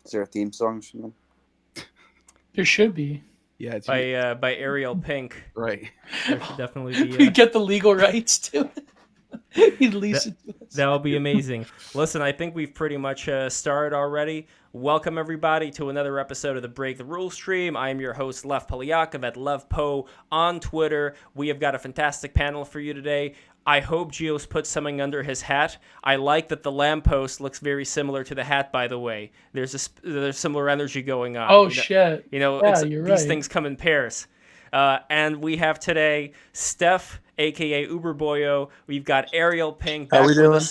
Is there a theme song or something? There should be. Yeah, it's by Ariel Pink. right. There should definitely be We get the legal rights to it. He'd lease that. it to us. That would be amazing. Listen, I think we've pretty much started already. Welcome, everybody, to another episode of the Break the Rules stream. I am your host, Lev Polyakov, at Lev Po on Twitter. We have got a fantastic panel for you today. I hope Geo's put something under his hat. I like that the lamppost looks very similar to the hat, by the way. There's similar energy going on. Oh, shit. It's, you're these right. things come in pairs. And we have today Steph, aka Uberboyo. We've got Ariel Pink How we doing?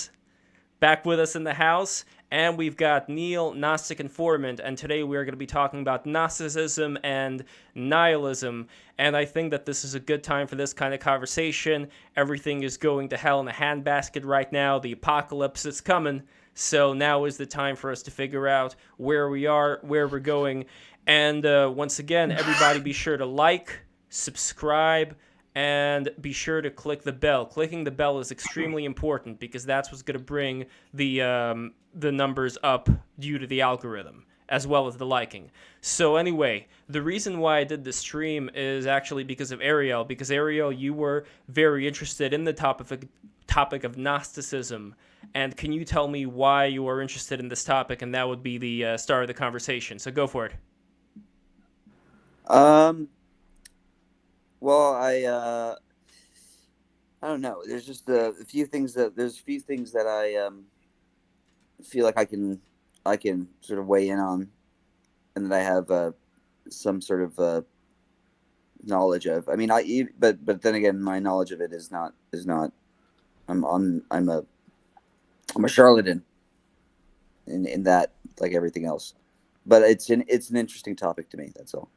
back with us in the house, and we've got Neil, Gnostic Informant. And today we're going to be talking about Gnosticism and Nihilism. And I think that this is a good time for this kind of conversation. Everything is going to hell in a handbasket right now. The apocalypse is coming. So now is the time for us to figure out where we are, where we're going. And once again, everybody be sure to like, subscribe, and be sure to click the bell. Clicking the bell is extremely important because that's what's going to bring the numbers up due to the algorithm, as well as the liking. So anyway, the reason why I did this stream is actually because of Ariel. Because Ariel, you were very interested in the topic of Gnosticism. And can you tell me why you are interested in this topic? And that would be the start of the conversation. So go for it. Well, I don't know. There's just a few things that I feel like I can sort of weigh in on, and that I have some sort of knowledge of. I mean, but then again, my knowledge of it is not. I'm a charlatan in that, like everything else. But it's an interesting topic to me. That's all.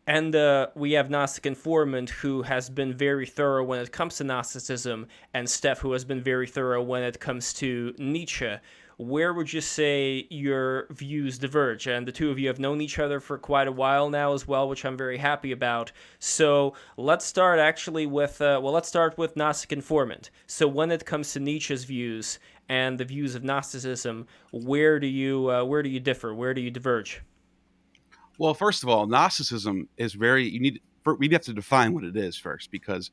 And we have Gnostic Informant, who has been very thorough when it comes to Gnosticism, and Steph, who has been very thorough when it comes to Nietzsche. Where would you say your views diverge? And the two of you have known each other for quite a while now as well, which I'm very happy about. So let's start actually with, let's start with Gnostic Informant. So when it comes to Nietzsche's views and the views of Gnosticism, where do you differ? Where do you diverge? Well, first of all, Gnosticism is we'd have to define what it is first, because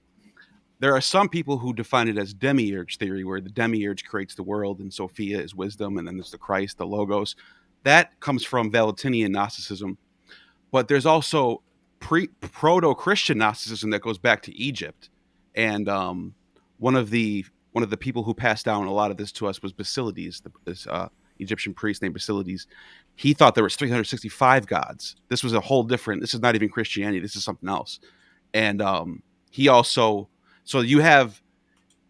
there are some people who define it as demiurge theory, where the demiurge creates the world and Sophia is wisdom, and then there's the Christ, the Logos. That comes from Valentinian Gnosticism. But there's also proto-Christian Gnosticism that goes back to Egypt. And one of the people who passed down a lot of this to us was Basilides, this Egyptian priest named Basilides. He thought there was 365 gods. This was a whole different. This is not even Christianity. This is something else. And he also. So you have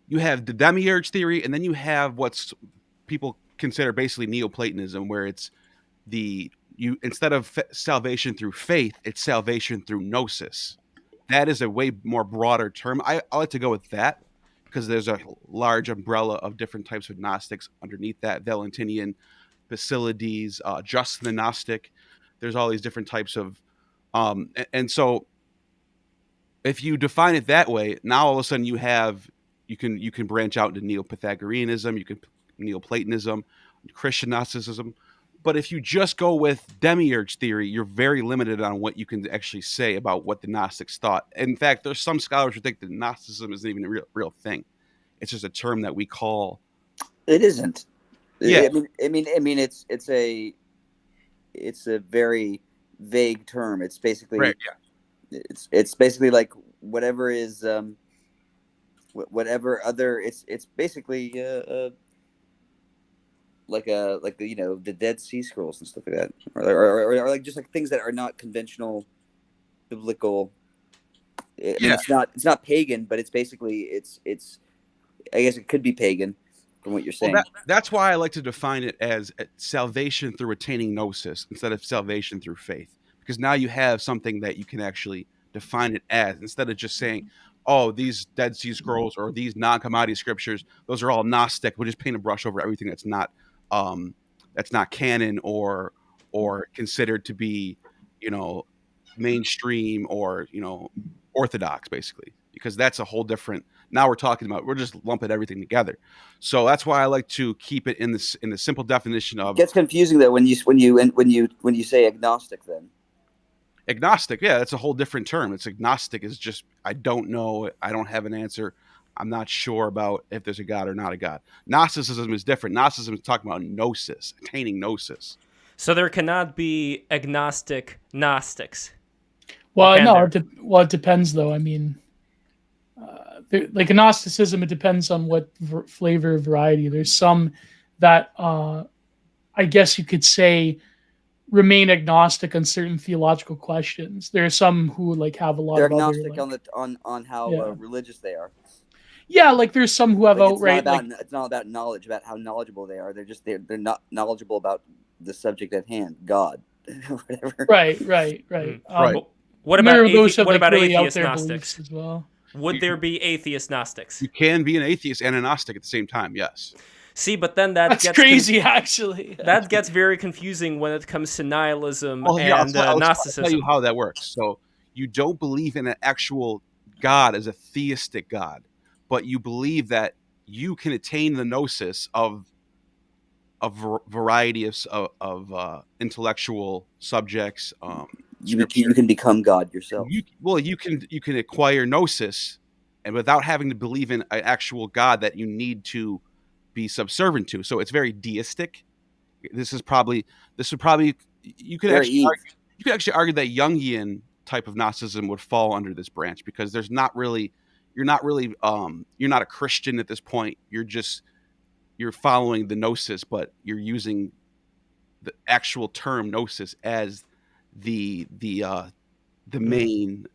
the demiurge theory, and then you have what's people consider basically Neoplatonism, where it's instead of salvation through faith, it's salvation through gnosis. That is a way more broader term. I like to go with that because there's a large umbrella of different types of Gnostics underneath that. Valentinian, Basilides, Justin the Gnostic. There's all these different types of, and so if you define it that way, now all of a sudden you can branch out into Neo-Pythagoreanism, Neoplatonism, Christian Gnosticism. But if you just go with demiurge theory, you're very limited on what you can actually say about what the Gnostics thought. In fact, there's some scholars who think that Gnosticism isn't even a real thing. It's just a term that we call. It isn't. Yeah. I mean, it's a very vague term. It's basically right. Yeah. It's basically like whatever is whatever other. It's basically like the Dead Sea Scrolls and stuff like that, or like just like things that are not conventional biblical. I mean, it's not pagan, but it's basically it's I guess it could be pagan from what you're saying. Well, that's why I like to define it as salvation through attaining gnosis instead of salvation through faith, because now you have something that you can actually define it as, instead of just saying, oh, these Dead Sea Scrolls or these non-commodity scriptures, those are all Gnostic. We'll just paint a brush over everything that's not canon or considered to be, mainstream or, orthodox, basically. because that's a whole different. Now we're just lumping everything together. So that's why I like to keep it in the simple definition of. It gets confusing though when you say agnostic. Then agnostic, yeah, that's a whole different term. It's agnostic is just I don't know, I don't have an answer. I'm not sure about if there's a God or not a God. Gnosticism is different. Gnosticism is talking about gnosis, attaining gnosis. So there cannot be agnostic Gnostics. Well, no, there? it depends though. I mean, like Gnosticism, it depends on what flavor variety. There's some that I guess you could say remain agnostic on certain theological questions. There are some who like have a lot they're of agnostic other, like, on how religious they are. Yeah, like there's some who have Like, outright it's not about knowledge, about how knowledgeable they are. They're not knowledgeable about the subject at hand, God, whatever. Right. Right. What about those have, what about really out atheist there Gnostics beliefs as well? Would there be atheist Gnostics? You can be an atheist and a Gnostic at the same time, yes. See, but then that's gets crazy, actually. That gets very confusing when it comes to nihilism Well, yeah, and Gnosticism. I'll tell you how that works. So you don't believe in an actual God as a theistic God, but you believe that you can attain the gnosis of a variety of intellectual subjects. You can become God yourself. You can acquire gnosis, and without having to believe in an actual God that you need to be subservient to. So it's very deistic. This would probably you could actually argue that Jungian type of Gnosticism would fall under this branch, because you're not a Christian at this point. You're following the gnosis, but you're using the actual term gnosis as the main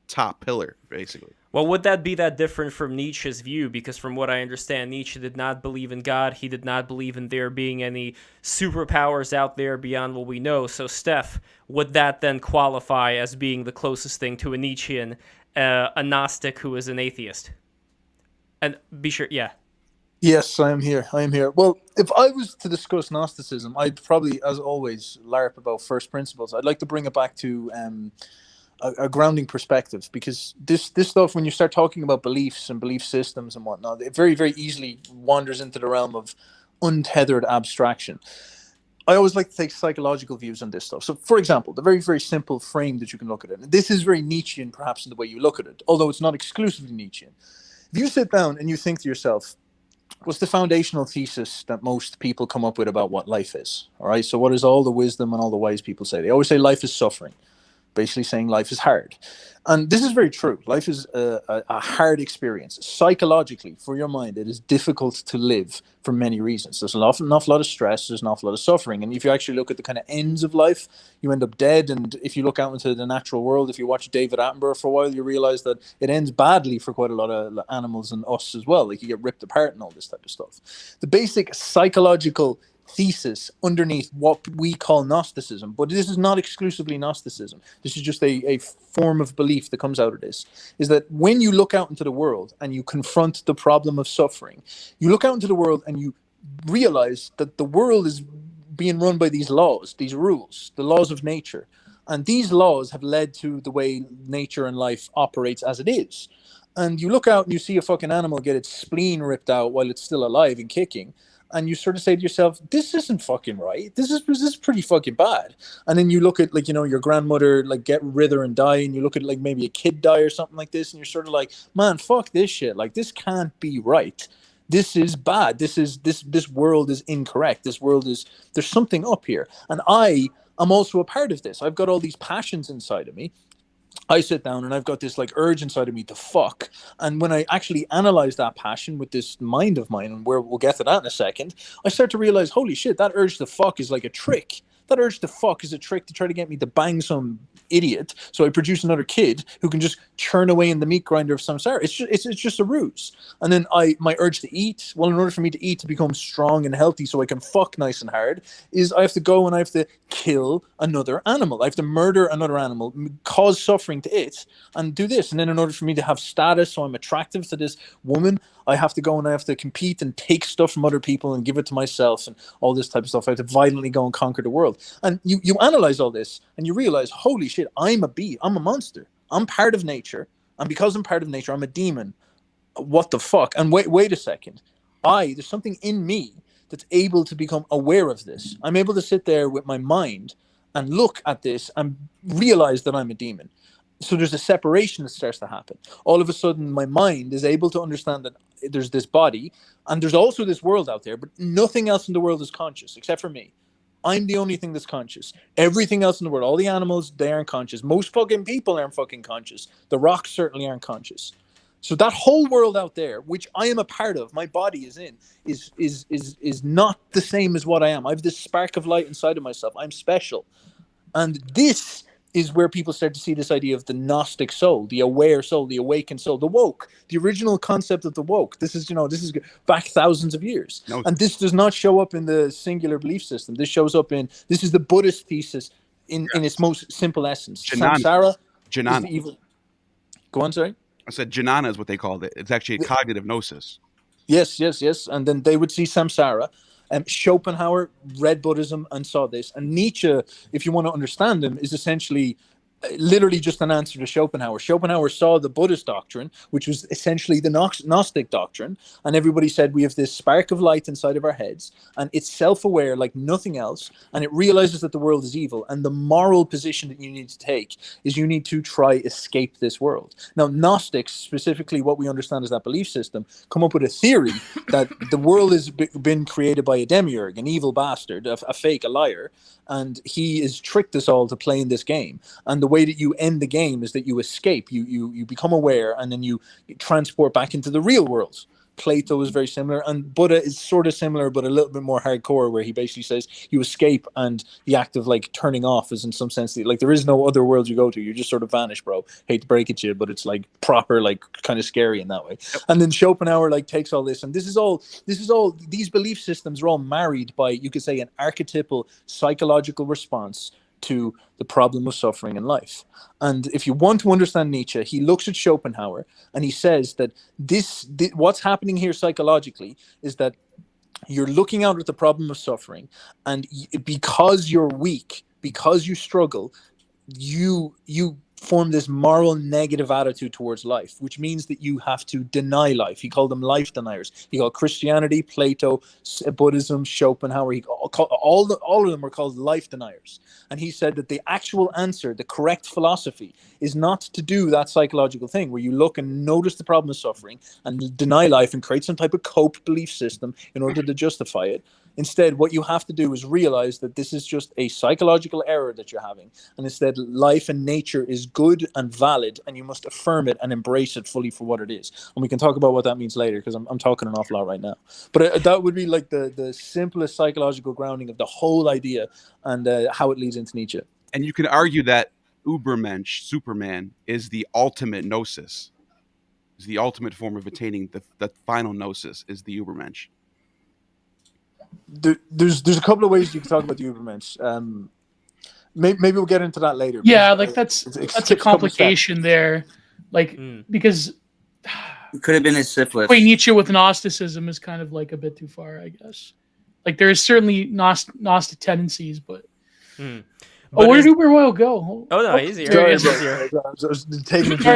top pillar, basically. Well, would that be that different from Nietzsche's view? Because from what I understand, Nietzsche did not believe in God. He did not believe in there being any superpowers out there beyond what we know. So, Steph, would that then qualify as being the closest thing to a Nietzschean, a Gnostic who is an atheist? And be sure, yeah. Yes, I am here. Well, if I was to discuss Gnosticism, I'd probably, as always, larp about first principles. I'd like to bring it back to a grounding perspective, because this stuff, when you start talking about beliefs and belief systems and whatnot, it very, very easily wanders into the realm of untethered abstraction. I always like to take psychological views on this stuff. So, for example, the very, very simple frame that you can look at it, and this is very Nietzschean perhaps in the way you look at it, although it's not exclusively Nietzschean. If you sit down and you think to yourself, what's the foundational thesis that most people come up with about what life is? All right, so what is all the wisdom and all the wise people say? They always say life is suffering, basically saying life is hard. And this is very true. Life is a hard experience. Psychologically, for your mind, it is difficult to live for many reasons. There's an awful lot of stress, there's an awful lot of suffering. And if you actually look at the kind of ends of life, you end up dead. And if you look out into the natural world, if you watch David Attenborough for a while, you realize that it ends badly for quite a lot of animals and us as well. Like, you get ripped apart and all this type of stuff. The basic psychological thesis underneath what we call Gnosticism, but this is not exclusively Gnosticism, this is just a form of belief that comes out of this, is that when you look out into the world and you confront the problem of suffering, you look out into the world and you realize that the world is being run by these laws, these rules, the laws of nature, and these laws have led to the way nature and life operates as it is. And you look out and you see a fucking animal get its spleen ripped out while it's still alive and kicking, and you sort of say to yourself, this isn't fucking right. This is pretty fucking bad. And then you look at, like, you know, your grandmother, like, get wither and die, and you look at, like, maybe a kid die or something like this, and you're sort of like, man, fuck this shit. Like, this can't be right. This is bad. This world is incorrect. There's something up here. And I am also a part of this. I've got all these passions inside of me. I sit down and I've got this like urge inside of me to fuck. And when I actually analyze that passion with this mind of mine, and we'll get to that in a second, I start to realize, holy shit, that urge to fuck is like a trick. That urge to fuck is a trick to try to get me to bang some idiot, so I produce another kid who can just churn away in the meat grinder of samsara. It's just a ruse. And then my urge to eat, well, in order for me to eat to become strong and healthy so I can fuck nice and hard, is I have to go and I have to kill another animal. I have to murder another animal, cause suffering to it, and do this. And then in order for me to have status, so I'm attractive to this woman, I have to go and I have to compete and take stuff from other people and give it to myself and all this type of stuff. I have to violently go and conquer the world. And you analyze all this and you realize, holy shit, I'm a monster. I'm part of nature. And because I'm part of nature, I'm a demon. What the fuck? And wait a second. There's something in me that's able to become aware of this. I'm able to sit there with my mind and look at this and realize that I'm a demon. So there's a separation that starts to happen. All of a sudden, my mind is able to understand that there's this body and there's also this world out there, but nothing else in the world is conscious except for me. I'm the only thing that's conscious. Everything else in the world, all the animals, they aren't conscious. Most fucking people aren't fucking conscious. The rocks certainly aren't conscious. So that whole world out there, which I am a part of, my body is in, is not the same as what I am. I have this spark of light inside of myself. I'm special. And this is where people start to see this idea of the Gnostic soul, the aware soul, the awakened soul, the woke, the original concept of the woke. This is back thousands of years. No. And this does not show up in the singular belief system. This shows up this is the Buddhist thesis in its most simple essence. Samsara is the evil. Go on, sorry. I said jnana is what they called it. It's actually a cognitive gnosis. Yes. And then they would see samsara. Schopenhauer read Buddhism and saw this. And Nietzsche, if you want to understand him, is essentially literally just an answer to Schopenhauer. Schopenhauer saw the Buddhist doctrine, which was essentially the Gnostic doctrine, and everybody said we have this spark of light inside of our heads, and it's self-aware like nothing else, and it realizes that the world is evil, and the moral position that you need to take is you need to try escape this world. Now, Gnostics, specifically what we understand as that belief system, come up with a theory that the world has been created by a demiurge, an evil bastard, a fake, a liar, and he has tricked us all to play in this game. And the way that you end the game is that you escape, you become aware, and then you transport back into the real world. Plato is very similar, and Buddha is sort of similar, but a little bit more hardcore, where he basically says you escape, and the act of like turning off is in some sense like there is no other world you go to. You just sort of vanish, bro. Hate to break it to you, but it's like proper, like kind of scary in that way. And then Schopenhauer like takes all this, and this is all these belief systems are all married by, you could say, an archetypal psychological response to the problem of suffering in life. And if you want to understand Nietzsche, he looks at Schopenhauer and he says that what's happening here psychologically is that you're looking out at the problem of suffering, and because you're weak, because you struggle, you form this moral negative attitude towards life, which means that you have to deny life. He called them life deniers. He called Christianity, Plato, Buddhism, Schopenhauer, all of them were called life deniers. And he said that the actual answer, the correct philosophy, is not to do that psychological thing where you look and notice the problem of suffering and deny life and create some type of cope belief system in order to justify it. Instead, what you have to do is realize that this is just a psychological error that you're having. And instead, life and nature is good and valid, and you must affirm it and embrace it fully for what it is. And we can talk about what that means later, because I'm talking an awful lot right now. But that would be like the simplest psychological grounding of the whole idea, and how it leads into Nietzsche. And you can argue that Ubermensch, Superman, is the ultimate gnosis. Is the ultimate form of attaining the final gnosis, is the Ubermensch. There's a couple of ways you can talk about the Ubermensch. Maybe we'll get into that later. Yeah, like that's a complication there, like because it could have been his syphilis. Equate Nietzsche with Gnosticism is kind of like a bit too far, I guess. Like there is certainly Gnostic tendencies, but. Where did Uberboyo go? Oh no, easier. Sorry,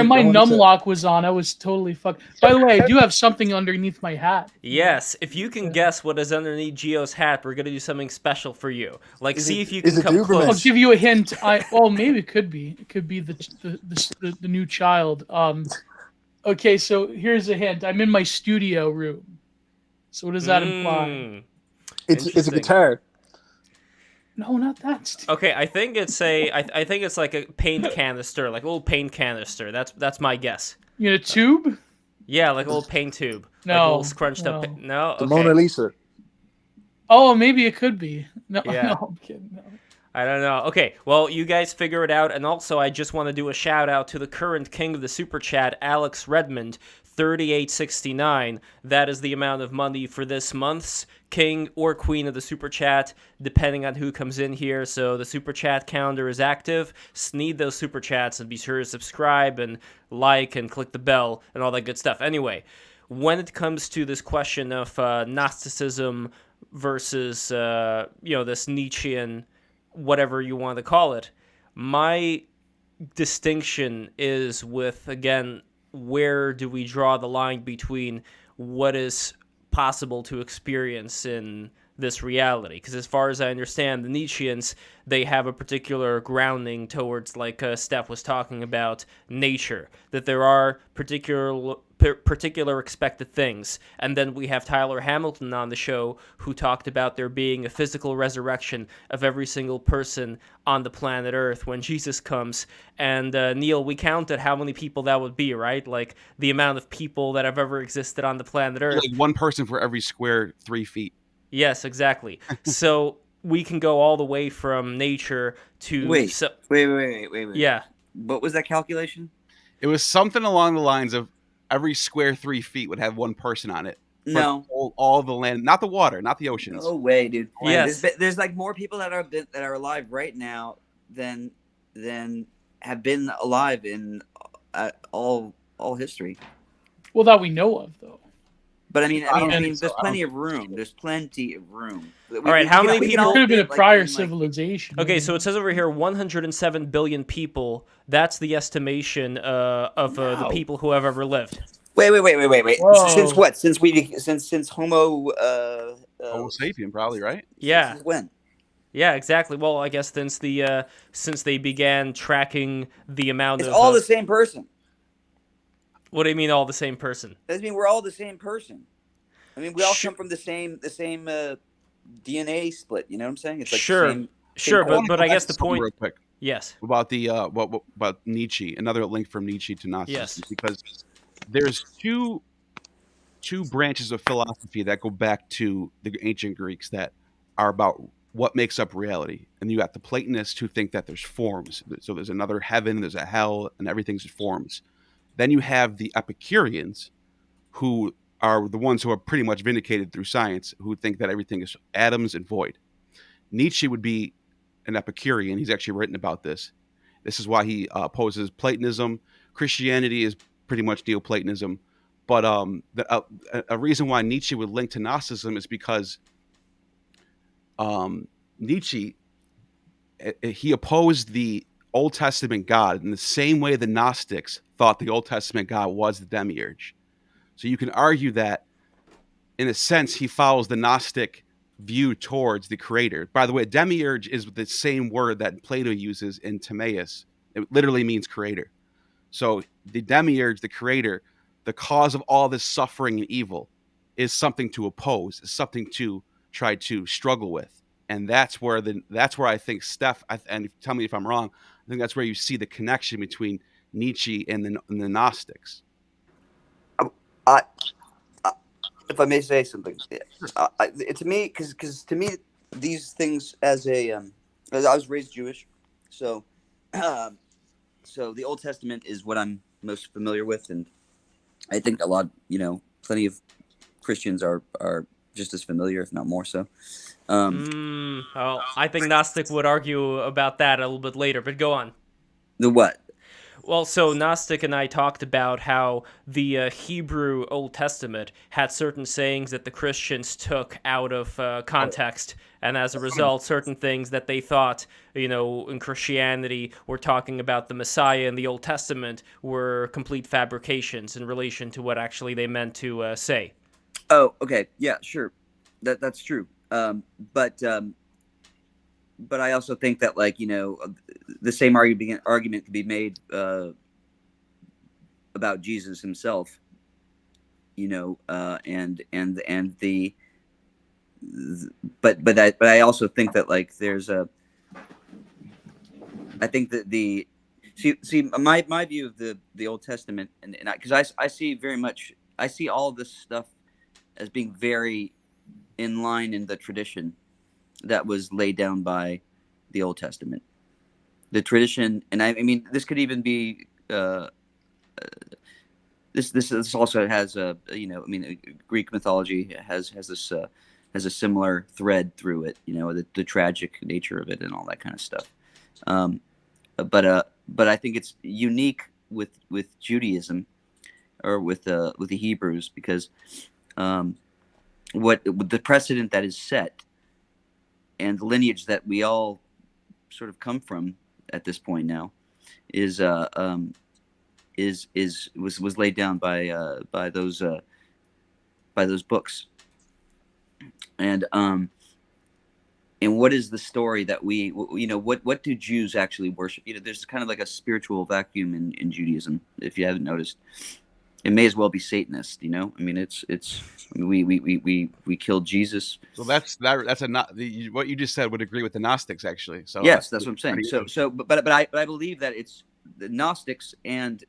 my numlock was on. I was totally fucked. By the way, I do have something underneath my hat. Yes, if you can guess what is underneath Gio's hat, we're gonna do something special for you. Like, see if you can come close. I'll give you a hint. Maybe it could be. It could be the new child. Okay, so here's a hint. I'm in my studio room. So what does that imply? It's a guitar. No, not that. Okay, I think it's I think it's like a paint canister, like a little paint canister. That's my guess. You know, a tube? Yeah, like a little paint tube. No, like a little scrunched up. No, okay. The Mona Lisa. Oh, maybe it could be. No, yeah. No, I'm kidding. No. I don't know. Okay, well, you guys figure it out. And also, I just want to do a shout out to the current king of the Super Chat, Alex Redmond, 3869. That is the amount of money for this month's king or queen of the Super Chat, depending on who comes in here. So the Super Chat calendar is active. Need those Super Chats and be sure to subscribe and like and click the bell and all that good stuff. Anyway, when it comes to this question of Gnosticism versus, this Nietzschean, whatever you want to call it, my distinction is with, again, where do we draw the line between what is possible to experience in this reality? Because as far as I understand, the Nietzscheans, they have a particular grounding towards, like Steph was talking about, nature, that there are particular expected things. And then we have Tyler Hamilton on the show who talked about there being a physical resurrection of every single person on the planet Earth when Jesus comes. And Neil, we counted how many people that would be, right? Like the amount of people that have ever existed on the planet Earth. Like one person for every square 3 feet. Yes, exactly. So we can go all the way from nature to... Wait. Yeah. What was that calculation? It was something along the lines of every square 3 feet would have one person on it. No. All the land, not the water, not the oceans. No way, dude. Yes. There's like more people that are alive right now than have been alive in all history. Well, that we know of, though. But I mean, there's plenty of room. There's plenty of room. All right, how many people? It could have been a prior civilization. Okay, so it says over here 107 billion people. That's the estimation of the people who have ever lived. Wait. Whoa. Since what? Since Homo Homo sapien, probably, right? Yeah. Since when? Yeah, exactly. Well, I guess since they began tracking the amount It's of... all the same person. What do you mean, all the same person? I mean, we're all the same person. I mean, we all come from the same DNA split. You know what I'm saying? It's like sure, but I guess the point. Real quick. Yes. About the what about Nietzsche? Another link from Nietzsche to Gnosticism. Yes. Because there's two branches of philosophy that go back to the ancient Greeks that are about what makes up reality. And you got the Platonists who think that there's forms. So there's another heaven, there's a hell, and everything's forms. Then you have the Epicureans, who are the ones who are pretty much vindicated through science, who think that everything is atoms and void. Nietzsche would be an Epicurean. He's actually written about this. This is why he opposes Platonism. Christianity is pretty much Neoplatonism. But a reason why Nietzsche would link to Gnosticism is because Nietzsche, he opposed the Old Testament God in the same way the Gnostics thought the Old Testament God was the demiurge. So you can argue that, in a sense, he follows the Gnostic view towards the creator. By the way, demiurge is the same word that Plato uses in Timaeus. It literally means creator. So the demiurge, the creator, the cause of all this suffering and evil, is something to oppose, is something to try to struggle with. And that's where I think Steph, and tell me if I'm wrong, I think that's where you see the connection between Nietzsche and the Gnostics. If I may say something, to me, because to me, these things as I was raised Jewish, so the Old Testament is what I'm most familiar with, and I think plenty of Christians are just as familiar, if not more so. Well, I think Gnostic would argue about that a little bit later, but go on. The what? Well, so Gnostic and I talked about how the Hebrew Old Testament had certain sayings that the Christians took out of context, and as a result, certain things that they thought, in Christianity were talking about the Messiah in the Old Testament were complete fabrications in relation to what actually they meant to say. Oh, okay, yeah, sure, that's true. But I also think that, the same argument could be made about Jesus himself, but I also think that there's I think that my view of the Old Testament, and because I see all of this stuff as being very in line in the tradition that was laid down by the Old Testament. The tradition, and I mean, this could even be this also has Greek mythology has a similar thread through it. The tragic nature of it and all that kind of stuff. But I think it's unique with Judaism or with the Hebrews because what the precedent that is set and the lineage that we all sort of come from at this point now is was laid down by those books. And what is the story that what do Jews actually worship? There's kind of like a spiritual vacuum in Judaism, if you haven't noticed. It may as well be Satanist, I mean, we killed Jesus. So that's not what you just said would agree with the Gnostics, actually. So yes, that's what I'm saying. But I believe that it's the Gnostics and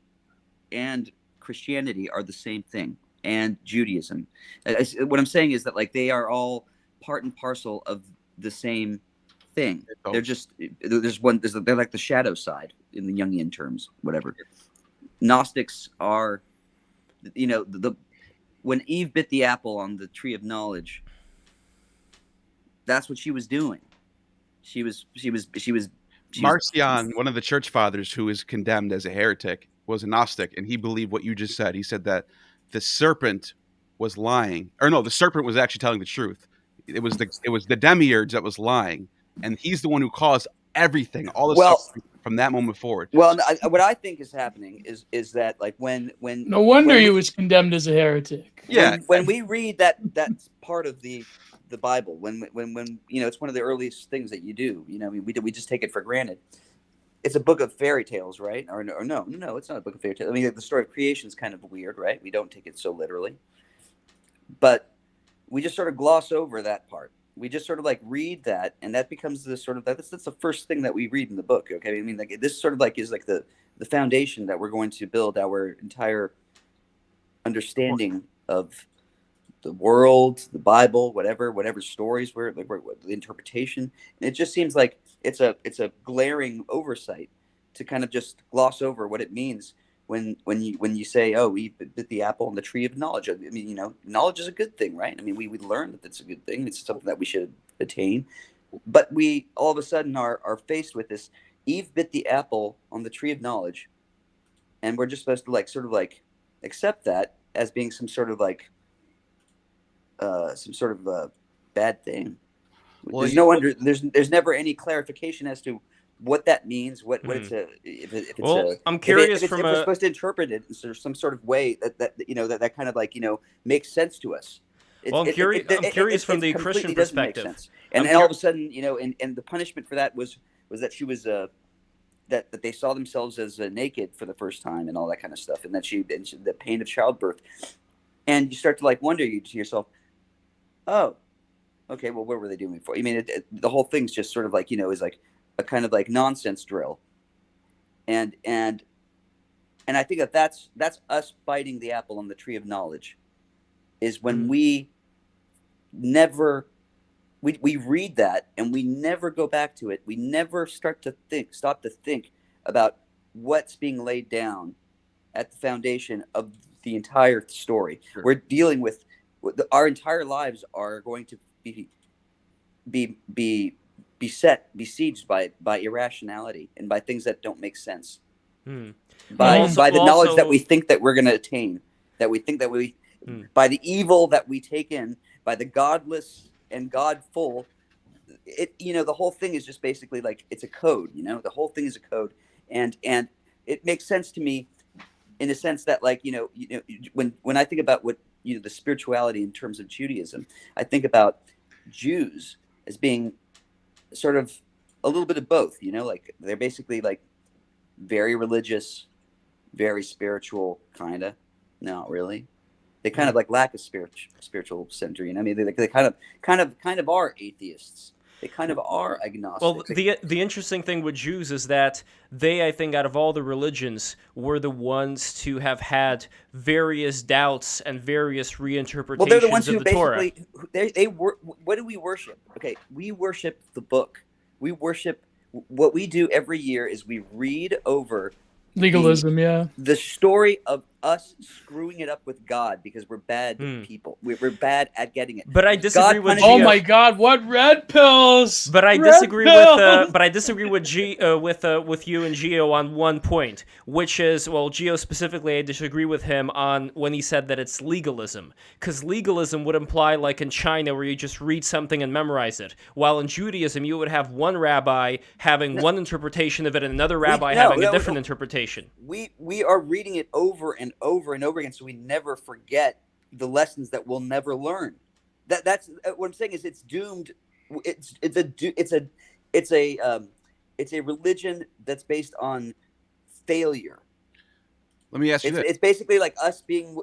Christianity are the same thing, and Judaism. What I'm saying is that like they are all part and parcel of the same thing. They're just they're like the shadow side in the Jungian terms, whatever. Gnostics are, when Eve bit the apple on the tree of knowledge, that's what she was doing. She was Marcion, one of the church fathers who is condemned as a heretic, was a Gnostic, and he believed what you just said. He said that the serpent was lying, or no, the serpent was actually telling the truth. It was the demiurge that was lying, and he's the one who caused everything, all the suffering from that moment forward. Well, what I think is happening is that like when no wonder he was condemned as a heretic. Yeah, when we read that part of the Bible, when it's one of the earliest things that you do. We just take it for granted. It's a book of fairy tales, right? Or no, it's not a book of fairy tales. I mean, the story of creation is kind of weird, right? We don't take it so literally, but we just sort of gloss over that part. We just sort of like read that, and that becomes the sort of that's the first thing that we read in the book. Okay, I mean, like this sort of like is like the foundation that we're going to build our entire understanding of the world, the Bible, whatever stories were, like the interpretation. And it just seems like it's a glaring oversight to kind of just gloss over what it means when you say, oh, we bit the apple on the tree of knowledge. I mean, knowledge is a good thing, right? I mean, we learn that it's a good thing. It's something that we should attain. But we all of a sudden are faced with this. Eve bit the apple on the tree of knowledge, and we're just supposed to like sort of like accept that as being some sort of like bad thing. Well, there's never any clarification as to what that means, what it's I'm curious if we're supposed to interpret it in some sort of way that kind of like makes sense to us. I'm curious from the Christian perspective. And all of a sudden, and the punishment for that was that she was that they saw themselves as naked for the first time and all that kind of stuff, and that the pain of childbirth, and you start to like wonder to yourself, oh, okay, well, what were they doing before? I mean, the whole thing's just sort of like is like a kind of like nonsense drill, and I think that's us biting the apple on the tree of knowledge, is when we read that and we never go back to it. We never stop to think about what's being laid down at the foundation of the entire story. Sure. We're dealing with our entire lives are going to be besieged by irrationality and by things that don't make sense. By the knowledge that we think that we're going to attain, that we think that by the evil that we take in, by the godless and godful, the whole thing is just basically like it's a code. The whole thing is a code, and it makes sense to me in the sense that like when I think about what the spirituality in terms of Judaism, I think about Jews as being sort of a little bit of both. Like they're basically like very religious, very spiritual, kind of. Not really. They kind of like lack a spiritual center. I mean, they kind of are atheists. They kind of are agnostic. Well, the interesting thing with Jews is that they, I think, out of all the religions, were the ones to have had various doubts and various reinterpretations they're the ones of who the Torah. What do we worship? Okay, we worship the book. We worship. What we do every year is we read over legalism, the story of us screwing it up with God because we're bad people. We're bad at getting it. But I disagree with punishes Oh Gio. my God! What red pills? But I Red disagree pills! with with you and Gio on one point, which is, well, Gio specifically, I disagree with him on when he said that it's legalism, because legalism would imply like in China where you just read something and memorize it, while in Judaism you would have one rabbi having one interpretation of it and another rabbi having a different interpretation. We are reading it over and over and over again, so we never forget the lessons that we'll never learn. That's what I'm saying is it's doomed. It's a religion that's based on failure. Let me ask you this. It's basically like us being,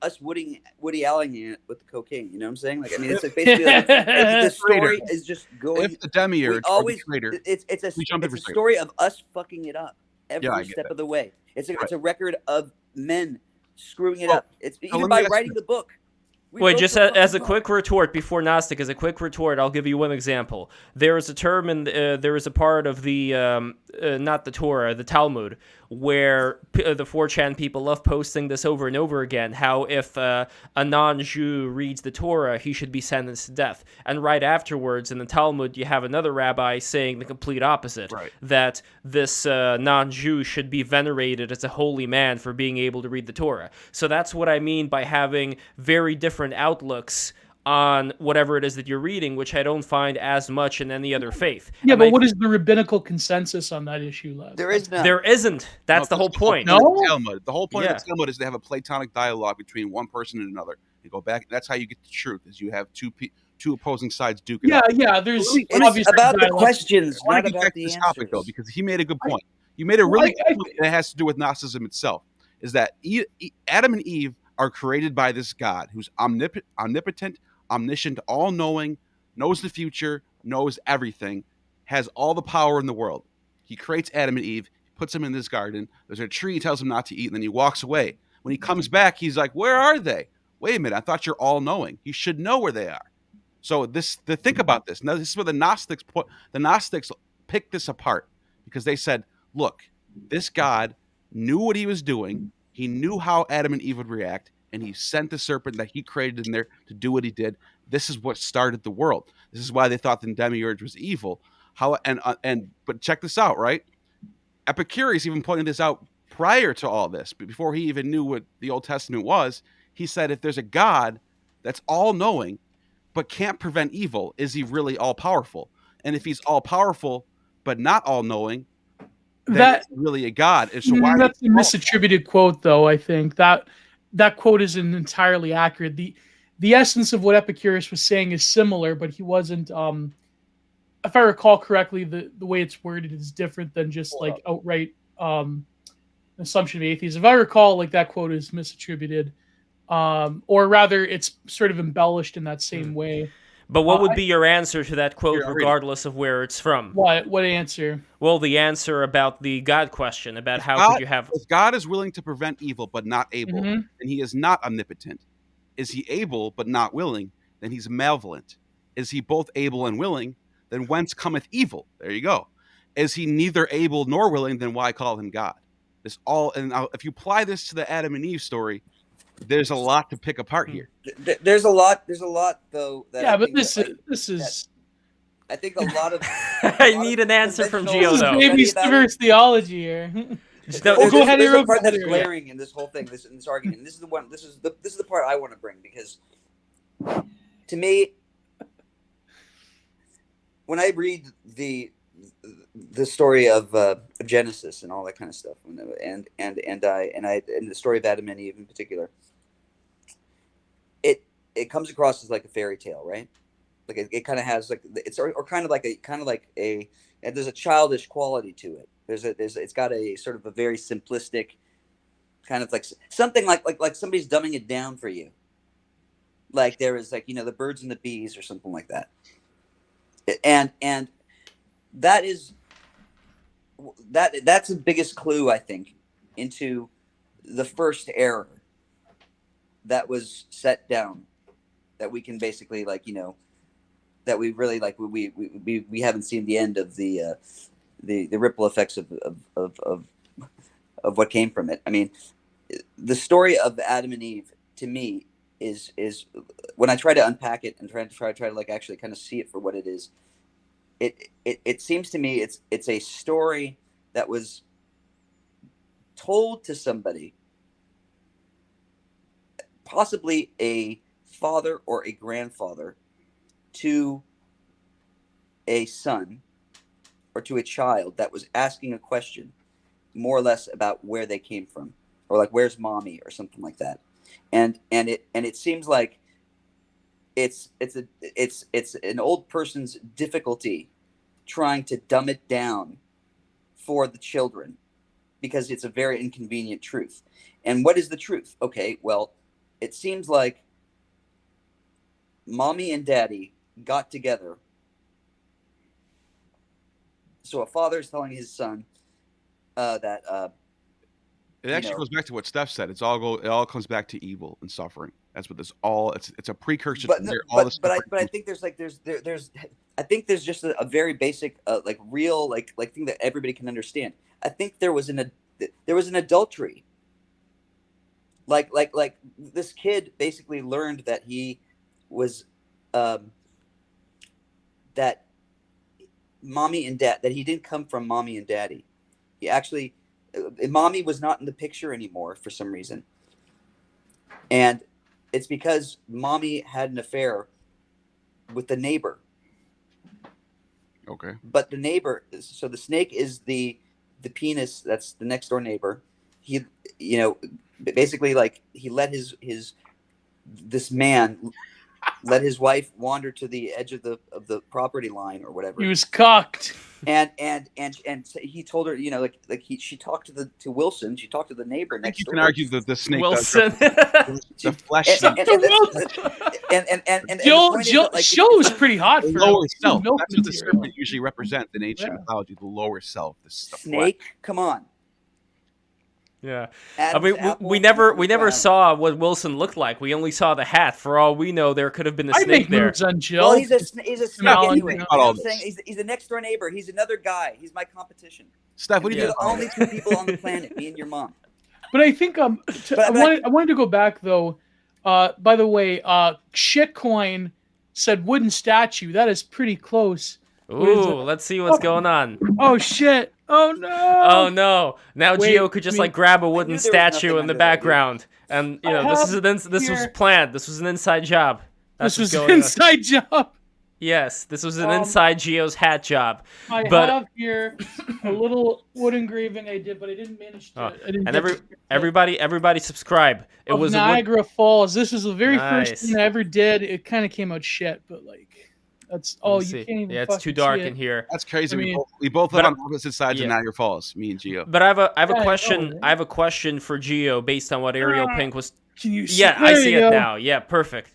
us Woody Allen it with the cocaine. You know what I'm saying? Like, I mean, it's like basically like, the story is just going. If the demiurge always, or the traitor, it's a story of us fucking it up every step of the way. It's a record of men screwing it up. It's even by writing the book. Wait, just as a quick retort before Gnostic, I'll give you one example. There is a term there is a part of the, not the Torah, the Talmud, where the 4chan people love posting this over and over again, how if a non-Jew reads the Torah, he should be sentenced to death. And right afterwards, in the Talmud, you have another rabbi saying the complete opposite, that this non-Jew should be venerated as a holy man for being able to read the Torah. So that's what I mean by having very different outlooks on whatever it is that you're reading, which I don't find as much in any other faith. Yeah, but what is the rabbinical consensus on that issue, Lev? There is none. There isn't. That's the whole point. The whole point of the Talmud is to have a Platonic dialogue between one person and another. You go back. That's how you get the truth. Is you have two opposing sides duking. Yeah. There's it's about the questions, not about the answers. Topic, though, because he made a good point. You made a really good point that has to do with Gnosticism itself. Is that Adam and Eve are created by this God who's omnipotent, omniscient, all-knowing, knows the future, knows everything, has all the power in the world. He creates Adam and Eve, puts them in this garden. There's a tree he tells them not to eat, and then he walks away. When he comes back, he's like, where are they? Wait a minute, I thought you're all-knowing. You should know where they are. So think about this. Now, this is where the Gnostics picked this apart, because they said, look, this God knew what he was doing. He knew how Adam and Eve would react, and he sent the serpent that he created in there to do what he did. This is what started the world. This is why they thought the demiurge was evil. But check this out, right? Epicurus even pointed this out prior to all this, but before he even knew what the Old Testament was. He said, if there's a God that's all-knowing but can't prevent evil, is he really all-powerful? And if he's all-powerful but not all-knowing, that's really a God. And so that's a misattributed quote, though. I think that quote isn't entirely accurate. The essence of what Epicurus was saying is similar, but he wasn't. If I recall correctly, the way it's worded is different than just like outright assumption of atheism. If I recall, like that quote is misattributed, or rather, it's sort of embellished in that same way. But what would be your answer to that quote, regardless of where it's from? What answer? Well, the answer about the God question, about how could you have... If God is willing to prevent evil but not able, then he is not omnipotent. Is he able but not willing, then he's malevolent. Is he both able and willing, then whence cometh evil? There you go. Is he neither able nor willing, then why call him God? And now, if you apply this to the Adam and Eve story, there's a lot to pick apart here. There's a lot though. I think a lot of. I need an answer from Gio, though. Maybe diverse theology here. Go ahead. There's a part that's glaring in this whole thing, in this argument. And this is the one. This is the part I want to bring, because to me, when I read the story of Genesis and all that kind of stuff, and the story of Adam and Eve in particular, it comes across as like a fairy tale, right? Like it kind of has like it's or kind of like a there's a childish quality to it. It's got a sort of a very simplistic kind of like something like somebody's dumbing it down for you. Like there is like, the birds and the bees or something like that. And that's the biggest clue, I think, into the first error that was set down, that we can basically that we really we haven't seen the end of the ripple effects of what came from it. I mean, the story of Adam and Eve to me is when I try to unpack it and try to like actually kind of see it for what it is. It seems to me it's a story that was told to somebody, possibly a father or a grandfather, to a son or to a child that was asking a question, more or less about where they came from, or like where's mommy or something like that, and it seems like it's an old person's difficulty trying to dumb it down for the children because it's a very inconvenient truth. And what is the truth? Okay, well, it seems like mommy and daddy got together. So a father is telling his son that it actually goes back to what Steph said. It all comes back to evil and suffering. That's what this all. It's a precursor. But to I think there's I think there's just a very basic like real like thing that everybody can understand. I think there was an adultery. Like this kid basically learned that he was that mommy and dad, that he didn't come from mommy and daddy. He actually, mommy was not in the picture anymore for some reason. And it's because mommy had an affair with the neighbor. Okay. But the neighbor, so the snake is the penis, that's the next door neighbor. He, basically like he let this man let his wife wander to the edge of the property line or whatever. He was cocked. And he told her, she talked to Wilson. She talked to the neighbor next door. You can argue that the snake Wilson. the flesh. Joe was pretty hot for lower self. That's what the serpent usually represents in ancient mythology. The lower self. The snake. Come on. Yeah, Adam's I mean, we never saw what Wilson looked like. We only saw the hat. For all we know, there could have been a snake there. Well, he's a snake anyway. You know what I'm saying? He's a next door neighbor. He's another guy. He's my competition. Steph, what do you do? The only two people on the planet, me and your mom. But I think I wanted to go back though. By the way, Shitcoin said wooden statue. That is pretty close. Ooh, let's see what's going on. Oh shit! Oh no! Oh no! Now Gio could just like grab a wooden statue in the background, and this was planned. This was an inside job. This was an inside job. Yes, this was an inside Gio's hat job. I have here a little wood engraving I did, but I didn't manage to. Everybody subscribe. It was Niagara Falls. This is the very first thing I ever did. It kind of came out shit, but like. That's you can't even. Yeah, it's too dark in here. That's crazy. I mean, we both live on opposite sides of Niagara Falls, me and Gio. But I have a question. I have a question for Gio based on what Ariel Pink was. Can you see? I see it now. Yeah, perfect.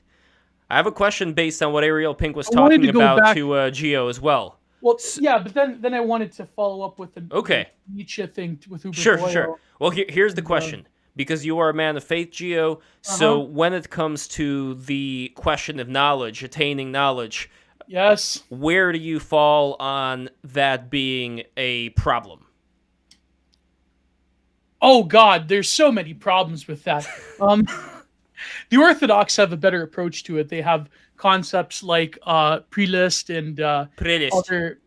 I have a question based on what Ariel Pink was talking about to Gio as well. Well, yeah, but then I wanted to follow up with the Nietzsche thing with Uberboyo. Sure. Well, here's the question. Because you are a man of faith, Gio. So when it comes to the question of knowledge, attaining knowledge. Yes. Where do you fall on that being a problem? Oh God, there's so many problems with that. The Orthodox have a better approach to it. They have concepts like pre-list and other.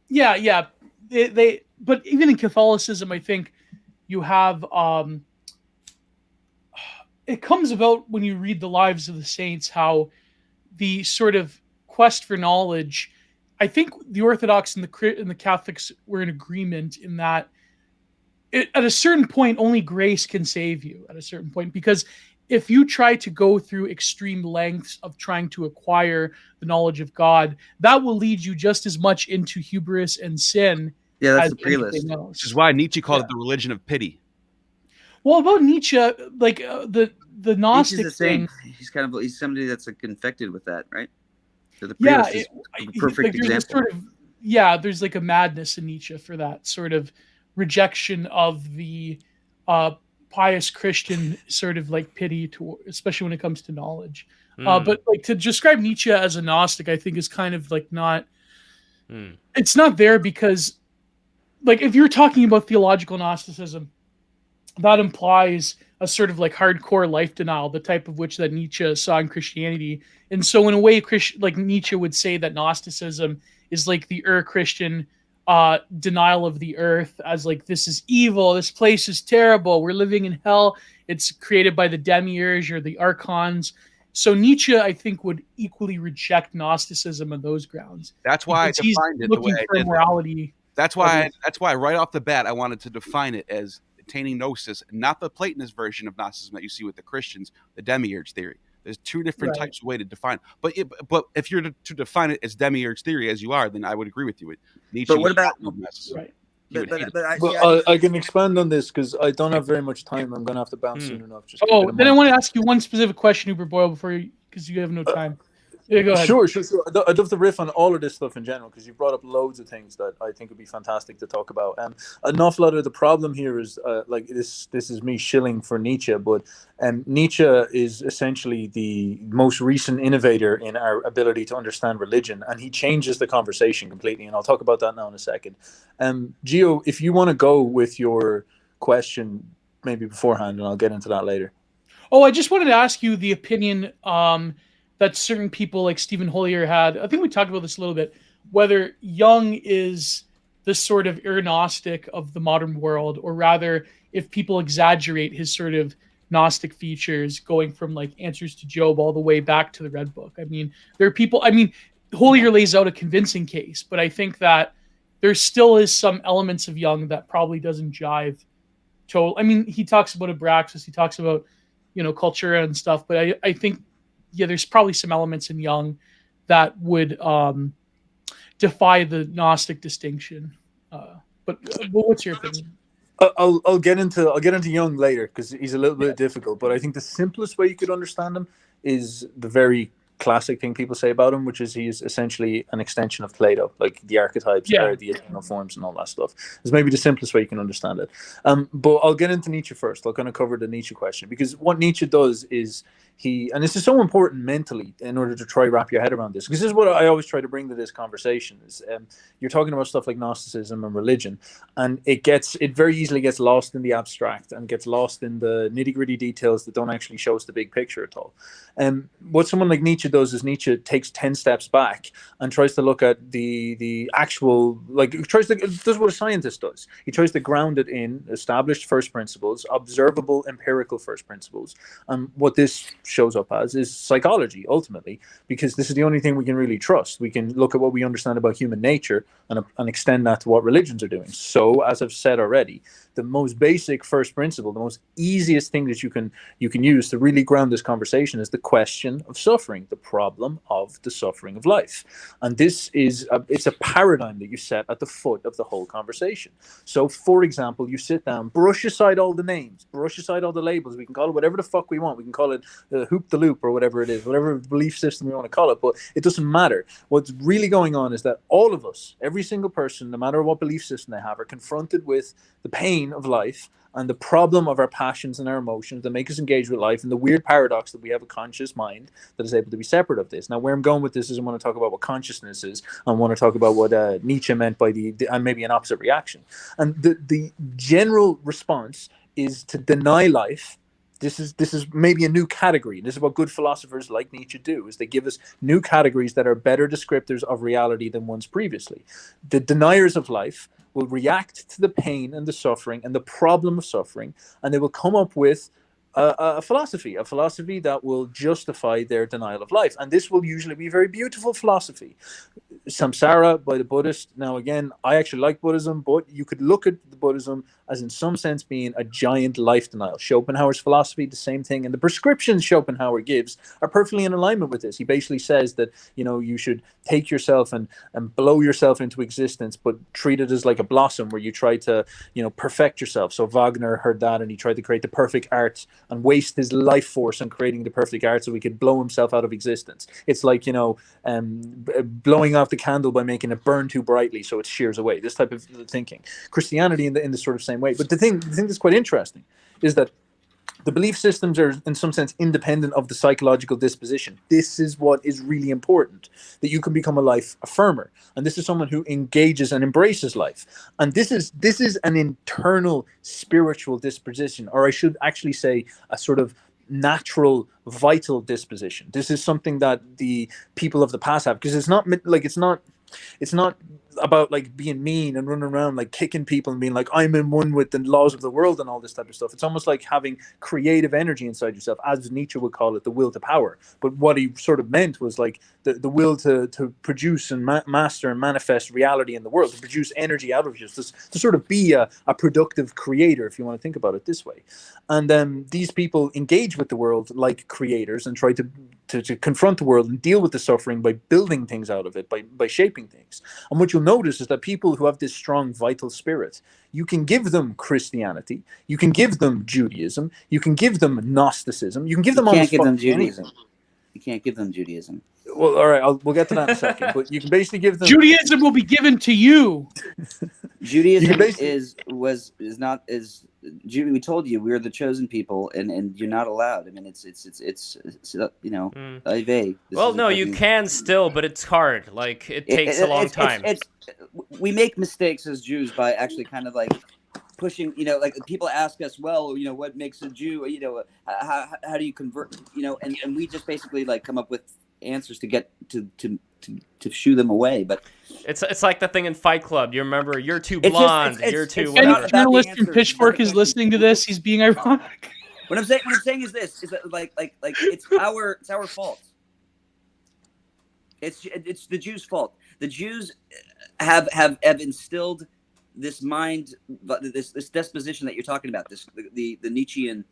Yeah. They but even in Catholicism, I think you have it comes about when you read the lives of the saints how the sort of quest for knowledge. I think the Orthodox and the Catholics were in agreement in that at a certain point, only grace can save you at a certain point, because if you try to go through extreme lengths of trying to acquire the knowledge of God, that will lead you just as much into hubris and sin. Yeah, that's the pre-list. Which is why Nietzsche called it the religion of pity. Well, about Nietzsche, like the Gnostic thing, he's somebody that's like infected with that, right? So the perfect example. There's like a madness in Nietzsche for that sort of rejection of the pious Christian sort of like pity, especially when it comes to knowledge. But like to describe Nietzsche as a Gnostic, I think is kind of like not. It's not there because, like, if you're talking about theological Gnosticism, that implies a sort of like hardcore life denial, the type of which that Nietzsche saw in Christianity. And so in a way, like Nietzsche would say that Gnosticism is like the Christian denial of the earth, as like, this is evil, this place is terrible, we're living in hell, it's created by the demiurge or the archons. So Nietzsche, I think, would equally reject Gnosticism on those grounds. That's why I because he's defined it the way looking I for did. morality. That's why right off the bat I wanted to define it as attaining gnosis, not the Platonist version of Gnosticism that you see with the Christians, the demiurge theory. There's two different types of way to define it. But if you're to define it as demiurge theory as you are, then I would agree with you. Nietzsche. But what about right? I can expand on this because I don't have very much time. I'm gonna have to bounce soon enough. Just then I want to ask you one specific question, Uberboyo, before you, because you have no time. Yeah, go ahead. Sure. I'd love to riff on all of this stuff in general because you've brought up loads of things that I think would be fantastic to talk about. An awful lot of the problem here is like this is me shilling for Nietzsche, but Nietzsche is essentially the most recent innovator in our ability to understand religion, and he changes the conversation completely. And I'll talk about that now in a second. Gio, if you want to go with your question maybe beforehand, and I'll get into that later. Oh, I just wanted to ask you the opinion that certain people like Stephen Hollier had. I think we talked about this a little bit, whether Jung is the sort of Gnostic of the modern world, or rather if people exaggerate his sort of Gnostic features, going from like Answers to Job all the way back to the Red Book. I mean, there are people, Hollier lays out a convincing case, but I think that there still is some elements of Jung that probably doesn't jive. He talks about Abraxas, he talks about, Cultura and stuff, but I think, there's probably some elements in Jung that would defy the Gnostic distinction. But what's your opinion? I'll get into Jung later because he's a little bit difficult. But I think the simplest way you could understand him is the very classic thing people say about him, which is he is essentially an extension of Plato, like the archetypes are the eternal forms and all that stuff. It's maybe the simplest way you can understand it. But I'll get into Nietzsche first. I'll kind of cover the Nietzsche question, because what Nietzsche does is and this is so important mentally in order to try wrap your head around this, because this is what I always try to bring to this conversation is you're talking about stuff like Gnosticism and religion, and it very easily gets lost in the abstract and gets lost in the nitty-gritty details that don't actually show us the big picture at all. What someone like Nietzsche does is Nietzsche takes 10 steps back and tries to look at the actual, does what a scientist does. He tries to ground it in established first principles, observable empirical first principles. And what this shows up as is psychology, ultimately, because this is the only thing we can really trust. We can look at what we understand about human nature and extend that to what religions are doing. So, as I've said already, the most basic first principle, the most easiest thing that you can use to really ground this conversation is the question of suffering, the problem of the suffering of life. And this is it's a paradigm that you set at the foot of the whole conversation. So, for example, you sit down, brush aside all the names, brush aside all the labels. We can call it whatever the fuck we want. We can call it hoop the loop or whatever it is, whatever belief system we want to call it, but it doesn't matter. What's really going on is that all of us, every single person, no matter what belief system they have, are confronted with the pain of life and the problem of our passions and our emotions that make us engage with life, and the weird paradox that we have a conscious mind that is able to be separate of this. Now, where I'm going with this is I want to talk about what consciousness is. I want to talk about what Nietzsche meant by and maybe an opposite reaction. And the general response is to deny life. This is maybe a new category. This is what good philosophers like Nietzsche do, is they give us new categories that are better descriptors of reality than ones previously. The deniers of life will react to the pain and the suffering and the problem of suffering, and they will come up with a philosophy that will justify their denial of life. And this will usually be a very beautiful philosophy. Samsara by the Buddhist. Now, again, I actually like Buddhism, but you could look at the Buddhism as in some sense being a giant life denial. Schopenhauer's philosophy, the same thing. And the prescriptions Schopenhauer gives are perfectly in alignment with this. He basically says that, you should take yourself and blow yourself into existence, but treat it as like a blossom where you try to, perfect yourself. So Wagner heard that and he tried to create the perfect art and waste his life force on creating the perfect art so he could blow himself out of existence. It's like, blowing off the candle by making it burn too brightly so it shears away. This type of thinking. Christianity in the sort of same way. But the thing that's quite interesting is that The belief systems are, in some sense, independent of the psychological disposition. This is what is really important, that you can become a life affirmer. And this is someone who engages and embraces life. And this is an internal spiritual disposition, or I should actually say a sort of natural, vital disposition. This is something that the people of the past have, because it's not about like being mean and running around like kicking people and being like, I'm in one with the laws of the world and all this type of stuff. It's almost like having creative energy inside yourself, as Nietzsche would call it, the will to power. But what he sort of meant was like the will to produce and master and manifest reality in the world, to produce energy out of yourself, to sort of be a productive creator, if you want to think about it this way. And these people engage with the world like creators and try to confront the world and deal with the suffering by building things out of it, by shaping things. And what you'll notice is that people who have this strong vital spirit, you can give them Christianity, you can give them Judaism, you can give them Gnosticism, you can give them You can't give them anything. Judaism. You can't give them Judaism. Well, all right, we'll get to that in a second. But you can basically give them Judaism will be given to you. Judaism we told you we're the chosen people, and you're not allowed. I mean, it's vague. Well, no, you can still, but it's hard. Like, it takes a long time. We make mistakes as Jews by actually kind of like pushing, like people ask us, well, what makes a Jew, how do you convert, and we just basically like come up with answers to get to shoo them away. But it's like the thing in Fight Club. You remember, you're too blonde, you're too Any whatever. journalist from Pitchfork is listening to this, he's being ironic. What I'm saying is this: is that like it's our fault. It's the Jews' fault. The Jews have instilled this mind, this disposition that you're talking about. The Nietzschean.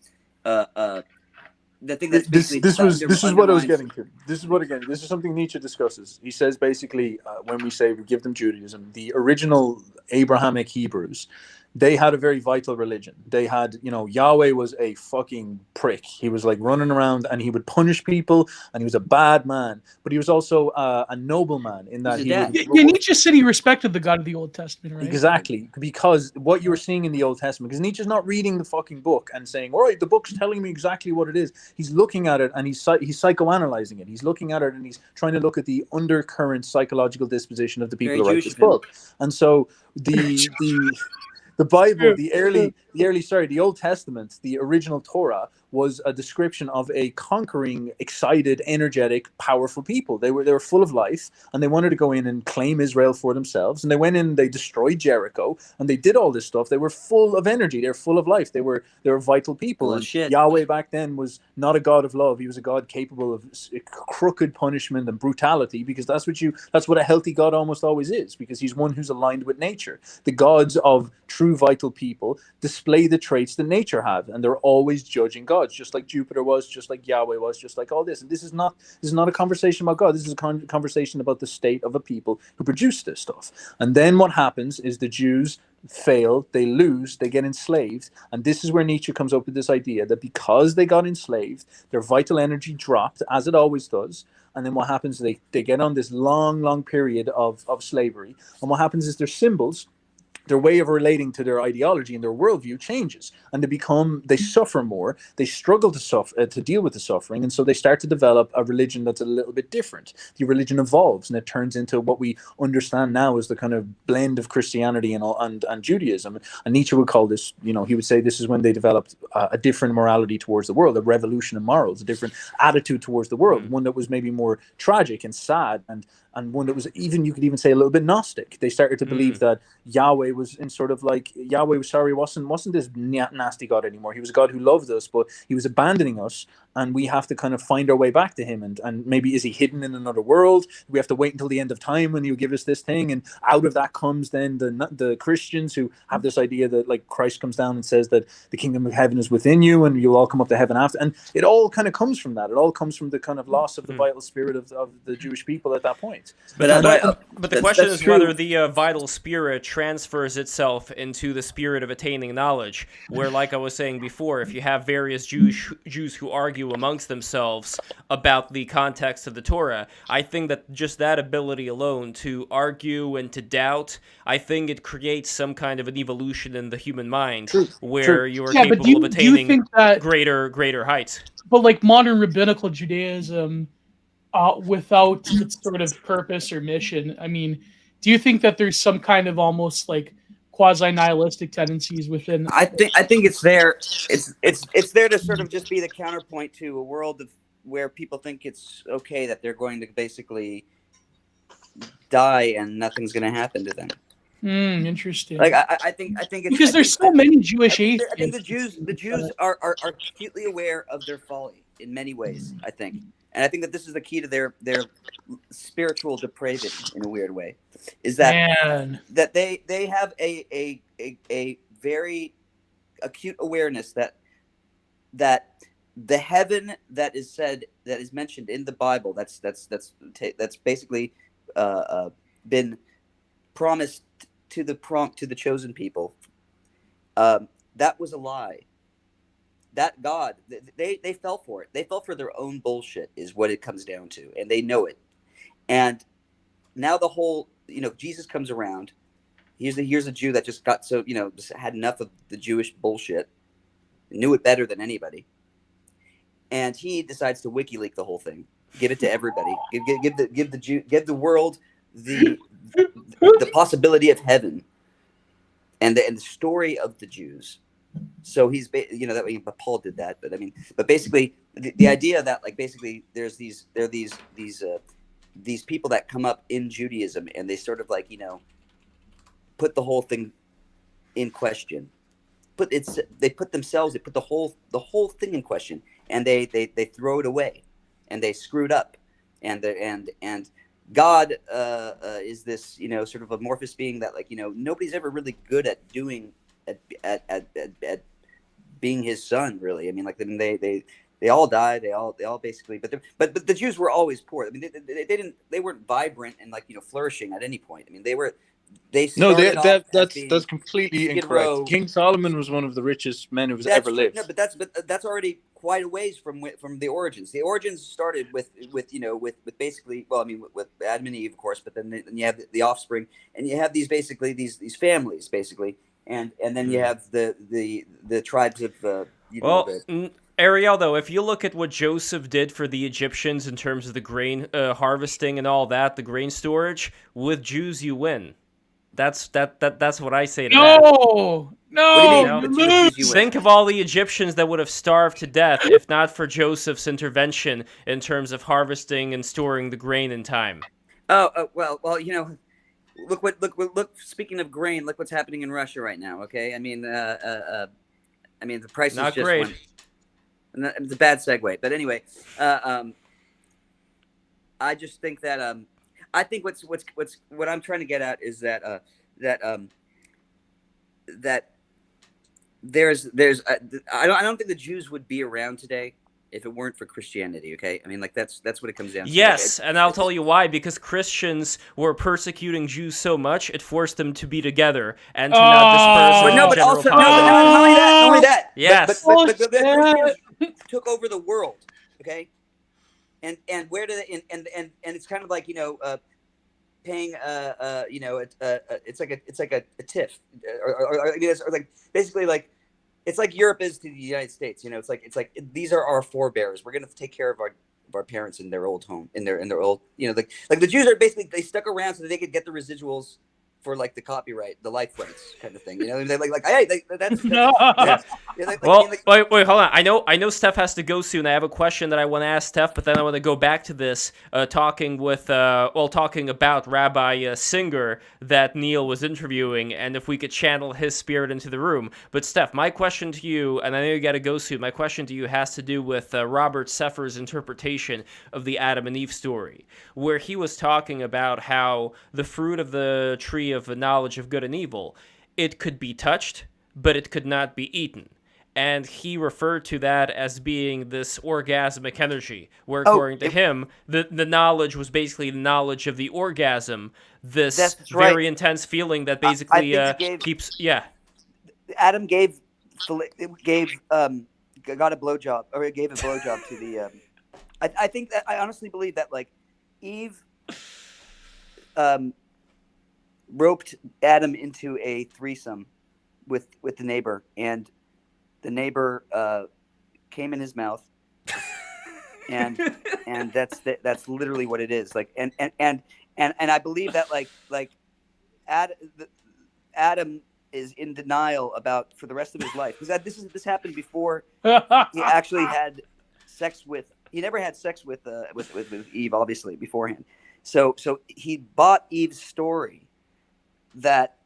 The thing that's this is what I was getting to. This is something Nietzsche discusses. He says basically, when we say we give them Judaism, the original Abrahamic Hebrews, they had a very vital religion. They had, Yahweh was a fucking prick. He was like running around and he would punish people, and he was a bad man. But he was also a noble man in that Nietzsche said he respected the God of the Old Testament, right? Exactly, because what you were seeing in the Old Testament, because Nietzsche's not reading the fucking book and saying, all right, the book's telling me exactly what it is. He's looking at it and he's psychoanalyzing it. He's looking at it and he's trying to look at the undercurrent psychological disposition of the people who write this book. And so the Bible, the Old Testament, the original Torah, was a description of a conquering, excited, energetic, powerful people. They were full of life, and they wanted to go in and claim Israel for themselves. And they went in, they destroyed Jericho, and they did all this stuff. They were full of energy. They were full of life. They were vital people. And Yahweh back then was not a God of love. He was a God capable of crooked punishment and brutality, because that's what a healthy God almost always is, because he's one who's aligned with nature. The gods of true vital people display the traits that nature had, and they're always judging gods, just like Jupiter was, just like Yahweh was, just like all this. And this is not a conversation about God. This is a conversation about the state of a people who produce this stuff. And then what happens is the Jews fail, they lose, they get enslaved. And this is where Nietzsche comes up with this idea that because they got enslaved, their vital energy dropped, as it always does. And then what happens, they get on this long period of slavery. And what happens is their symbols, their way of relating to their ideology and their worldview changes, and they suffer more. They struggle to deal with the suffering, and so they start to develop a religion that's a little bit different. The religion evolves, and it turns into what we understand now as the kind of blend of Christianity and Judaism. And Nietzsche would call this, he would say this is when they developed a different morality towards the world, a revolution in morals, a different attitude towards the world, one that was maybe more tragic and sad, and one that was you could even say a little bit Gnostic. They started to believe that Yahweh was in sort of like, wasn't this nasty God anymore. He was a God who loved us, but he was abandoning us, and we have to kind of find our way back to him. And maybe is he hidden in another world? We have to wait until the end of time when he'll give us this thing. And out of that comes then the Christians, who have this idea that like Christ comes down and says that the kingdom of heaven is within you and you'll all come up to heaven after. And it all kind of comes from that. It all comes from the kind of loss of the vital spirit of the Jewish people at that point. But the question is whether the vital spirit transfers itself into the spirit of attaining knowledge, where, like I was saying before, if you have various Jews who argue argue amongst themselves about the context of the Torah. I think that just that ability alone to argue and to doubt, I think it creates some kind of an evolution in the human mind where you are Yeah, but capable of do you attaining think that, greater heights. but like modern rabbinical Judaism, without its sort of purpose or mission, I mean, do you think that there's some kind of almost like quasi-nihilistic tendencies within? I think it's there. It's there to sort of just be the counterpoint to a world where people think it's okay that they're going to basically die and nothing's going to happen to them. Interesting. Like I think it's because there's so many Jewish atheists. I think the Jews are acutely aware of their folly in many ways. I think, and I think that this is the key to their spiritual depravity in a weird way, is that that they have a very acute awareness that the heaven that is mentioned in the Bible, that's basically been promised to the chosen people, that was a lie. That God, they fell for it. They fell for their own bullshit, is what it comes down to, and they know it. And now the whole, Jesus comes around. Here's a Jew that just got so, just had enough of the Jewish bullshit, knew it better than anybody, and he decides to WikiLeak the whole thing, give it to everybody, give the world the possibility of heaven and the story of the Jews. So he's that way, but Paul did that, but basically the idea that like basically there's these people that come up in Judaism and they sort of like put the whole thing in question, but they put the whole thing in question, and they throw it away, and they screwed up, and God is this sort of amorphous being that like nobody's ever really good at doing at being his son, really. They all die, they all basically, but the Jews were always poor. They weren't vibrant and like flourishing at any point. That's completely incorrect. King Solomon was one of the richest men who's ever lived. No, but that's already quite a ways from the origins. The origins started with basically, with Adam and Eve, of course, but then you have the offspring, and you have these families basically, and then you have the tribes of Ariel, though, if you look at what Joseph did for the Egyptians in terms of the grain harvesting and all that, the grain storage, with Jews you win. That's what I say to that. No. Think of all the Egyptians that would have starved to death if not for Joseph's intervention in terms of harvesting and storing the grain in time. Well, look. Speaking of grain, look what's happening in Russia right now. Okay, the prices not just great. went. It's a bad segue, but anyway, I just think that I think what I'm trying to get at is that there's I don't think the Jews would be around today if it weren't for Christianity. Okay, that's what it comes down to. Yes, and I'll tell you why. Because Christians were persecuting Jews so much, it forced them to be together and to not disperse. But not only that. Yes, but the Christians took over the world. Okay, and where do they? And it's kind of like paying it's like a tiff, or like basically like. It's like Europe is to the United States, It's like these are our forebears. We're gonna take care of our parents in their old home, in their old, like the Jews are basically, they stuck around so that they could get the residuals for like the copyright, the life rights kind of thing. They're like hey, that's well, wait, hold on. I know Steph has to go soon. I have a question that I want to ask Steph, but then I want to go back to this, talking about Rabbi Singer that Neil was interviewing, and if we could channel his spirit into the room. But Steph, my question to you, and I know you got to go soon. My question to you has to do with Robert Seffer's interpretation of the Adam and Eve story, where he was talking about how the fruit of the tree of the knowledge of good and evil, it could be touched, but it could not be eaten. And he referred to that as being this orgasmic energy, where according to him, the knowledge was basically the knowledge of the orgasm, this very intense feeling that basically keeps... Yeah. Adam gave got a blowjob, or gave a blowjob to the. I think that I honestly believe that like Eve roped Adam into a threesome with the neighbor, and the neighbor came in his mouth, and that's literally what it is. Like and I believe that like Adam is in denial about for the rest of his life, because this happened before he actually had sex with. He never had sex with Eve, obviously, beforehand. So he bought Eve's story that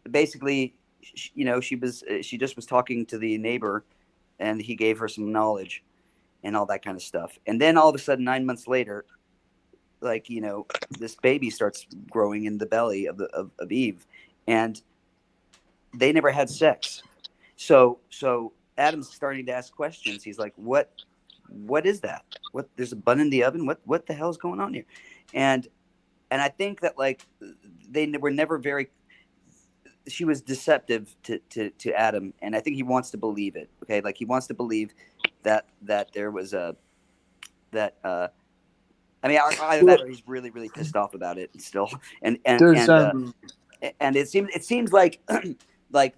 basically, she just was talking to the neighbor, and he gave her some knowledge and all that kind of stuff. And then all of a sudden, 9 months later, like, this baby starts growing in the belly of Eve, and they never had sex. So Adam's starting to ask questions. He's like, what is that? What, there's a bun in the oven? What the hell's going on here? And I think that like they were never very. She was deceptive to Adam, and I think he wants to believe it. Okay, like he wants to believe that there was a that. I mean, either that or he's really really pissed off about it still, and it seems like like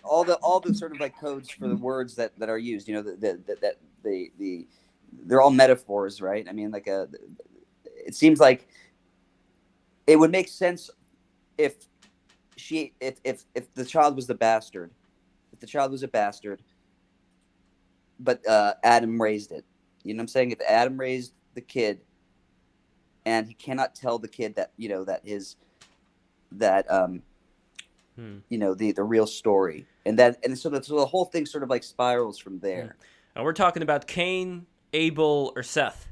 all the sort of like codes for the words that are used. They're all metaphors, right? I mean, like it seems like it would make sense if the child was the bastard, if the child was a bastard, but Adam raised it. You know what I'm saying? If Adam raised the kid, and he cannot tell the kid that the real story, and so the whole thing sort of like spirals from there. And we're talking about Cain, Abel, or Seth.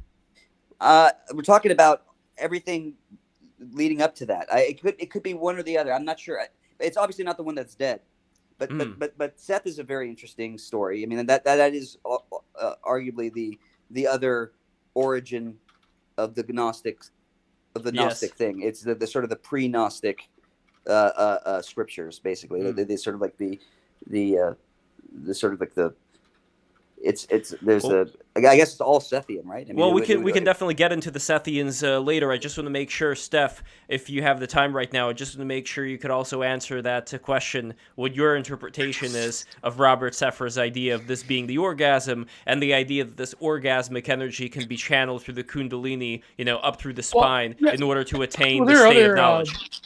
We're talking about everything leading up to that. It could be one or the other. I'm not sure. It's obviously not the one that's dead, but Seth is a very interesting story. I mean, that is arguably the other origin of the Gnostic thing. It's the sort of the pre-Gnostic scriptures, basically. They sort of like the sort of like the. I guess it's all Sethian, right? I mean, we can definitely get into the Sethians later. I just want to make sure, Steph, if you have the time right now, I just want to make sure you could also answer that question, what your interpretation is of Robert Sephir's idea of this being the orgasm, and the idea that this orgasmic energy can be channeled through the Kundalini, up through the spine, in order to attain the state of knowledge.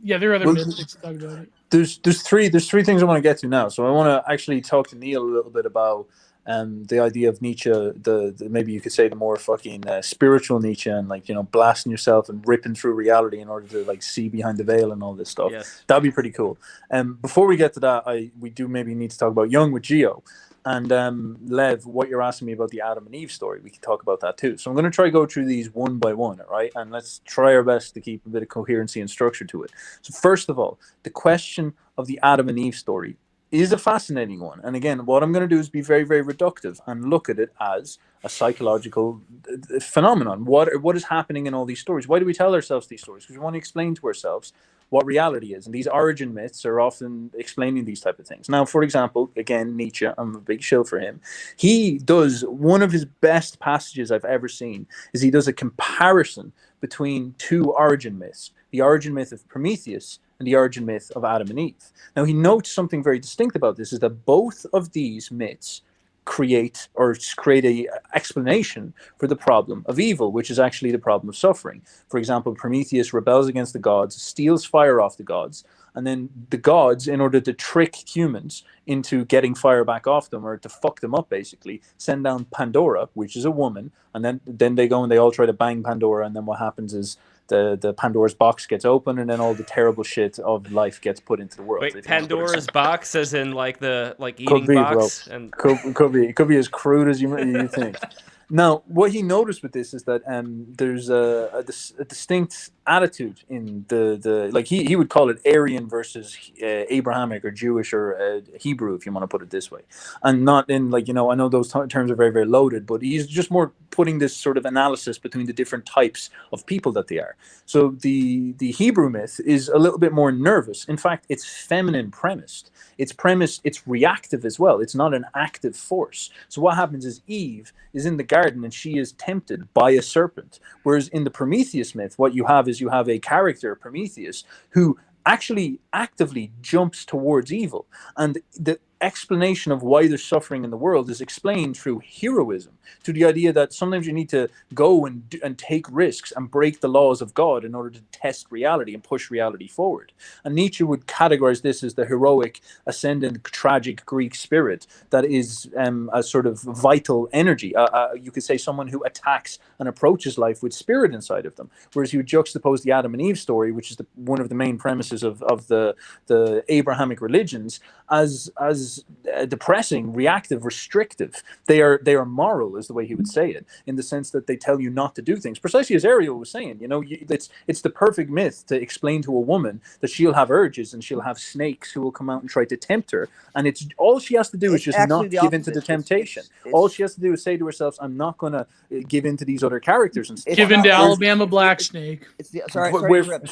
There are other mystics that talk about it. There's three things I want to get to now. So I want to actually talk to Neil a little bit about the idea of Nietzsche, the maybe you could say the more fucking spiritual Nietzsche, and like blasting yourself and ripping through reality in order to like see behind the veil and all this stuff. Yes. That'd be pretty cool. Before we get to that, we do maybe need to talk about Jung with Geo. And Lev, what you're asking me about the Adam and Eve story, we can talk about that too. So I'm going to try to go through these one by one, all right? And let's try our best to keep a bit of coherency and structure to it. So first of all, the question of the Adam and Eve story is a fascinating one. And again, what I'm going to do is be very, very reductive and look at it as a psychological phenomenon. What is happening in all these stories? Why do we tell ourselves these stories? Because we want to explain to ourselves what reality is. And these origin myths are often explaining these type of things. Now, for example, again, Nietzsche, I'm a big shill for him. He does one of his best passages I've ever seen is he does a comparison between two origin myths, the origin myth of Prometheus and the origin myth of Adam and Eve. Now, he notes something very distinct about this, is that both of these myths create a explanation for the problem of evil, which is actually the problem of suffering. For example, Prometheus rebels against the gods, steals fire off the gods, and then the gods, in order to trick humans into getting fire back off them, or to fuck them up basically, send down Pandora, which is a woman, and then they go and they all try to bang Pandora, and then what happens is the Pandora's box gets open, and then all the terrible shit of life gets put into the world. Wait, Pandora's box, as in like eating could be, box? Bro. And it could be as crude as you think. Now, what he noticed with this is that there's a distinct attitude in the like he would call it Aryan versus Abrahamic or Jewish or Hebrew, if you want to put it this way, and not in like I know those terms are very, very loaded, but he's just more putting this sort of analysis between the different types of people that they are. So the Hebrew myth is a little bit more nervous. In fact, it's feminine premised. It's reactive as well. It's not an active force. So what happens is Eve is in the garden and she is tempted by a serpent. Whereas in the Prometheus myth, what you have is you have a character, Prometheus, who actually actively jumps towards evil. And the explanation of why there's suffering in the world is explained through heroism, to the idea that sometimes you need to go and take risks and break the laws of God in order to test reality and push reality forward. And Nietzsche would categorize this as the heroic, ascendant, tragic Greek spirit that is a sort of vital energy. You could say someone who attacks and approaches life with spirit inside of them. Whereas you would juxtapose the Adam and Eve story, which is one of the main premises of the Abrahamic religions, as depressing, reactive, restrictive. They are moral, is the way he would say it, in the sense that they tell you not to do things. Precisely as Ariel was saying, it's the perfect myth to explain to a woman that she'll have urges and she'll have snakes who will come out and try to tempt her. And it's all she has to do is just not give in to the temptation. All she has to do is say to herself, I'm not going to give in to these other characters. And give in to Alabama Black Snake.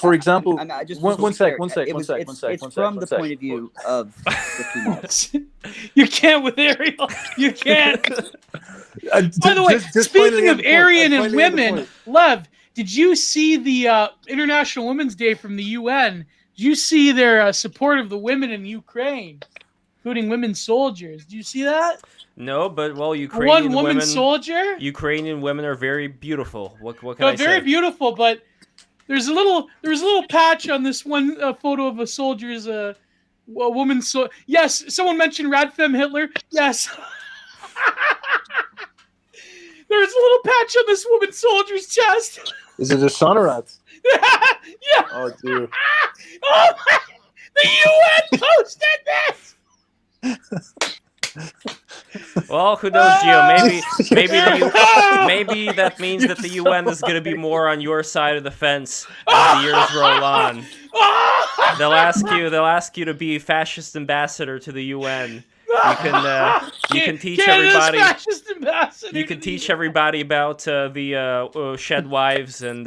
For example, one sec. It's from the point of view of the females. You can't with Ariel. You can't. By the way, speaking of Aryan and women, Lev, did you see the International Women's Day from the UN? Did you see their support of the women in Ukraine, including women soldiers? Did you see that? No, but Ukrainian woman soldier. Ukrainian women are very beautiful. What can I say? Very beautiful, but there was a little patch on this one photo of a soldier's a woman. So yes, someone mentioned Radfem Hitler. Yes. There's a little patch on this woman soldier's chest. Is it a sonorat? Yeah. Oh, dude. Oh my! The UN posted this. Well, who knows, Gio? Maybe that means that the UN is going to be more on your side of the fence as the years roll on. They'll ask you to be fascist ambassador to the UN. You can teach everybody. You can teach everybody about the shed wives and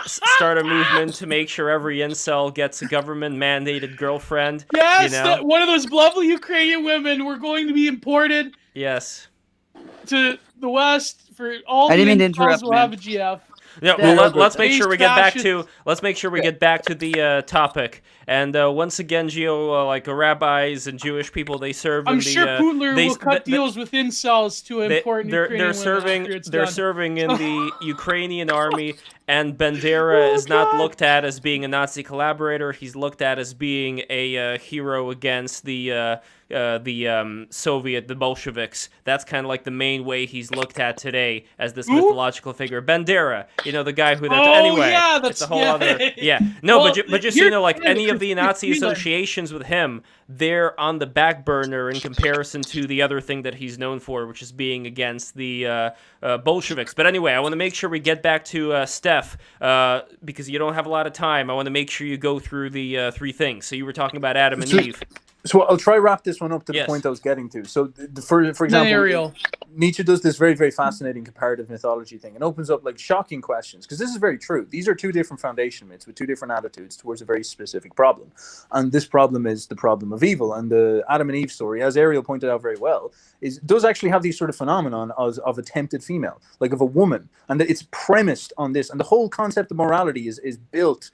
start a movement to make sure every incel gets a government mandated girlfriend. Yes, one of those lovely Ukrainian women were going to be imported. Yes. To the West for all the incels will have a GF. Yeah, well, let's make sure we get back to the topic. And once again, Gio, rabbis and Jewish people, they serve. I'm sure Putler will cut deals with incels to import Ukrainian women. They're serving in the Ukrainian army, and Bandera is not looked at as being a Nazi collaborator. He's looked at as being a hero against the Bolsheviks. That's kind of like the main way he's looked at today as this mythological figure. Bandera, the guy who. It's a whole other. Yeah, no, well, but just any of the Nazi associations with him, they're on the back burner in comparison to the other thing that he's known for, which is being against the Bolsheviks. But anyway, I want to make sure we get back to Steph because you don't have a lot of time. I want to make sure you go through the three things. So you were talking about Adam and Eve. So I'll try wrap this one up to the point I was getting to. So for example, Nietzsche does this very, very fascinating comparative mythology thing and opens up shocking questions, because this is very true. These are two different foundation myths with two different attitudes towards a very specific problem. And this problem is the problem of evil. And the Adam and Eve story, as Ariel pointed out very well, does actually have these sort of phenomenon of a tempted female, of a woman. And it's premised on this. And the whole concept of morality is built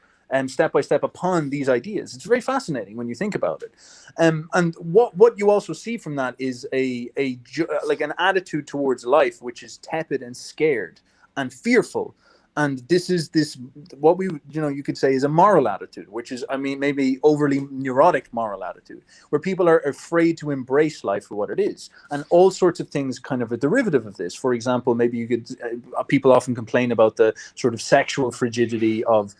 step by step upon these ideas. It's very fascinating when you think about it. And what you also see from that is an attitude towards life which is tepid and scared and fearful. And this is what you could say is a moral attitude, which is, maybe overly neurotic moral attitude, where people are afraid to embrace life for what it is. And all sorts of things kind of a derivative of this. For example, maybe you could, people often complain about the sort of sexual frigidity of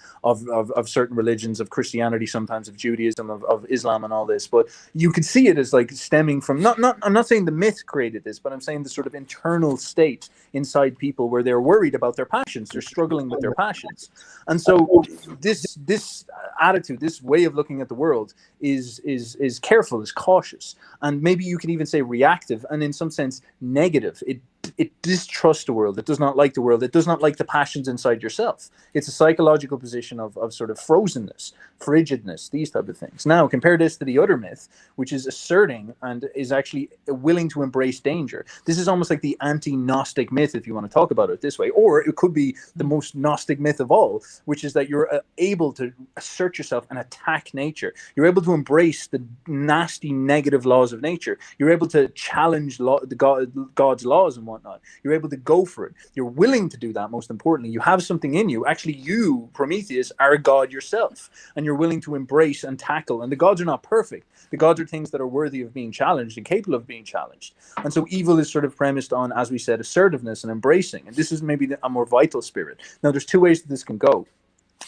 certain religions, of Christianity, sometimes of Judaism, of Islam and all this. But you could see it as stemming from, I'm not saying the myth created this, but I'm saying the sort of internal state inside people where they're worried about their passions. They're struggling with their passions. And so this attitude, this way of looking at the world is careful, is cautious, and maybe you could even say reactive, and in some sense negative. it distrusts the world. It does not like the world. It does not like the passions inside yourself. It's a psychological position of sort of frozenness, frigidness, these type of things. Now, compare this to the other myth, which is asserting and is actually willing to embrace danger. This is almost like the anti-Gnostic myth, if you want to talk about it this way, or it could be the most Gnostic myth of all, which is that you're able to assert yourself and attack nature. You're able to embrace the nasty negative laws of nature. You're able to challenge God's laws and whatnot. You're able to go for it. You're willing to do that, most importantly. You have something in you. Actually, you, Prometheus, are a god yourself, and you're willing to embrace and tackle. And the gods are not perfect. The gods are things that are worthy of being challenged and capable of being challenged. And so evil is sort of premised on, as we said, assertiveness and embracing. And this is maybe a more vital spirit. Now, there's two ways that this can go.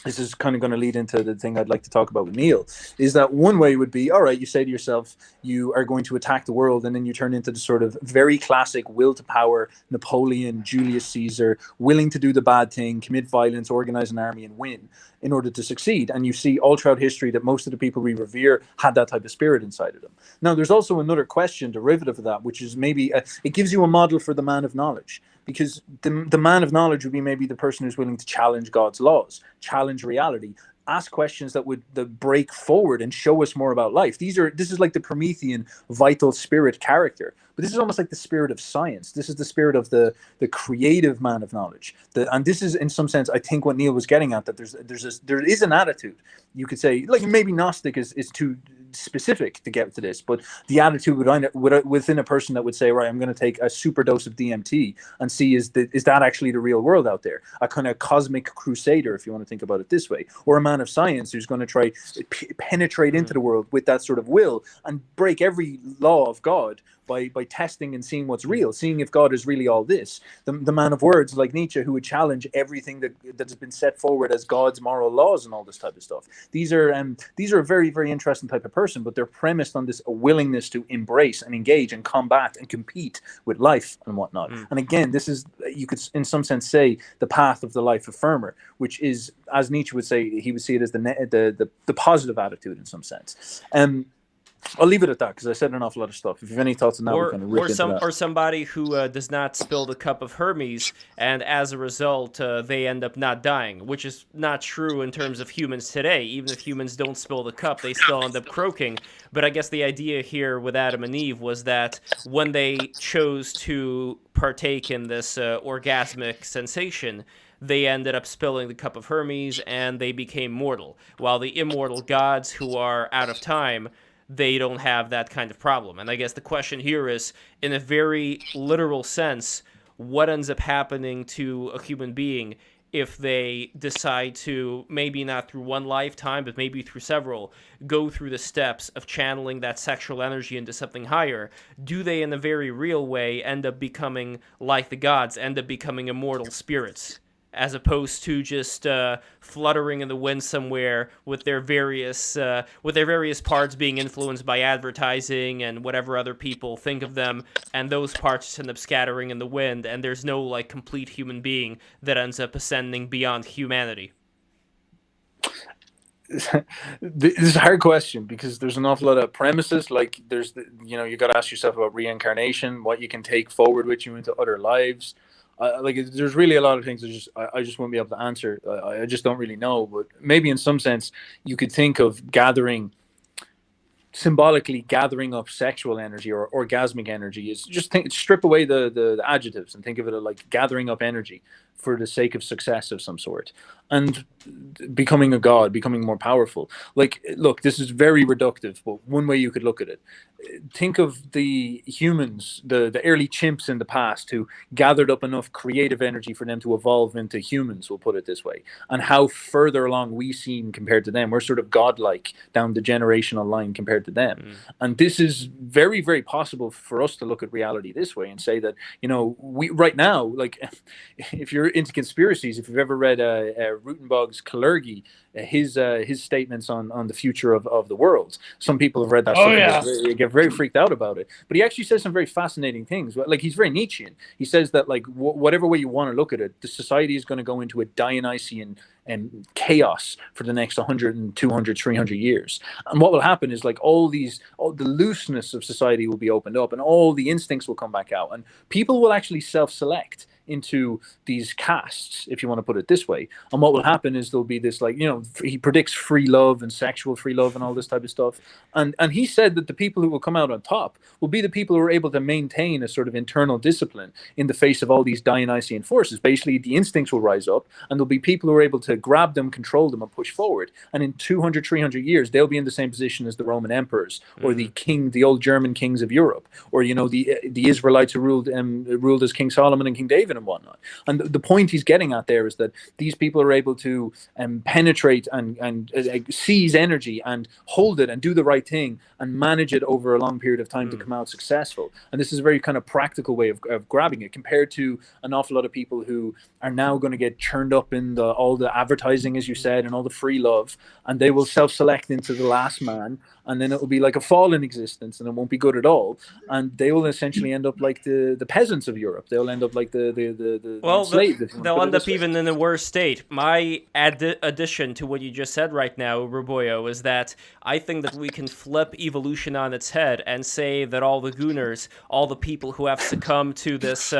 This is kind of going to lead into the thing I'd like to talk about with Neil, is that one way would be, all right, you say to yourself, you are going to attack the world, and then you turn into the sort of very classic will to power, Napoleon, Julius Caesar, willing to do the bad thing, commit violence, organize an army, and win in order to succeed. And you see all throughout history that most of the people we revere had that type of spirit inside of them. Now, there's also another question, derivative of that, which is maybe, it gives you a model for the man of knowledge. Because the man of knowledge would be maybe the person who's willing to challenge God's laws, challenge reality, ask questions that would break forward and show us more about life. This is like the Promethean vital spirit character, but this is almost like the spirit of science. This is the spirit of the creative man of knowledge. And this is, in some sense, I think what Neil was getting at, that there is an attitude. You could say, like, maybe Gnostic is too specific to get to this, but the attitude within a person that would say, right, I'm going to take a super dose of DMT and see is that actually the real world out there, a kind of cosmic crusader, if you want to think about it this way, or a man of science who's going to try penetrate into the world with that sort of will and break every law of God by testing and seeing what's real, seeing if God is really all this. The man of words like Nietzsche, who would challenge everything that has been set forward as God's moral laws and all this type of stuff. These are a very, very interesting type of person, but they're premised on this willingness to embrace and engage and combat and compete with life and whatnot. And again, this is, you could in some sense say, the path of the life affirmer, which is, as Nietzsche would say, he would see it as the positive attitude in some sense. I'll leave it at that because I said an awful lot of stuff. If you have any thoughts on that, we can rip into that. Or somebody who does not spill the cup of Hermes, and as a result, they end up not dying, which is not true in terms of humans today. Even if humans don't spill the cup, they still end up croaking. But I guess the idea here with Adam and Eve was that when they chose to partake in this orgasmic sensation, they ended up spilling the cup of Hermes, and they became mortal. While the immortal gods who are out of time, they don't have that kind of problem. And I guess the question here is, in a very literal sense, what ends up happening to a human being if they decide to, maybe not through one lifetime, but maybe through several, go through the steps of channeling that sexual energy into something higher? Do they, in a very real way, end up becoming like the gods, end up becoming immortal spirits, as opposed to just fluttering in the wind somewhere with their various parts being influenced by advertising and whatever other people think of them, and those parts just end up scattering in the wind, and there's no like complete human being that ends up ascending beyond humanity? This is a hard question because there's an awful lot of premises. Like you got to ask yourself about reincarnation, what you can take forward with you into other lives. There's really a lot of things I just won't be able to answer. I just don't really know. But maybe in some sense, you could think of symbolically gathering up sexual energy or orgasmic energy. Is just strip away the adjectives and think of it like gathering up energy for the sake of success of some sort, and becoming a god, becoming more powerful. Like, look, this is very reductive, but one way you could look at it, think of the humans, the early chimps in the past who gathered up enough creative energy for them to evolve into humans, we'll put it this way, and how further along we seem compared to them. We're sort of godlike down the generational line compared to them. And this is very, very possible for us to look at reality this way and say that, we right now, like, if you're into conspiracies, if you've ever read Rutenbog's Kalergi, his statements on the future of the world. Some people have read that stuff and they get very freaked out about it. But he actually says some very fascinating things. Like, he's very Nietzschean. He says that, like, whatever way you want to look at it, the society is going to go into a Dionysian and chaos for the next 100 and 200, 300 years. And what will happen is, like, all the looseness of society will be opened up and all the instincts will come back out. And people will actually self-select into these castes, if you want to put it this way. And what will happen is there'll be this, like, he predicts free love and sexual free love and all this type of stuff. And he said that the people who will come out on top will be the people who are able to maintain a sort of internal discipline in the face of all these Dionysian forces. Basically, the instincts will rise up and there'll be people who are able to grab them, control them, and push forward. And in 200, 300 years, they'll be in the same position as the Roman emperors or the old German kings of Europe, or, the Israelites who ruled as King Solomon and King David and whatnot. And the point he's getting at there is that these people are able to penetrate and seize energy and hold it and do the right thing and manage it over a long period of time to come out successful. And this is a very kind of practical way of grabbing it, compared to an awful lot of people who are now going to get churned up in all the advertising, as you said, and all the free love, and they will self-select into the last man, and then it will be like a fallen existence, and it won't be good at all. And they will essentially end up like the peasants of Europe. They'll end up like the enslaved. They'll end up even in a worse state. My addition to what you just said right now, Uberboyo, is that I think that we can flip evolution on its head and say that all the Gooners, all the people who have succumbed to this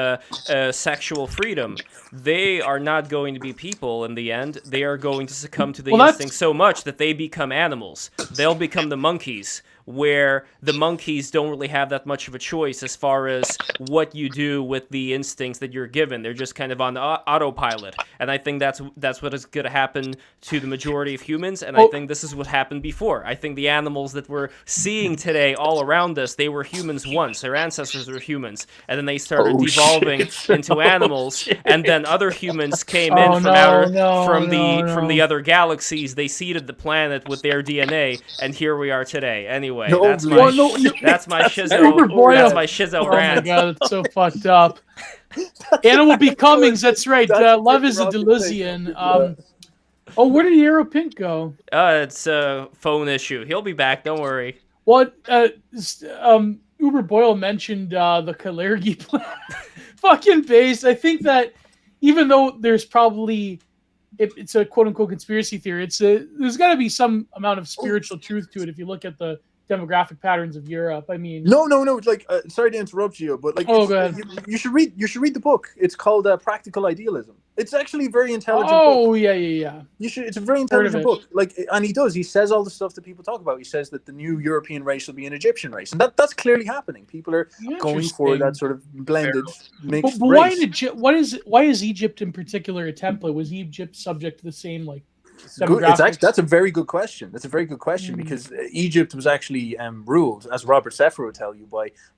sexual freedom, they are not going to be people in the end. They are going to succumb to the instinct so much that they become animals. They'll become the monkeys, where the monkeys don't really have that much of a choice as far as what you do with the instincts that you're given. They're just kind of on autopilot. And I think that's what is going to happen to the majority of humans, and I think this is what happened before. I think the animals that we're seeing today all around us, they were humans once. Their ancestors were humans, and then they started devolving into animals, and then other humans came in from the other galaxies. They seeded the planet with their DNA, and here we are today. Anyway, that's my shizzo. That's my shizzo rant. Oh my god, it's so fucked up. Animal Becomings. That's right. Lev is a Deleuzian. Where did Ariel Pink go? It's a phone issue. He'll be back. Don't worry. What? Uberboyo mentioned the Kalergi plan. Fucking base. I think that even though there's probably it's a quote unquote conspiracy theory, there's got to be some amount of spiritual truth to it if you look at the demographic patterns of Europe. I mean, no. Like, sorry to interrupt you, but like, go ahead. You should read the book. It's called Practical Idealism. It's actually a very intelligent book. Oh yeah. You should. It's a very intelligent book. Like, and he says all the stuff that people talk about. He says that the new European race will be an Egyptian race, and that's clearly happening. People are going for that sort of blended mixed race. Why is Egypt in particular a template? Was Egypt subject to the same like? That's a very good question. Because Egypt was actually ruled, as Robert Seffer would tell you,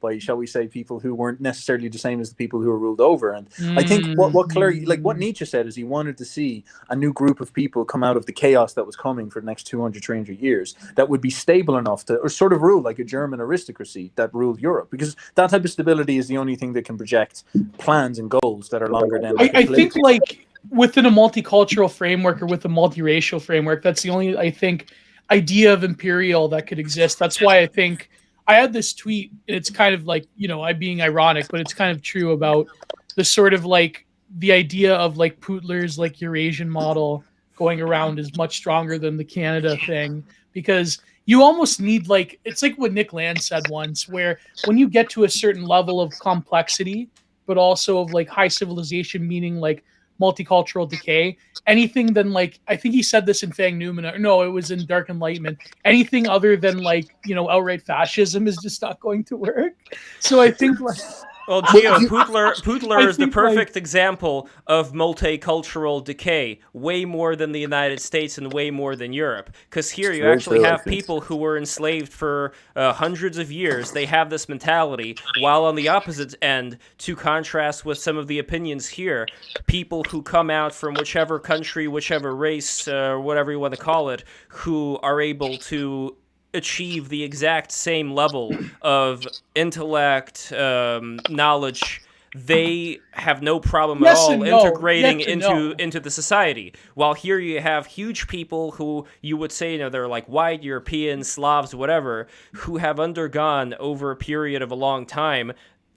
by shall we say, people who weren't necessarily the same as the people who were ruled over. And I think what Nietzsche said is he wanted to see a new group of people come out of the chaos that was coming for the next 200, 300 years that would be stable enough to, or sort of rule like a German aristocracy that ruled Europe, because that type of stability is the only thing that can project plans and goals that are longer than. I think like within a multicultural framework or with a multiracial framework, that's the only, I think, idea of imperial that could exist. That's why I think I had this tweet, and it's kind of like, I'm being ironic, but it's kind of true about the sort of like the idea of like Putler's like Eurasian model going around is much stronger than the Canada thing, because you almost need like, it's like what Nick Land said once, where when you get to a certain level of complexity, but also of like high civilization, meaning like multicultural decay, anything than like, I think he said this in Fang Newman, no, it was in Dark Enlightenment, anything other than like, outright fascism is just not going to work. So I think like... Well, Gio, Putler is the perfect example of multicultural decay, way more than the United States and way more than Europe. Because here you actually have people who were enslaved for hundreds of years. They have this mentality, while on the opposite end, to contrast with some of the opinions here, people who come out from whichever country, whichever race, whatever you want to call it, who are able to achieve the exact same level of intellect, knowledge they have no problem at Yes all and no. integrating Yes and no. into the society. While here you have huge people who you would say, they're like white, European, Slavs, whatever, who have undergone over a period of a long time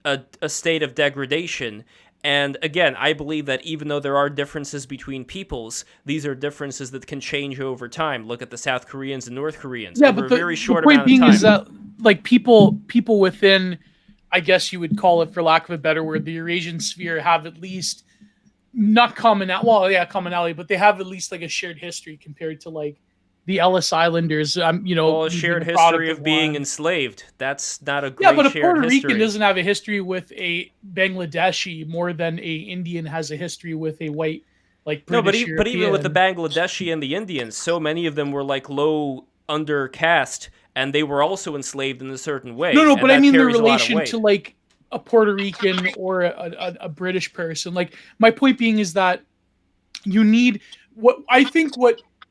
a state of degradation. And again, I believe that even though there are differences between peoples, these are differences that can change over time. Look at the South Koreans and North Koreans Yeah, over but a very short the point amount of being time. is that like people within, I guess you would call it, for lack of a better word, the Eurasian sphere have at least not commonality. Well, yeah, commonality, but they have at least like a shared history compared to like the Ellis Islanders. Well, a being shared a product history of being one. enslaved. That's not a Yeah, great but a shared Puerto history. Rican doesn't have a history with a Bangladeshi more than a Indian has a history with a white, like British but even with the European. Bangladeshi and the Indians, so many of them were like low under caste, and they were also enslaved in a certain way. No, and but I that mean the carries a lot of relation weight. to like a Puerto Rican or a British person. Like my point being is that you need what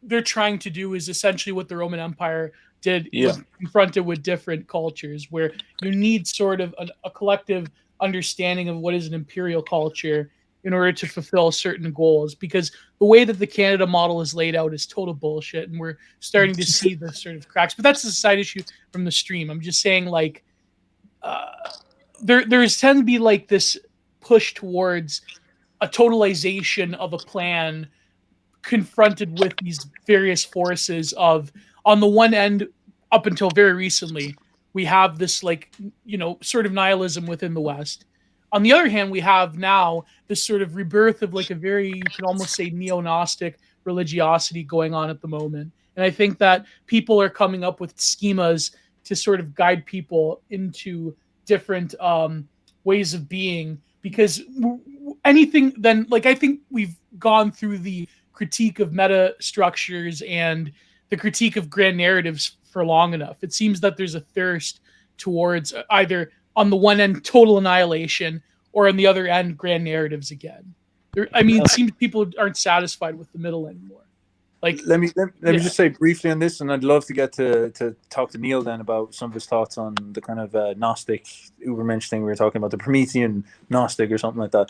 they're trying to do is essentially what the Roman Empire did when confronted with different cultures, where you need sort of a collective understanding of what is an imperial culture in order to fulfill certain goals. Because the way that the Canada model is laid out is total bullshit, and we're starting to see the sort of cracks. But that's a side issue from the stream. I'm just saying, like, there's tend to be like this push towards a totalization of a plan confronted with these various forces of, on the one end, up until very recently, we have this like, sort of nihilism within the West. On the other hand, we have now this sort of rebirth of like a very, you could almost say, neo-Gnostic religiosity going on at the moment. And I think that people are coming up with schemas to sort of guide people into different ways of being, because anything then, like, I think we've gone through the critique of meta structures and the critique of grand narratives for long enough. It seems that there's a thirst towards either, on the one end, total annihilation, or on the other end, grand narratives again. It seems people aren't satisfied with the middle anymore. Like, let me just say briefly on this, and I'd love to get to talk to Neil then about some of his thoughts on the kind of Gnostic Ubermensch thing we were talking about, the Promethean Gnostic or something like that.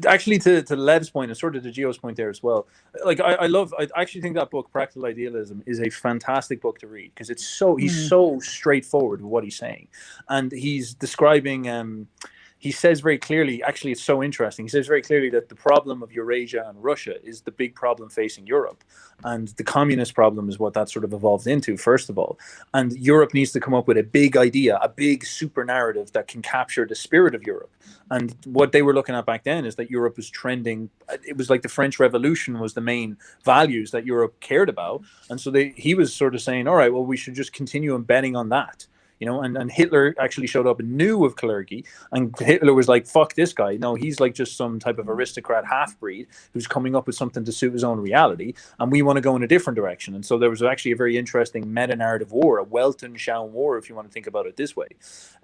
Actually, to Lev's point and sort of to Gio's point there as well. Like, I actually think that book, Practical Idealism, is a fantastic book to read, because he's so straightforward with what he's saying, and he's describing. He says very clearly, actually, it's so interesting. He says very clearly that the problem of Eurasia and Russia is the big problem facing Europe. And the communist problem is what that sort of evolved into, first of all. And Europe needs to come up with a big idea, a big super narrative that can capture the spirit of Europe. And what they were looking at back then is that Europe was trending. It was like the French Revolution was the main values that Europe cared about. And so he was sort of saying, all right, well, we should just continue betting on that. And Hitler actually showed up and knew of Kalergi, and Hitler was like, fuck this guy. No, he's like just some type of aristocrat half-breed who's coming up with something to suit his own reality, and we want to go in a different direction. And so there was actually a very interesting meta-narrative war, a Weltanschauung war, if you want to think about it this way.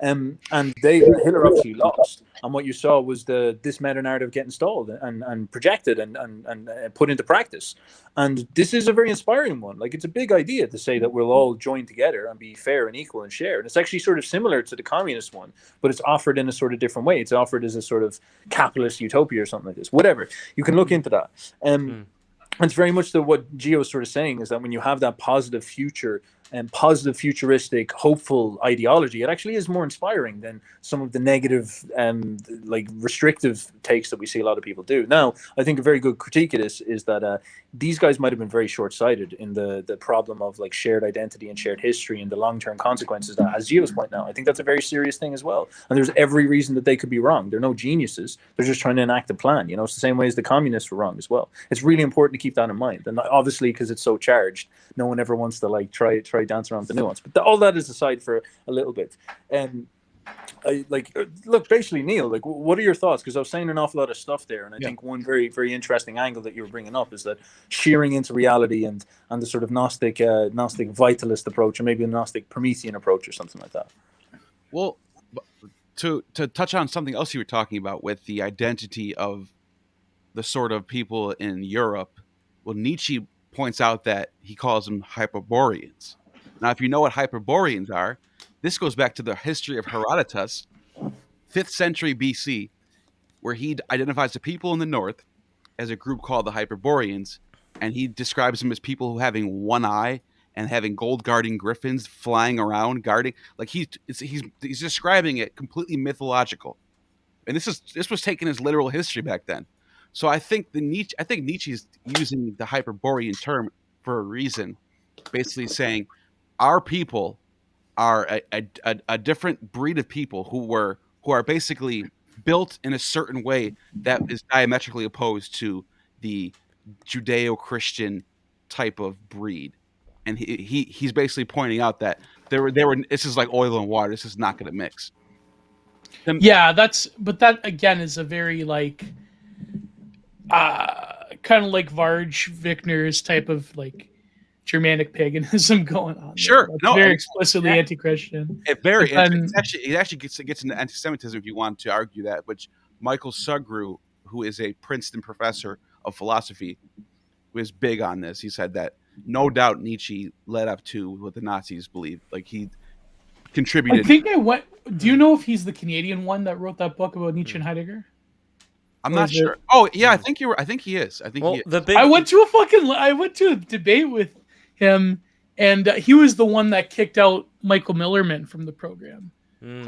And Hitler obviously lost, and what you saw was this meta-narrative get installed and projected and put into practice. And this is a very inspiring one. Like, it's a big idea to say that we'll all join together and be fair and equal and share. And it's actually sort of similar to the communist one, but it's offered in a sort of different way. It's offered as a sort of capitalist utopia or something like this. Whatever. You can look into that. It's very much what Gio is sort of saying, is that when you have that positive future and positive, futuristic, hopeful ideology, it actually is more inspiring than some of the negative like restrictive takes that we see a lot of people do. Now, I think a very good critique of this is that these guys might have been very short-sighted in the problem of like shared identity and shared history and the long-term consequences that, as Gio's point now, I think that's a very serious thing as well. And there's every reason that they could be wrong. They're no geniuses. They're just trying to enact a plan. It's the same way as the communists were wrong as well. It's really important to keep that in mind. And obviously, because it's so charged, no one ever wants to like try dance around the nuance. But all that is aside for a little bit. Look, basically, Neil, like, what are your thoughts? Because I was saying an awful lot of stuff there, and I think one very, very interesting angle that you were bringing up is that shearing into reality and the sort of Gnostic vitalist approach, or maybe a Gnostic Promethean approach, or something like that. Well, to touch on something else you were talking about with the identity of the sort of people in Europe, well, Nietzsche points out that he calls them Hyperboreans. Now, if you know what Hyperboreans are, this goes back to the history of Herodotus, 5th century BC. where he identifies the people in the north as a group called the Hyperboreans, and he describes them as people who having one eye and having gold guarding griffins flying around guarding. Like he's describing it completely mythological, and this was taken as literal history back then. So I think Nietzsche's using the Hyperborean term for a reason, basically saying our people are a different breed of people who are basically built in a certain way that is diametrically opposed to the Judeo-Christian type of breed. And he's basically pointing out that they were this is like oil and water. This is not going to mix. Yeah, but that again is a very like kind of like Varge Vickner's type of like Germanic paganism going on. Sure, like no, very explicitly anti-Christian. It actually gets into anti-Semitism if you want to argue that, which Michael Sugru, who is a Princeton professor of philosophy, was big on this. He said that no doubt Nietzsche led up to what the Nazis believed. Like he contributed. I think do you know if he's the Canadian one that wrote that book about Nietzsche and Heidegger? I'm not sure. Oh yeah, I think he is. I think he is. I went to a debate with him, and he was the one that kicked out Michael Millerman from the program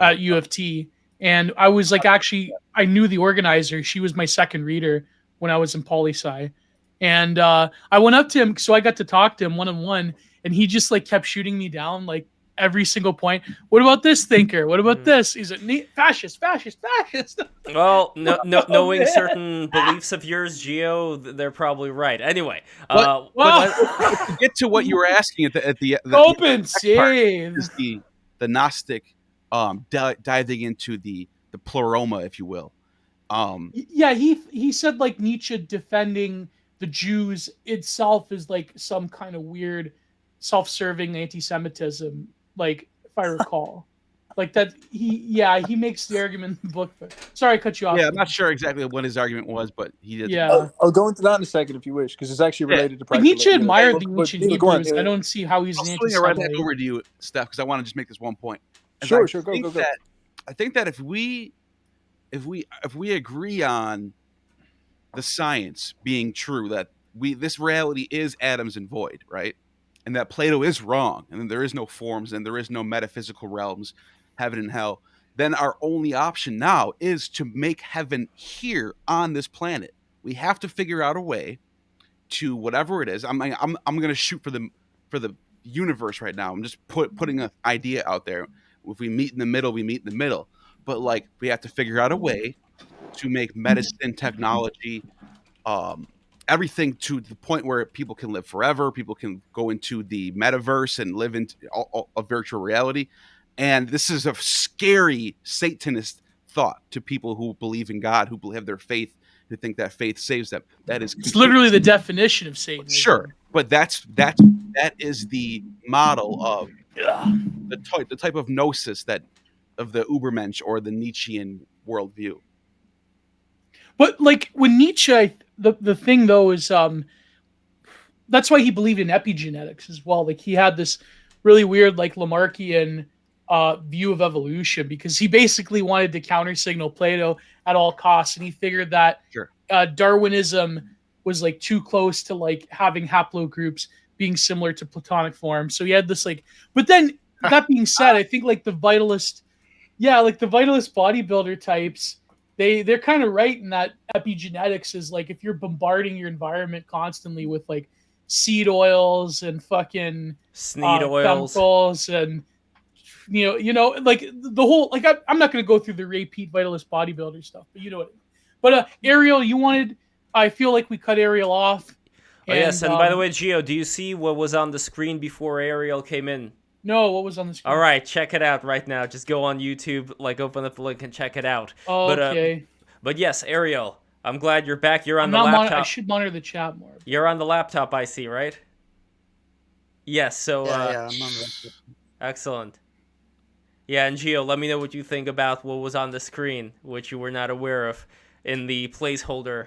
at U of T. And I was like, actually, I knew the organizer. She was my second reader when I was in poli-sci. And I went up to him, so I got to talk to him one-on-one, and he just like kept shooting me down like every single point. What about this thinker? What about this? He's a fascist. Well, knowing certain beliefs of yours, Geo, they're probably right. Anyway, to get to what you were asking at the open save is the Gnostic diving into the pleroma, if you will. Yeah, he said like Nietzsche defending the Jews itself is like some kind of weird self-serving anti-Semitism, like if I recall. Like that he makes the argument in the book. But sorry, I cut you off. Yeah, I'm not sure exactly what his argument was, but he did. Yeah, I'll go into that in a second if you wish, because it's actually related to practical. Nietzsche admired the ancient Hebrews. I don't see how he's an anti-Semite. I'll swing it right back over to you, Steph, because I want to just make this one point. Sure, go. I think that if we agree on the science being true, that this reality is atoms and void, right? And that Plato is wrong, and there is no forms, and there is no metaphysical realms, heaven and hell, then our only option now is to make heaven here on this planet. We have to figure out a way to whatever it is. I'm going to shoot for the universe right now. I'm just putting an idea out there. If we meet in the middle, we meet in the middle. But like we have to figure out a way to make medicine, technology, everything to the point where people can live forever. People can go into the metaverse and live in a virtual reality. And this is a scary Satanist thought to people who believe in God, who have their faith, who think that faith saves them. It's literally the definition of Satan. Sure, but that is the model of the type of gnosis of the Ubermensch or the Nietzschean worldview. But like when Nietzsche, the thing though is that's why he believed in epigenetics as well. Like he had this really weird like Lamarckian view of evolution, because he basically wanted to counter signal Plato at all costs, and he figured that Darwinism was like too close to like having haplogroups being similar to Platonic forms. So he had this like, but then that being said, I think like the vitalist bodybuilder types, they're kind of right in that epigenetics is like if you're bombarding your environment constantly with like seed oils and fucking sneed oils chemicals and you know like the whole like I'm not going to go through the repeat vitalist bodybuilder stuff, but you know what I mean. But Ariel, I feel like we cut Ariel off. Yes, and by the way, Gio, do you see what was on the screen before Ariel came in? No, what was on the screen? All right, check it out right now. Just go on YouTube, like open up the link and check it out. Oh, okay. But yes, Ariel, I'm glad you're back. You're on the laptop. I should monitor the chat more. You're on the laptop, I see, right? Yes, so... Yeah, I'm on the laptop. Excellent. Yeah, and Gio, let me know what you think about what was on the screen, which you were not aware of in the placeholder.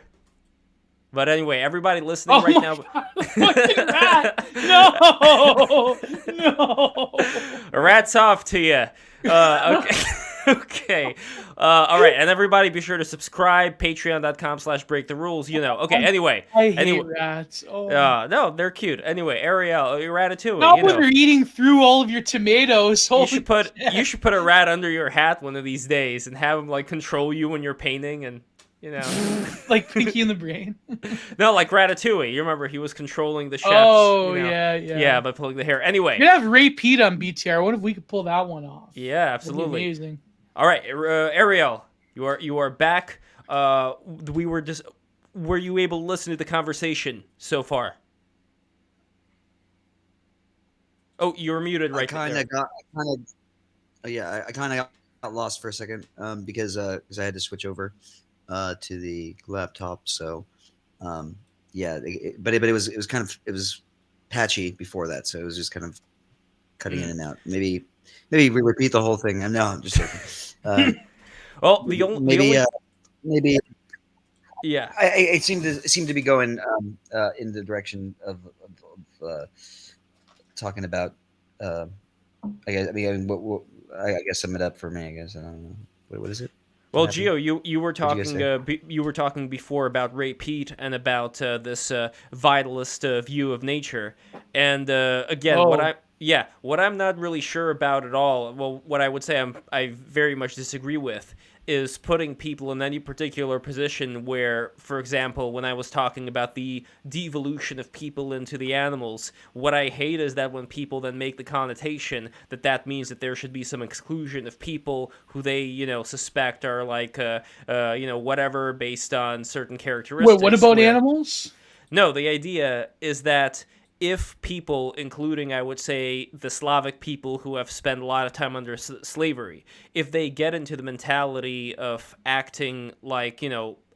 But anyway, everybody listening right now... Fucking rat! No! Rats off to you. Okay. Okay. All right. And everybody be sure to subscribe. Patreon.com/breaktherules. Okay. Anyway. I hate rats. Oh. No, they're cute. Anyway, Ariel, Ratatouille. Not when they're eating through all of your tomatoes. You should put a rat under your hat one of these days and have him like control you when you're painting and like Pinky in the Brain. No, like Ratatouille. You remember he was controlling the chefs. Oh yeah. Yeah, by pulling the hair. Anyway, we could have Ray Pete on BTR. What if we could pull that one off? Yeah, absolutely. Amazing. All right, Ariel, you are back. Were you able to listen to the conversation so far? Oh, you were muted right there. I kind of got lost for a second because I had to switch over to the laptop. So but it was patchy before that, so it was just kind of cutting in and out. Maybe we repeat the whole thing. No, I'm just joking. Well, maybe. Yeah, I seem to be going in the direction of talking about. I guess sum it up for me. I guess I don't know. What is it? Well, Gio, you were talking you were talking before about Ray Pete and about this vitalist view of nature, and again, what I'm not really sure about at all. Well, what I would say I very much disagree with is putting people in any particular position where, for example, when I was talking about the devolution of people into the animals, what I hate is that when people then make the connotation that means that there should be some exclusion of people who they, suspect are like, whatever based on certain characteristics. Wait, what about animals? No, the idea is that if people, including, I would say, the Slavic people who have spent a lot of time under slavery, if they get into the mentality of acting like,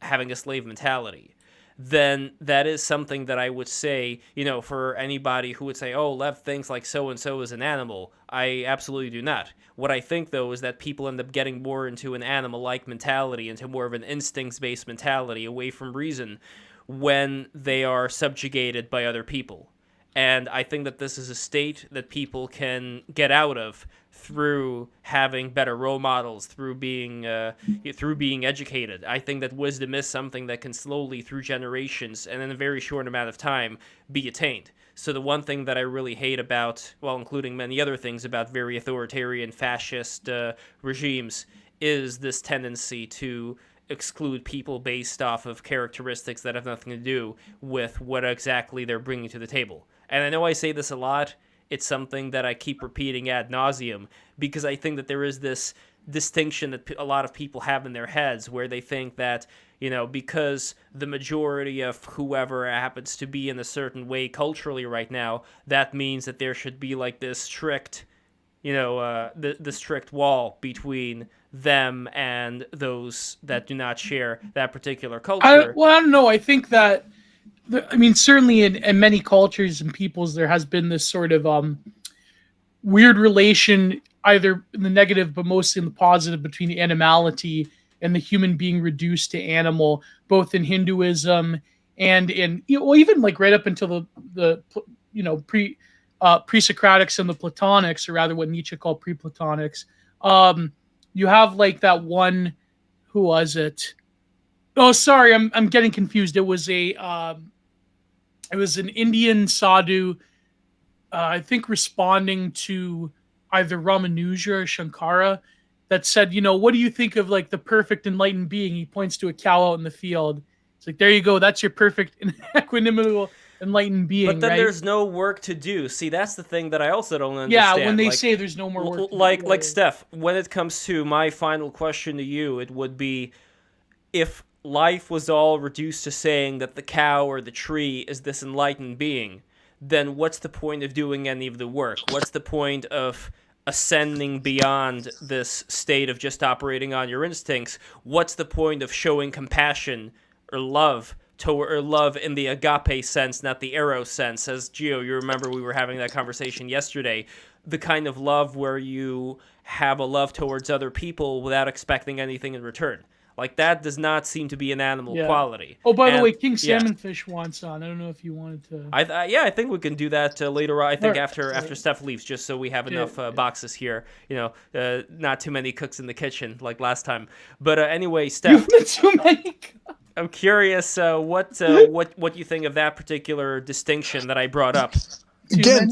having a slave mentality, then that is something that I would say, for anybody who would say, oh, Lev thinks like so-and-so is an animal. I absolutely do not. What I think, though, is that people end up getting more into an animal-like mentality, into more of an instincts-based mentality, away from reason, when they are subjugated by other people. And I think that this is a state that people can get out of through having better role models, through being educated. I think that wisdom is something that can slowly, through generations, and in a very short amount of time, be attained. So the one thing that I really hate about, well, including many other things about very authoritarian fascist regimes, is this tendency to exclude people based off of characteristics that have nothing to do with what exactly they're bringing to the table. And I know I say this a lot. It's something that I keep repeating ad nauseum because I think that there is this distinction that a lot of people have in their heads where they think that, because the majority of whoever happens to be in a certain way culturally right now, that means that there should be like this strict, the strict wall between them and those that do not share that particular culture. I don't know. I think that certainly in many cultures and peoples, there has been this sort of weird relation, either in the negative, but mostly in the positive, between the animality and the human being reduced to animal, both in Hinduism and in, even like right up until the pre-Socratics and the Platonics, or rather what Nietzsche called pre-Platonics. You have like that one, who was it? Oh, sorry, I'm getting confused. It was an Indian sadhu, I think, responding to either Ramanuja or Shankara, that said, what do you think of like the perfect enlightened being? He points to a cow out in the field. It's like, there you go. That's your perfect equanimous enlightened being. But then right? There's no work to do. See, that's the thing that I also don't understand. Yeah, when they say there's no more work. Like Steph, when it comes to my final question to you, it would be, if life was all reduced to saying that the cow or the tree is this enlightened being, then what's the point of doing any of the work? What's the point of ascending beyond this state of just operating on your instincts? What's the point of showing compassion or love in the agape sense, not the eros sense? As Gio, you remember we were having that conversation yesterday, the kind of love where you have a love towards other people without expecting anything in return. Like that does not seem to be an animal Yeah. quality. Oh, by the And- way, King yeah. Salmonfish wants on. I don't know if you wanted to. I think we can do that later on. I think Alright. after Steph leaves, just so we have enough boxes here. Not too many cooks in the kitchen like last time. But anyway, Steph, You've too many. I'm curious what you think of that particular distinction that I brought up. Again,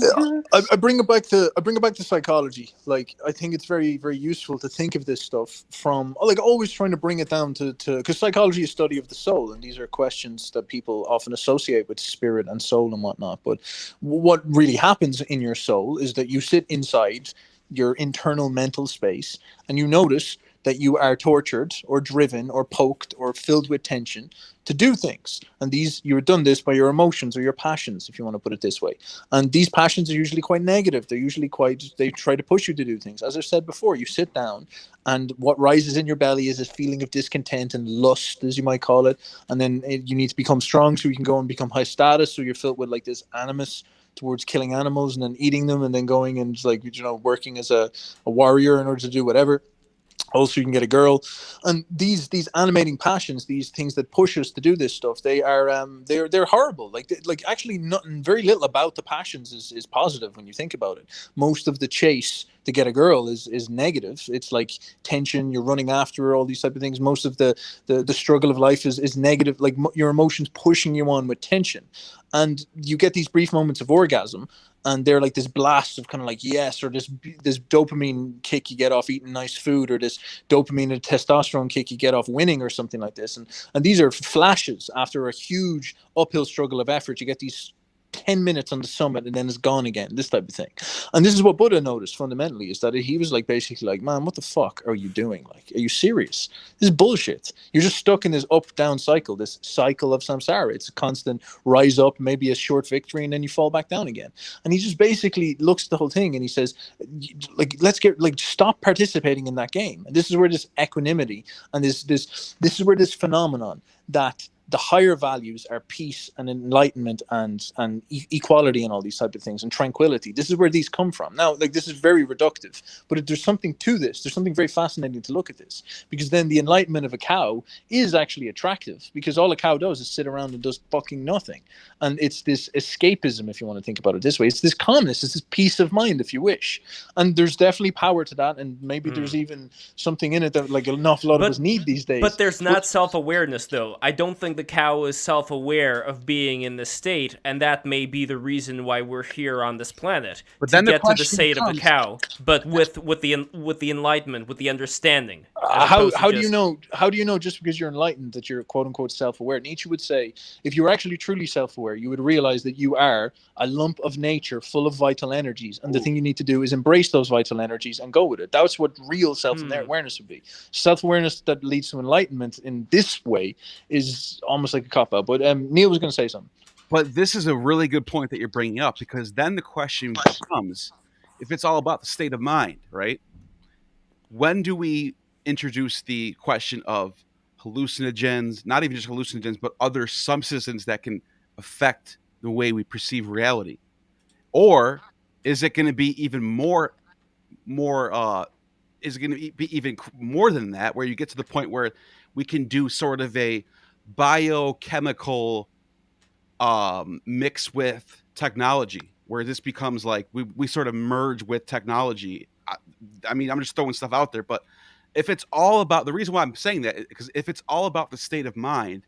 I bring it back to psychology. Like, I think it's very, very useful to think of this stuff from, like, always trying to bring it down to because psychology is study of the soul, and these are questions that people often associate with spirit and soul and whatnot. But what really happens in your soul is that you sit inside your internal mental space and you notice that you are tortured or driven or poked or filled with tension to do things. And you're done this by your emotions or your passions, if you want to put it this way. And these passions are usually quite negative. They try to push you to do things. As I said before, you sit down and what rises in your belly is this feeling of discontent and lust, as you might call it. And then you need to become strong so you can go and become high status. So you're filled with like this animus towards killing animals and then eating them and then going and working as a warrior in order to do whatever. Also, you can get a girl, and these animating passions, these things that push us to do this stuff, they're horrible. Like actually, very little about the passions is positive when you think about it. Most of the chase to get a girl is negative. It's like tension. You're running after her, all these type of things. Most of the struggle of life is negative. Like your emotions pushing you on with tension, and you get these brief moments of orgasm. And they're like this blast of kind of like yes, or this dopamine kick you get off eating nice food, or this dopamine and testosterone kick you get off winning, or something like this. And these are flashes after a huge uphill struggle of effort. You get these 10 minutes on the summit and then it's gone again, this type of thing. And this is what Buddha noticed fundamentally, is that he was like basically like, man, what the fuck are you doing? Like, are you serious? This is bullshit. You're just stuck in this up down cycle, this cycle of samsara. It's a constant rise up, maybe a short victory, and then you fall back down again. And he just basically looks at the whole thing and he says, like, let's stop participating in that game. And this is where this equanimity and this is where this phenomenon that the higher values are peace and enlightenment and equality and all these type of things and tranquility. This is where these come from. Now, like, this is very reductive, but there's something to this. There's something very fascinating to look at this, because then the enlightenment of a cow is actually attractive, because all a cow does is sit around and does fucking nothing. And it's this escapism, if you want to think about it this way. It's this calmness. It's this peace of mind, if you wish. And there's definitely power to that. And maybe there's even something in it that like an awful lot of us need these days. But there's not self-awareness, though. I don't think the cow is self-aware of being in this state, and that may be the reason why we're here on this planet. But to then get to the state of the cow, but with the enlightenment, with the understanding. How do you know? How do you know just because you're enlightened that you're quote unquote self-aware? Nietzsche would say, if you were actually truly self-aware, you would realize that you are a lump of nature full of vital energies, and the thing you need to do is embrace those vital energies and go with it. That's what real self-awareness would be. Self-awareness that leads to enlightenment in this way is almost like a cop-out. But Neil was going to say something. But this is a really good point that you're bringing up, because then the question becomes, if it's all about the state of mind, right? When do we introduce the question of hallucinogens, not even just hallucinogens, but other substances that can affect the way we perceive reality? Or is it going to be even more is it going to be even more than that, where you get to the point where we can do sort of a biochemical mix with technology, where this becomes like we sort of merge with technology? I mean, I'm just throwing stuff out there, but if it's all about, the reason why I'm saying that is because if it's all about the state of mind,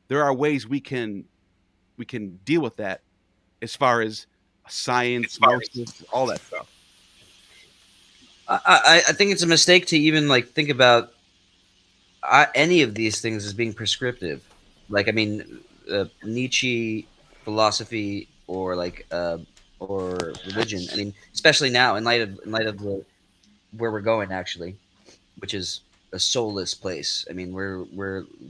there are ways we can deal with that as far as science, gnosis, all that stuff. I think it's a mistake to even like think about any of these things as being prescriptive. Like, I mean, Nietzsche philosophy or or religion. I mean, especially now in light of where we're going, actually, which is a soulless place. I mean,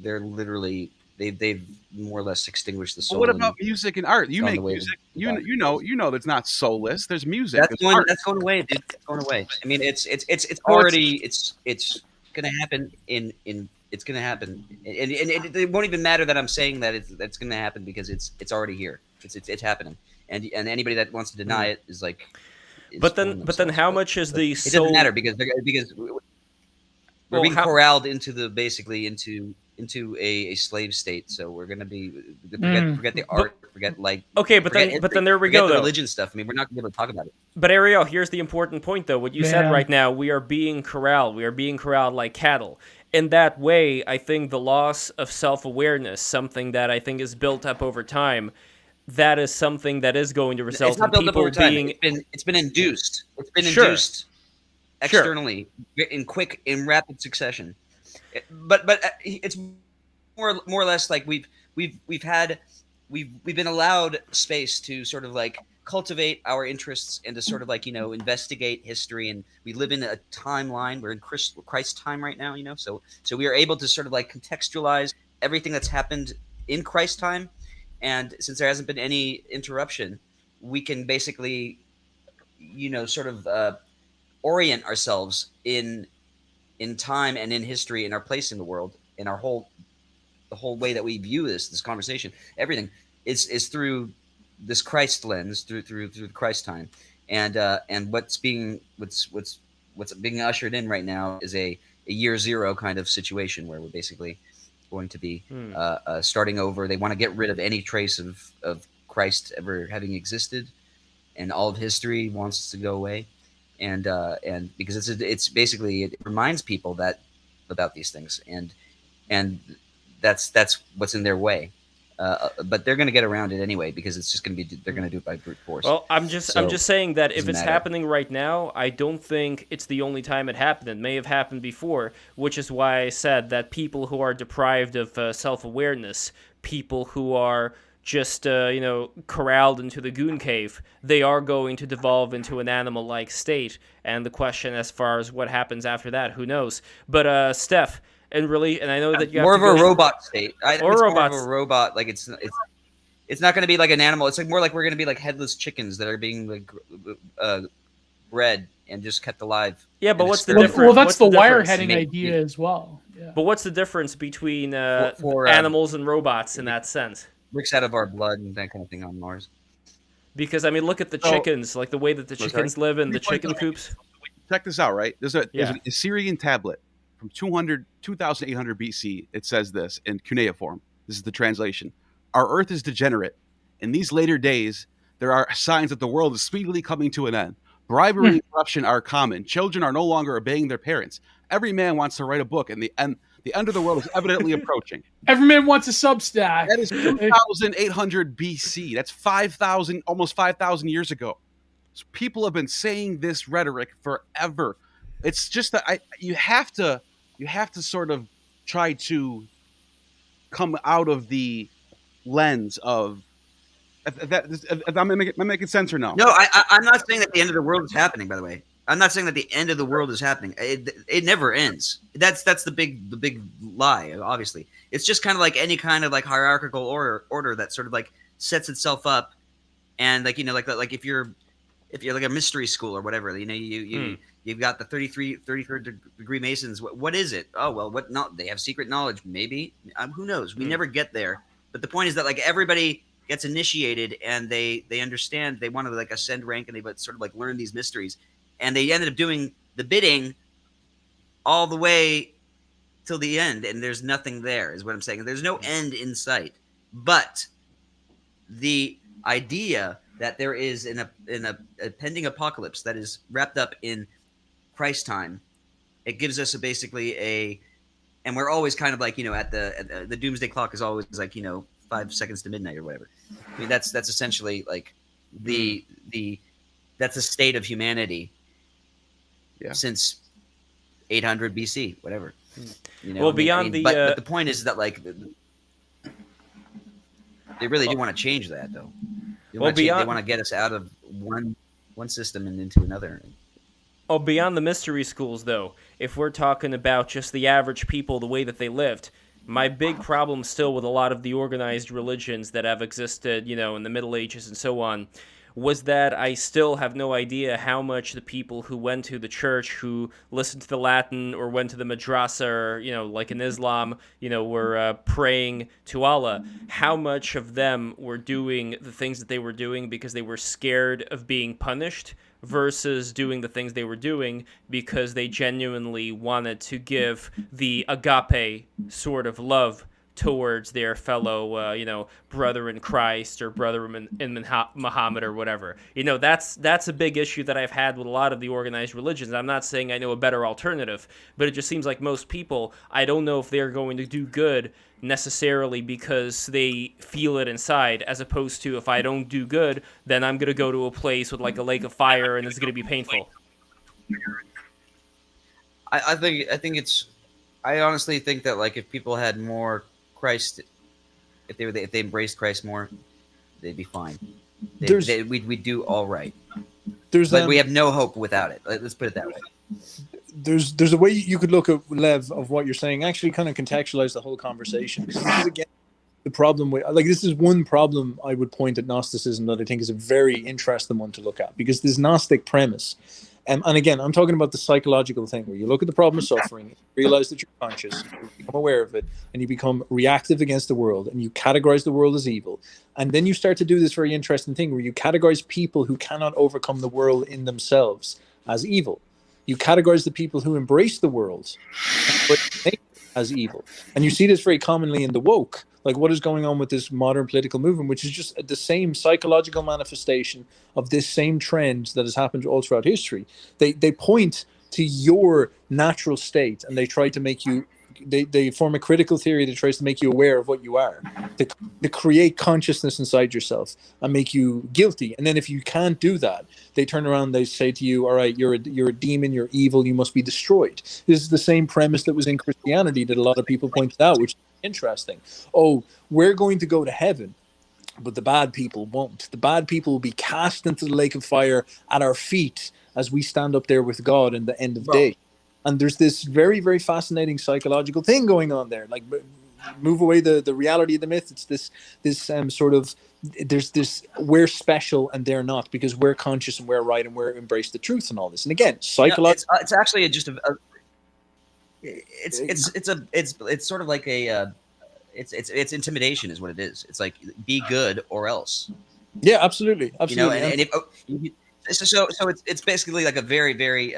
they're literally they've more or less extinguished the soul. Well, what about music and art? You make music. You know that's not soulless. There's music. That's going away, dude. It's going away. I mean, it's already it's gonna happen it's gonna happen, and it won't even matter that I'm saying that it's gonna happen, because it's already here. It's happening, and anybody that wants to deny it is like. But then, how much is the soul? It doesn't matter because We're Well, being how- corralled into a slave state. So we're gonna be forget the art, forget like Okay, but forget then history, there we forget go the though. religion stuff. I mean, we're not gonna be able to talk about it. But Ariel, here's the important point, though. What you said Yeah. right now, we are being corralled. We are being corralled like cattle. In that way, I think the loss of self-awareness, something that I think is built up over time, that is something that is going to result It's not in built up people over time. being. It's been induced. It's been Sure. induced externally in rapid succession. But it's more or less like we've been allowed space to sort of like cultivate our interests and to sort of like investigate history, and we live in a timeline. We're in Christ's time right now, so we are able to sort of like contextualize everything that's happened in Christ's time, and since there hasn't been any interruption, we can basically sort of orient ourselves in time and in history, in our place in the world, in our the whole way that we view this conversation. Everything is through this Christ lens, through the Christ time, and what's being ushered in right now is a year zero kind of situation where we're basically going to be starting over. They want to get rid of any trace of Christ ever having existed, and all of history wants to go away, and because it's basically, it reminds people that about these things, and that's what's in their way. But they're going to get around it anyway, because it's just going to be, they're going to do it by brute force. Well, I'm just saying that if doesn't it's matter. happening right now, I don't think it's the only time it happened. It may have happened before, which is why I said that people who are deprived of self-awareness, people who are just corralled into the goon cave, they are going to devolve into an animal-like state. And the question as far as what happens after that, who knows? But Steph, and I know that you have more to of go a robot state. I think it's robots. more of a robot. Like it's not going to be like an animal. It's like more like we're going to be like headless chickens that are being like bred and just kept alive. Yeah, but And what's the experimented. difference? Well, that's What's the difference? wireheading Maybe- idea as well. Yeah. But what's the difference between For, animals and robots in that sense? Bricks out of our blood and that kind of thing on Mars. Because, I mean, look at the So- chickens, like the way that the Sorry? chickens live in the Let me point chicken out- coops. Check this out, right? There's Yeah. an Assyrian tablet from 2800 BC. It says this in cuneiform. This is the translation. Our earth is degenerate. In these later days, there are signs that the world is speedily coming to an end. Bribery and corruption are common. Children are no longer obeying their parents. Every man wants to write a book, and the end of the world is evidently approaching. Every man wants a Substack. That is 2800 BC. That's 5,000, almost 5,000 years ago. So people have been saying this rhetoric forever. It's just that you have to sort of try to come out of the lens of if I'm making sense or no. No, I'm not saying that the end of the world is happening. By the way, I'm not saying that the end of the world is happening. It never ends. That's the big lie. Obviously, it's just kind of like any kind of like hierarchical order that sort of like sets itself up, and like like if you're like a mystery school or whatever, you've got the 33rd degree Masons. What is it? Oh well, what not? They have secret knowledge. Maybe who knows? We never get there. But the point is that like everybody gets initiated and they understand, they want to like ascend rank, and they sort of like learn these mysteries, and they ended up doing the bidding all the way till the end, and there's nothing there, is what I'm saying. There's no end in sight. But the idea that there is in a pending apocalypse that is wrapped up in Christ time, it gives us and we're always kind of like at the doomsday clock is always like 5 seconds to midnight or whatever. I mean that's essentially like that's a state of humanity. Yeah. Since 800 BC, whatever. Well, beyond but the point is that like they really do want to change that though. They want to get us out of one system and into another. Oh, beyond the mystery schools, though, if we're talking about just the average people, the way that they lived, my big problem still with a lot of the organized religions that have existed, in the Middle Ages and so on, was that I still have no idea how much the people who went to the church, who listened to the Latin or went to the madrasa, or, like in Islam, were praying to Allah, how much of them were doing the things that they were doing because they were scared of being punished versus doing the things they were doing because they genuinely wanted to give the agape sort of love towards their fellow, brother in Christ or brother in Muhammad or whatever. That's a big issue that I've had with a lot of the organized religions. I'm not saying I know a better alternative, but it just seems like most people, I don't know if they're going to do good necessarily because they feel it inside, as opposed to, if I don't do good, then I'm going to go to a place with like a lake of fire and it's going to be painful. I honestly think that, like, if people had more Christ, if they embraced Christ more, they'd be fine. We'd do all right. But we have no hope without it. Let's put it that way. There's a way you could look at, Lev, of what you're saying, actually kind of contextualize the whole conversation. This is, again, the problem with, like, this is one problem I would point at Gnosticism that I think is a very interesting one to look at, because this Gnostic premise, and again, I'm talking about the psychological thing where you look at the problem of suffering, realize that you're conscious, you become aware of it, and you become reactive against the world, and you categorize the world as evil. And then you start to do this very interesting thing where you categorize people who cannot overcome the world in themselves as evil. You categorize the people who embrace the world as evil. And you see this very commonly in the woke. Like, what is going on with this modern political movement, which is just the same psychological manifestation of this same trend that has happened all throughout history. They point to your natural state, and they try to make you, they form a critical theory that tries to make you aware of what you are, to create consciousness inside yourself and make you guilty. And then if you can't do that, they turn around, they say to you, all right, you're a demon, you're evil, you must be destroyed. This is the same premise that was in Christianity that a lot of people pointed out, which is interesting. Oh, we're going to go to heaven, but the bad people won't. The bad people will be cast into the lake of fire at our feet as we stand up there with God in the end of day. And there's this very, very fascinating psychological thing going on there. Like, move away the reality of the myth. It's this sort of, there's this, we're special and they're not, because we're conscious and we're right and we're embrace the truth and all this. And again, psychological. It's actually just it's sort of like a it's intimidation is what it is. It's like, be good or else. Yeah, absolutely. And if, so it's basically like a very, very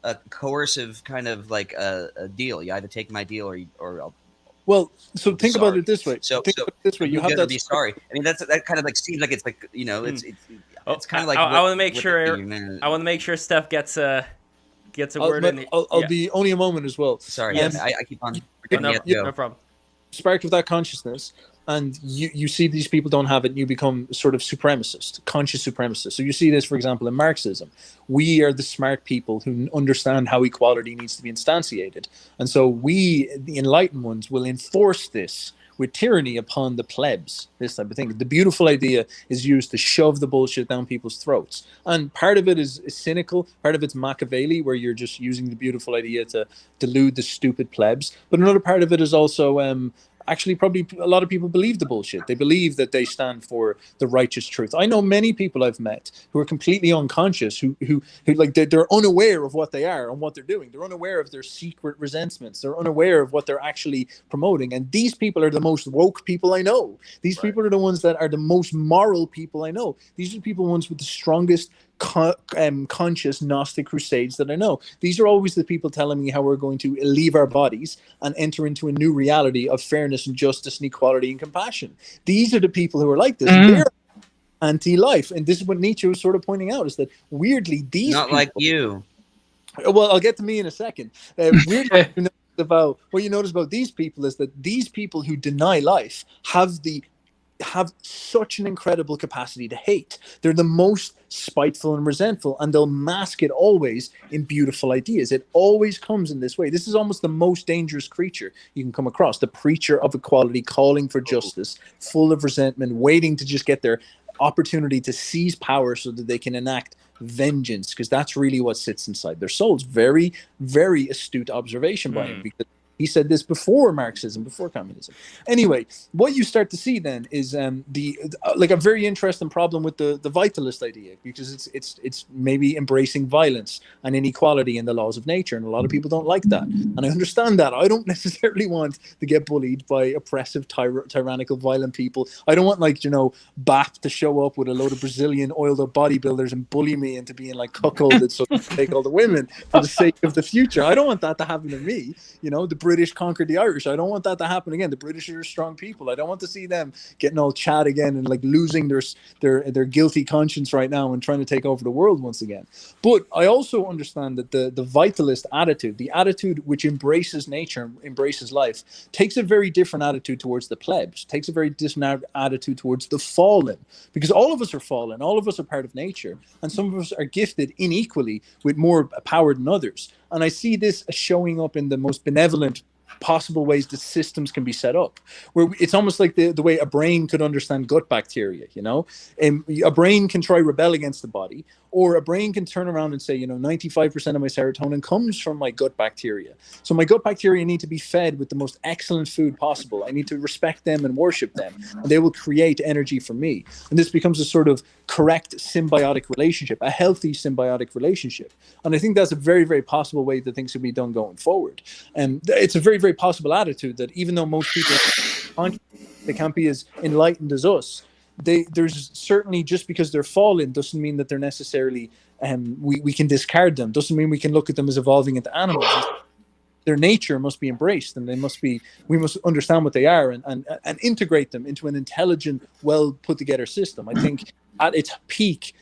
a coercive kind of like a deal. You either take my deal or I'll. Well, so think about it this way. So this way, you have to be sorry. I mean, that kind of like seems like it's like, it's kind of like. I want to make sure. I want to make sure Steph gets a word in. I'll be only a moment as well. Sorry, I keep on. No problem. Spark of that consciousness, and you see these people don't have it, and you become sort of supremacist, conscious supremacist. So you see this, for example, in Marxism. We are the smart people who understand how equality needs to be instantiated. And so we, the enlightened ones, will enforce this with tyranny upon the plebs, this type of thing. The beautiful idea is used to shove the bullshit down people's throats. And part of it is cynical, part of it's Machiavelli, where you're just using the beautiful idea to delude the stupid plebs. But another part of it is also actually probably a lot of people believe the bullshit. They believe that they stand for the righteous truth. I know many people I've met who are completely unconscious, who like they're unaware of what they are and what they're doing. They're unaware of their secret resentments. They're unaware of what they're actually promoting. And these people are the most woke people I know. These people are the ones that are the most moral people I know. These are the people ones with the strongest conscious Gnostic crusades that I know. These are always the people telling me how we're going to leave our bodies and enter into a new reality of fairness and justice and equality and compassion. These are the people who are like this. They're anti-life. And this is what Nietzsche was sort of pointing out, is that weirdly these not people, like you. Well, I'll get to me in a second. Weirdly, about what you notice about these people is that these people who deny life have such an incredible capacity to hate. They're the most spiteful and resentful, and they'll mask it always in beautiful ideas. It always comes in this way. This is almost the most dangerous creature you can come across, the preacher of equality, calling for justice, full of resentment, waiting to just get their opportunity to seize power so that they can enact vengeance, because that's really what sits inside their souls. Very, very astute observation by him, because He said this before Marxism, before communism. Anyway, what you start to see then is like a very interesting problem with the vitalist idea, because it's maybe embracing violence and inequality in the laws of nature, and a lot of people don't like that. And I understand that. I don't necessarily want to get bullied by oppressive, tyrannical, violent people. I don't want, like, BAP to show up with a load of Brazilian oiled up bodybuilders and bully me into being like cuckolded so they can take all the women for the sake of the future. I don't want that to happen to me. The British conquered the Irish. I don't want that to happen again. The British are strong people. I don't want to see them getting all Chad again and like losing their guilty conscience right now and trying to take over the world once again. But I also understand that the vitalist attitude, the attitude which embraces nature, embraces life, takes a very different attitude towards the plebs, takes a very different attitude towards the fallen, because all of us are fallen, all of us are part of nature, and some of us are gifted unequally with more power than others. And I see this showing up in the most benevolent possible ways that systems can be set up, where it's almost like the way a brain could understand gut bacteria. A brain can try rebel against the body, or a brain can turn around and say, 95% of my serotonin comes from my gut bacteria, so my gut bacteria need to be fed with the most excellent food possible. I need to respect them and worship them, and they will create energy for me. And this becomes a sort of correct symbiotic relationship, a healthy symbiotic relationship. And I think that's a very, very possible way that things can be done going forward. And it's a very, very possible attitude that even though most people they can't be as enlightened as us, there's certainly, just because they're fallen doesn't mean that they're necessarily we can discard them. Doesn't mean we can look at them as evolving into animals. Their nature must be embraced, and we must understand what they are and integrate them into an intelligent, well put together system. I think at its peak,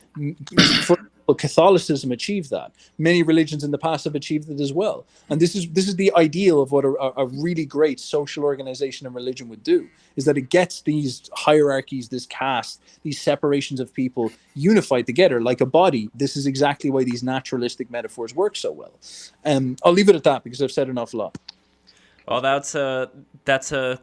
for Catholicism achieved that. Many religions in the past have achieved it as well. And this is the ideal of what a really great social organization and religion would do, is that it gets these hierarchies, this caste, these separations of people unified together like a body. This is exactly why these naturalistic metaphors work so well. I'll leave it at that because I've said an awful lot. Well, that's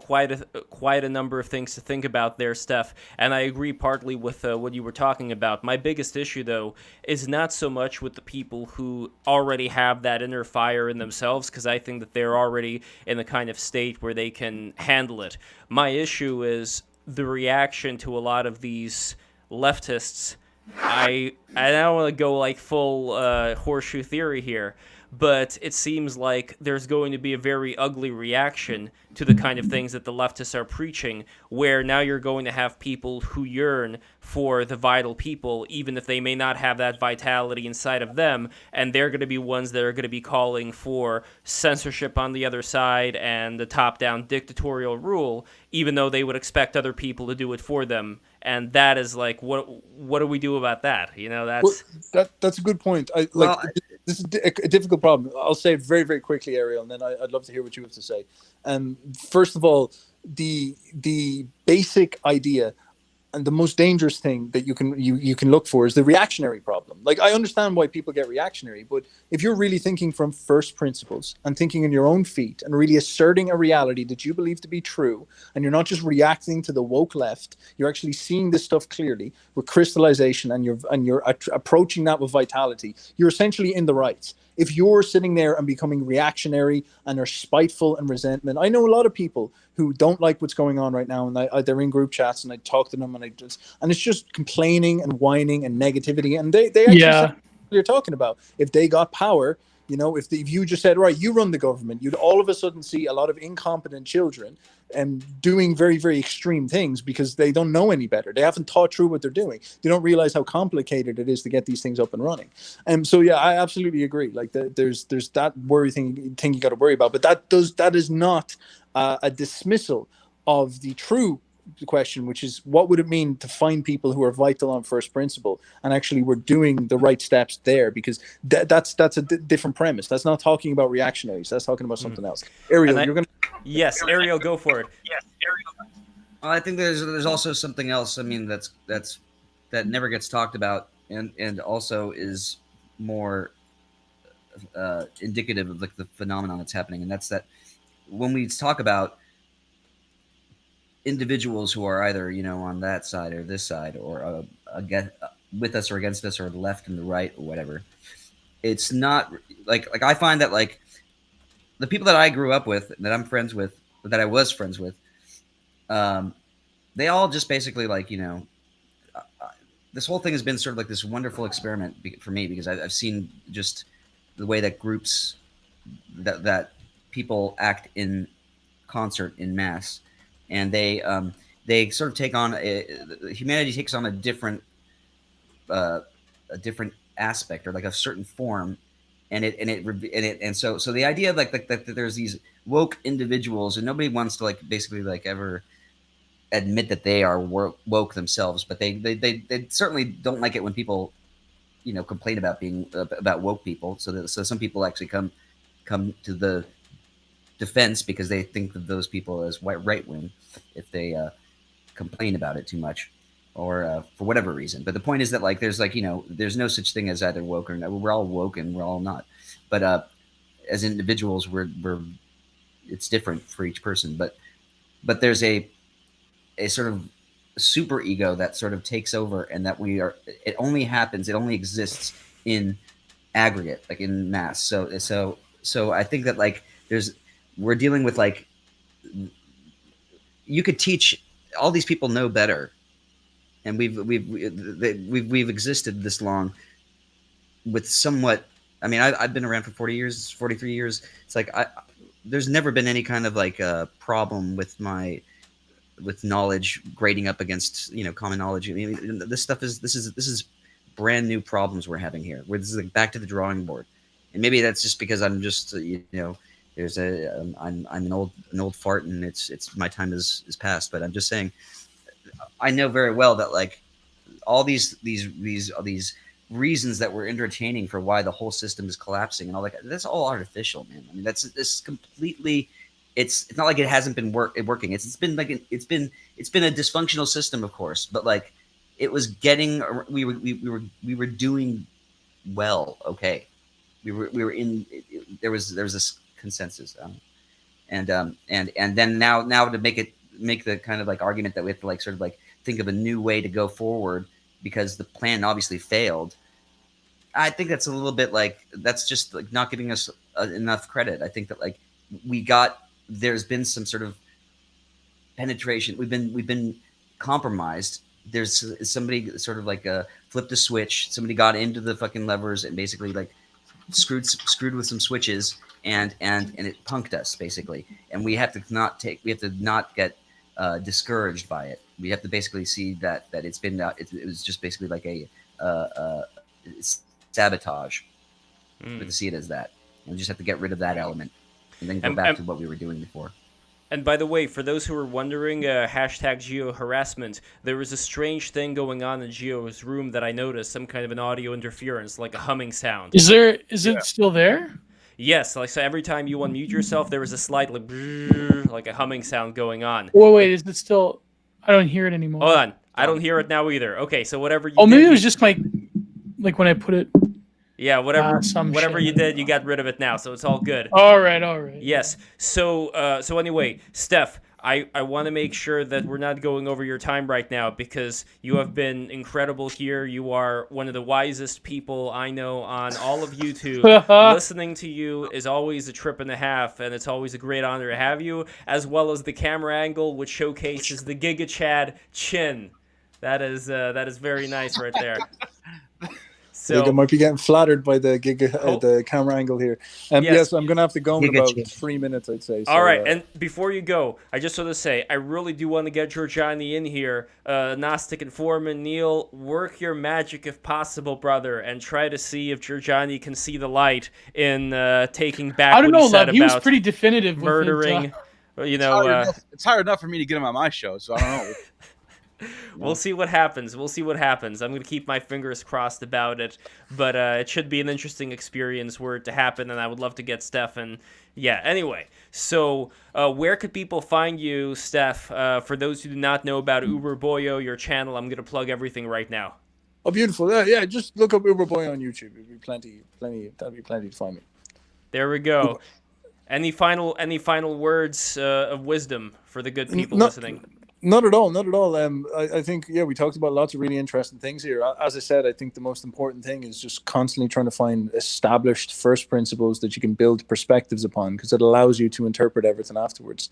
quite a number of things to think about there, Steph. And I agree partly with what you were talking about. My biggest issue, though, is not so much with the people who already have that inner fire in themselves, because I think that they're already in the kind of state where they can handle it. My issue is the reaction to a lot of these leftists. I don't want to go like full horseshoe theory here, but it seems like there's going to be a very ugly reaction to the kind of things that the leftists are preaching, where now you're going to have people who yearn for the vital people, even if they may not have that vitality inside of them, and they're going to be ones that are going to be calling for censorship on the other side and the top-down dictatorial rule, even though they would expect other people to do it for them. And that is like, what do we do about that? That's a good point. This is a difficult problem. I'll say it very, very quickly, Ariel, and then I'd love to hear what you have to say. First of all, the basic idea and the most dangerous thing that you can look for is the reactionary problem. Like, I understand why people get reactionary, but if you're really thinking from first principles and thinking in your own feet and really asserting a reality that you believe to be true, and you're not just reacting to the woke left, you're actually seeing this stuff clearly with crystallization, and you're approaching that with vitality, you're essentially in the right. If you're sitting there and becoming reactionary and are spiteful and resentment, I know a lot of people who don't like what's going on right now, and they're in group chats, and I talk to them, and it's just complaining and whining and negativity, and they actually say what you're talking about. If they got power, if you just said, right, you run the government, you'd all of a sudden see a lot of incompetent children doing very, very extreme things because they don't know any better. They haven't thought through what they're doing. They don't realize how complicated it is to get these things up and running. So yeah, I absolutely agree. Like there's that worry thing you got to worry about, but that is not a dismissal of the true question, which is, what would it mean to find people who are vital on first principle and actually we're doing the right steps there? Because that's a different premise. That's not talking about reactionaries. That's talking about something else. Ariel, you're gonna. Yes, Ariel, go for it. Yes, Ariel. I think there's also something else. I mean, that never gets talked about, and also is more indicative of like the phenomenon that's happening, and that's that when we talk about individuals who are either on that side or this side, or with us or against us, or the left and the right or whatever, it's not like I find that like the people that I grew up with, that I'm friends with, that I was friends with, they all just basically like, this whole thing has been sort of like this wonderful experiment for me, because I've seen just the way that groups, that people act in concert in mass, and they sort of take on humanity takes on a different aspect, or like a certain form, and so the idea of like that there's these woke individuals, and nobody wants to like basically like ever admit that they are woke themselves, but they certainly don't like it when people complain about being about woke people. So some people actually come to the defense because they think of those people as right wing if they complain about it too much, or for whatever reason. But the point is that like there's there's no such thing as either woke or not. We're all woke and we're all not. But as individuals, we're it's different for each person. But there's a sort of super ego that sort of takes over, and that it only exists in aggregate, like in mass. So I think that like we're dealing with like, you could teach all these people know better, and we've existed this long with somewhat. I mean, I've been around for 43 years. It's like there's never been any kind of like a problem with knowledge grading up against common knowledge. I mean, this is brand new problems we're having here. This is like back to the drawing board, and maybe that's just because I'm just there's I'm an old fart, and it's my time is past. But I'm just saying, I know very well that like all these reasons that we're entertaining for why the whole system is collapsing and all that, that's all artificial, man. I mean, this completely. It's not like it hasn't been working. It's been a dysfunctional system, of course, but like it was getting. We were doing well. Okay, we were in. There was this consensus, and then now to make the kind of like argument that we have to like sort of like think of a new way to go forward because the plan obviously failed. I think that's a little bit like, that's just like not giving us enough credit. I think that like there's been some sort of penetration. We've been compromised. There's somebody sort of like flipped a switch. Somebody got into the fucking levers and basically like screwed with some switches, and it punked us basically. And we have to not get discouraged by it. We have to basically see that it's been it was just basically like a sabotage. We have to see it as that, and we just have to get rid of that element. And then go back to what we were doing before. And by the way, for those who are wondering, hashtag Geo harassment, there was a strange thing going on in Geo's room that I noticed, some kind of an audio interference, like a humming sound. Is it still there? Yes, like so every time you unmute yourself, there was a slight like a humming sound going on. Wait, is it still? I don't hear it anymore. Hold on, I don't hear it now either. Okay, so whatever you maybe it was just like when I put it. Yeah, whatever you did, you got rid of it now, so it's all good. All right. Yes. So anyway, Steph, I want to make sure that we're not going over your time right now, because you have been incredible here. You are one of the wisest people I know on all of YouTube. Listening to you is always a trip and a half, and it's always a great honor to have you, as well as the camera angle, which showcases the Giga Chad chin. That is very nice right there. So I might be getting flattered by the the camera angle here. Yes, I'm going to have to go in about 3 minutes, I'd say. So, all right, and before you go, I just want to say, I really do want to get Giovanni in here. Gnostic Informant, Neil, work your magic if possible, brother, and try to see if Giovanni can see the light in taking back I don't what know, he said Lev, he was about pretty definitive murdering. With it, it's hard enough for me to get him on my show, so I don't know. We'll see what happens. I'm going to keep my fingers crossed about it, but it should be an interesting experience were it to happen, and I would love to get Steph. And yeah, anyway, so where could people find you, Steph? For those who do not know about Uberboyo, your channel, I'm going to plug everything right now. Oh, beautiful. Yeah, just look up Uberboyo on YouTube. It'll be plenty. That'll be plenty to find me. There we go. Any final words of wisdom for the good people listening? Not at all, not at all. I think, yeah, we talked about lots of really interesting things here. As I said, I think the most important thing is just constantly trying to find established first principles that you can build perspectives upon, because it allows you to interpret everything afterwards.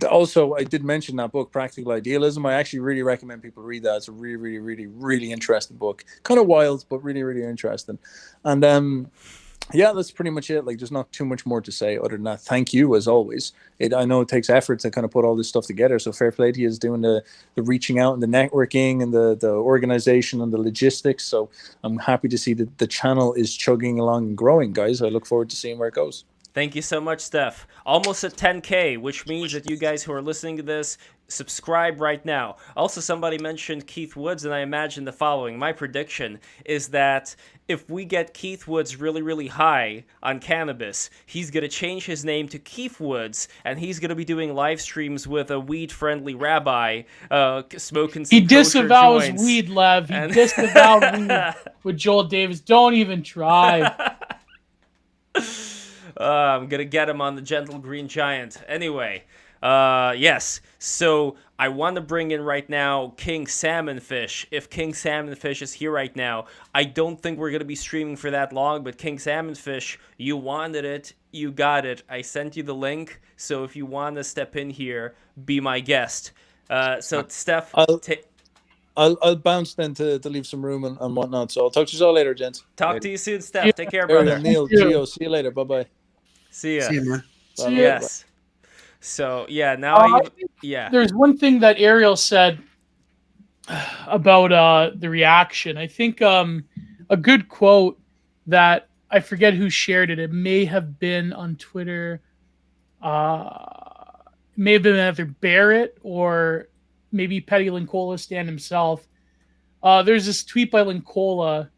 Also, I did mention that book, Practical Idealism. I actually really recommend people read that. It's a really, really, really, really interesting book. Kind of wild, but really, really interesting. And yeah, that's pretty much it. Like, there's not too much more to say other than that. Thank you, as always. I know it takes effort to kind of put all this stuff together. So fair play to you is doing the reaching out and the networking and the organization and the logistics. So I'm happy to see that the channel is chugging along and growing, guys. I look forward to seeing where it goes. Thank you so much, Steph. Almost at 10K, which means that you guys who are listening to this, subscribe right now. Also, somebody mentioned Keith Woods, and I imagine the following. My prediction is that if we get Keith Woods really, really high on cannabis, he's going to change his name to Keith Woods, and he's going to be doing live streams with a weed-friendly rabbi smoking some He disavows joints. weed, Lev. He disavowed weed with Joel Davis. Don't even try. I'm going to get him on the Gentle Green Giant. Anyway, yes. So I want to bring in right now King Salmonfish. If King Salmonfish is here right now, I don't think we're going to be streaming for that long, but King Salmonfish, you wanted it. You got it. I sent you the link. So if you want to step in here, be my guest. So Steph... I'll bounce then to leave some room and whatnot. So I'll talk to you all later, gents. Talk to you soon, Steph. Take care, brother. Neil, Gio, see you later. Bye-bye. See ya. See you, man. Bye-bye. Yes. So, yeah, now There's one thing that Ariel said about the reaction. I think a good quote that I forget who shared it. It may have been on Twitter. It may have been either Barrett or maybe Petty Linkola Stan himself. There's this tweet by Linkola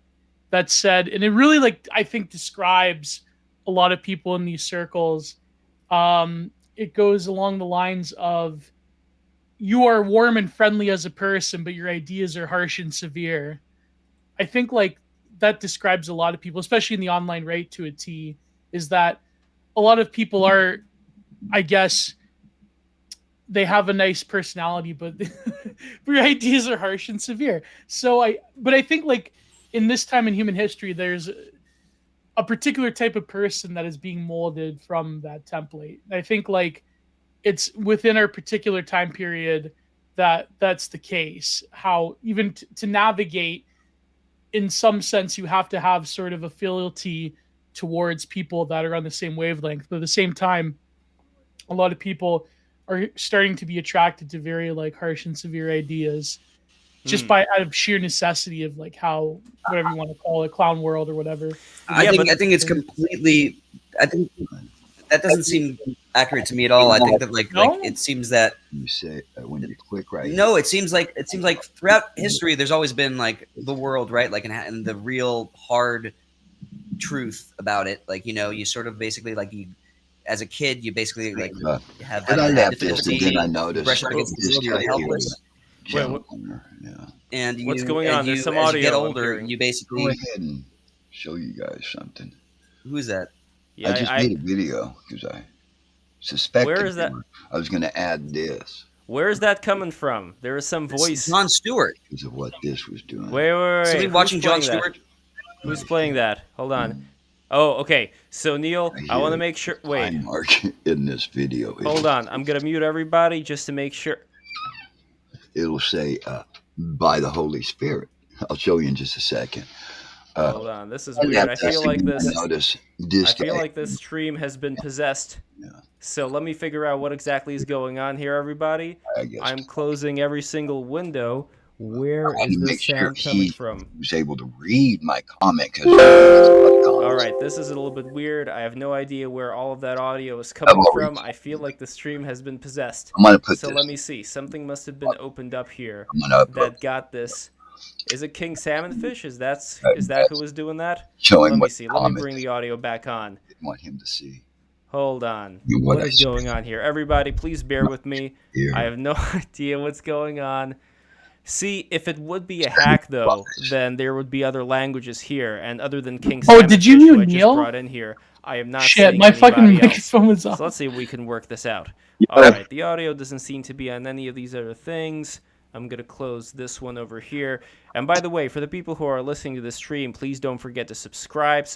that said, and it really, I think describes a lot of people in these circles. It goes along the lines of, you are warm and friendly as a person, but your ideas are harsh and severe. I think that describes a lot of people, especially in the online right to a T, is that a lot of people are, I guess, they have a nice personality, but your ideas are harsh and severe. But I think in this time in human history, there's a particular type of person that is being molded from that template. I think it's within our particular time period that's the case. How even to navigate, in some sense, you have to have sort of a fealty towards people that are on the same wavelength. But at the same time, a lot of people are starting to be attracted to very harsh and severe ideas, just out of sheer necessity of how, whatever you want to call it, clown world or whatever. I think it's completely. I think that doesn't seem accurate to me at all. I think that it seems that you say when you click right. No, it seems like throughout history, there's always been the world, right? And the real hard truth about it. You sort of basically you. As a kid, you basically have difficulty. Then I noticed brush up against the you're helpless. And what's going on? There's some audio. As you get older, you basically go ahead and show you guys something. Who's that? Yeah, I just made a video because I suspected. Where is that? I was going to add this. Where is that coming from? There is some voice. Jon Stewart. Because of what this was doing. Wait. Somebody watching Jon Stewart? Who's playing that? Hold on. Oh, okay. So, Neil, I want to make sure. Wait. Time mark in this video. Hold on. I'm going to mute everybody just to make sure. It'll say, by the Holy Spirit. I'll show you in just a second. Hold on. This is weird. I feel like this stream has been possessed. Yeah. So let me figure out what exactly is going on here, everybody. I'm closing every single window. Where is this sound coming from? He was able to read my comment. All right, this is a little bit weird. I have no idea where all of that audio is coming from. I feel like the stream has been possessed. So let me see. Something must have been opened up here that got this. Is it King Salmonfish? Is that who was doing that? Let me see. Let me bring the audio back on. Didn't want him to see. Hold on. What is going on here? Everybody, please bear with me. I have no idea what's going on. See, if it would be a hack, though, then there would be other languages here, and other than King Oh, Salmon did you Fish, who mute I just Neil? brought in here, I am not Shit, seeing my fucking anybody else. microphone was off. So let's see if we can work this out. All right, the audio doesn't seem to be on any of these other things. I'm going to close this one over here. And by the way, for the people who are listening to the stream, please don't forget to subscribe,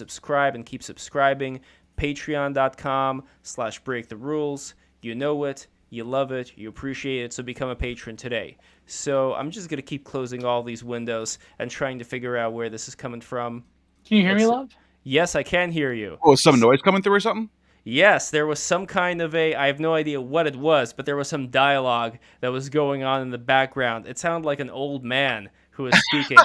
and keep subscribing. Patreon.com/breaktherules. You know it, you love it, you appreciate it, so become a patron today. So I'm just going to keep closing all these windows and trying to figure out where this is coming from. Can you hear me, Lev? Yes, I can hear you. Oh, some noise coming through or something? Yes, there was some kind of I have no idea what it was, but there was some dialogue that was going on in the background. It sounded like an old man who was speaking.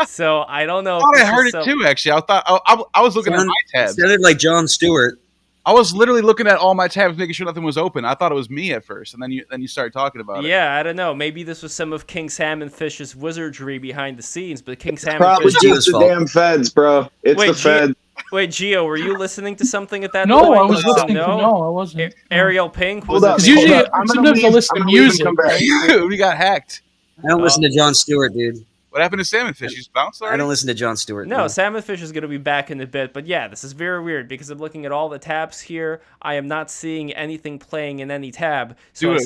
So I don't know. I thought I heard it too, actually. I was looking at my tabs. It sounded like Jon Stewart. I was literally looking at all my tabs, making sure nothing was open. I thought it was me at first, and then you started talking about it. Yeah, I don't know. Maybe this was some of King Salmon Fish's wizardry behind the scenes, but King Salmon Probably Fish... just the damn feds, bro. It's the feds. Wait, Gio, were you listening to something at that No, point? I was listening. No, I wasn't. Ariel Pink was... Hold up. Usually, sometimes I listen to music. We got hacked. I don't listen to Jon Stewart, dude. What happened to Salmon Fish? He's bounced already? I don't listen to Jon Stewart. No, Salmon Fish is going to be back in a bit. But yeah, this is very weird because I'm looking at all the tabs here. I am not seeing anything playing in any tab. So Dude,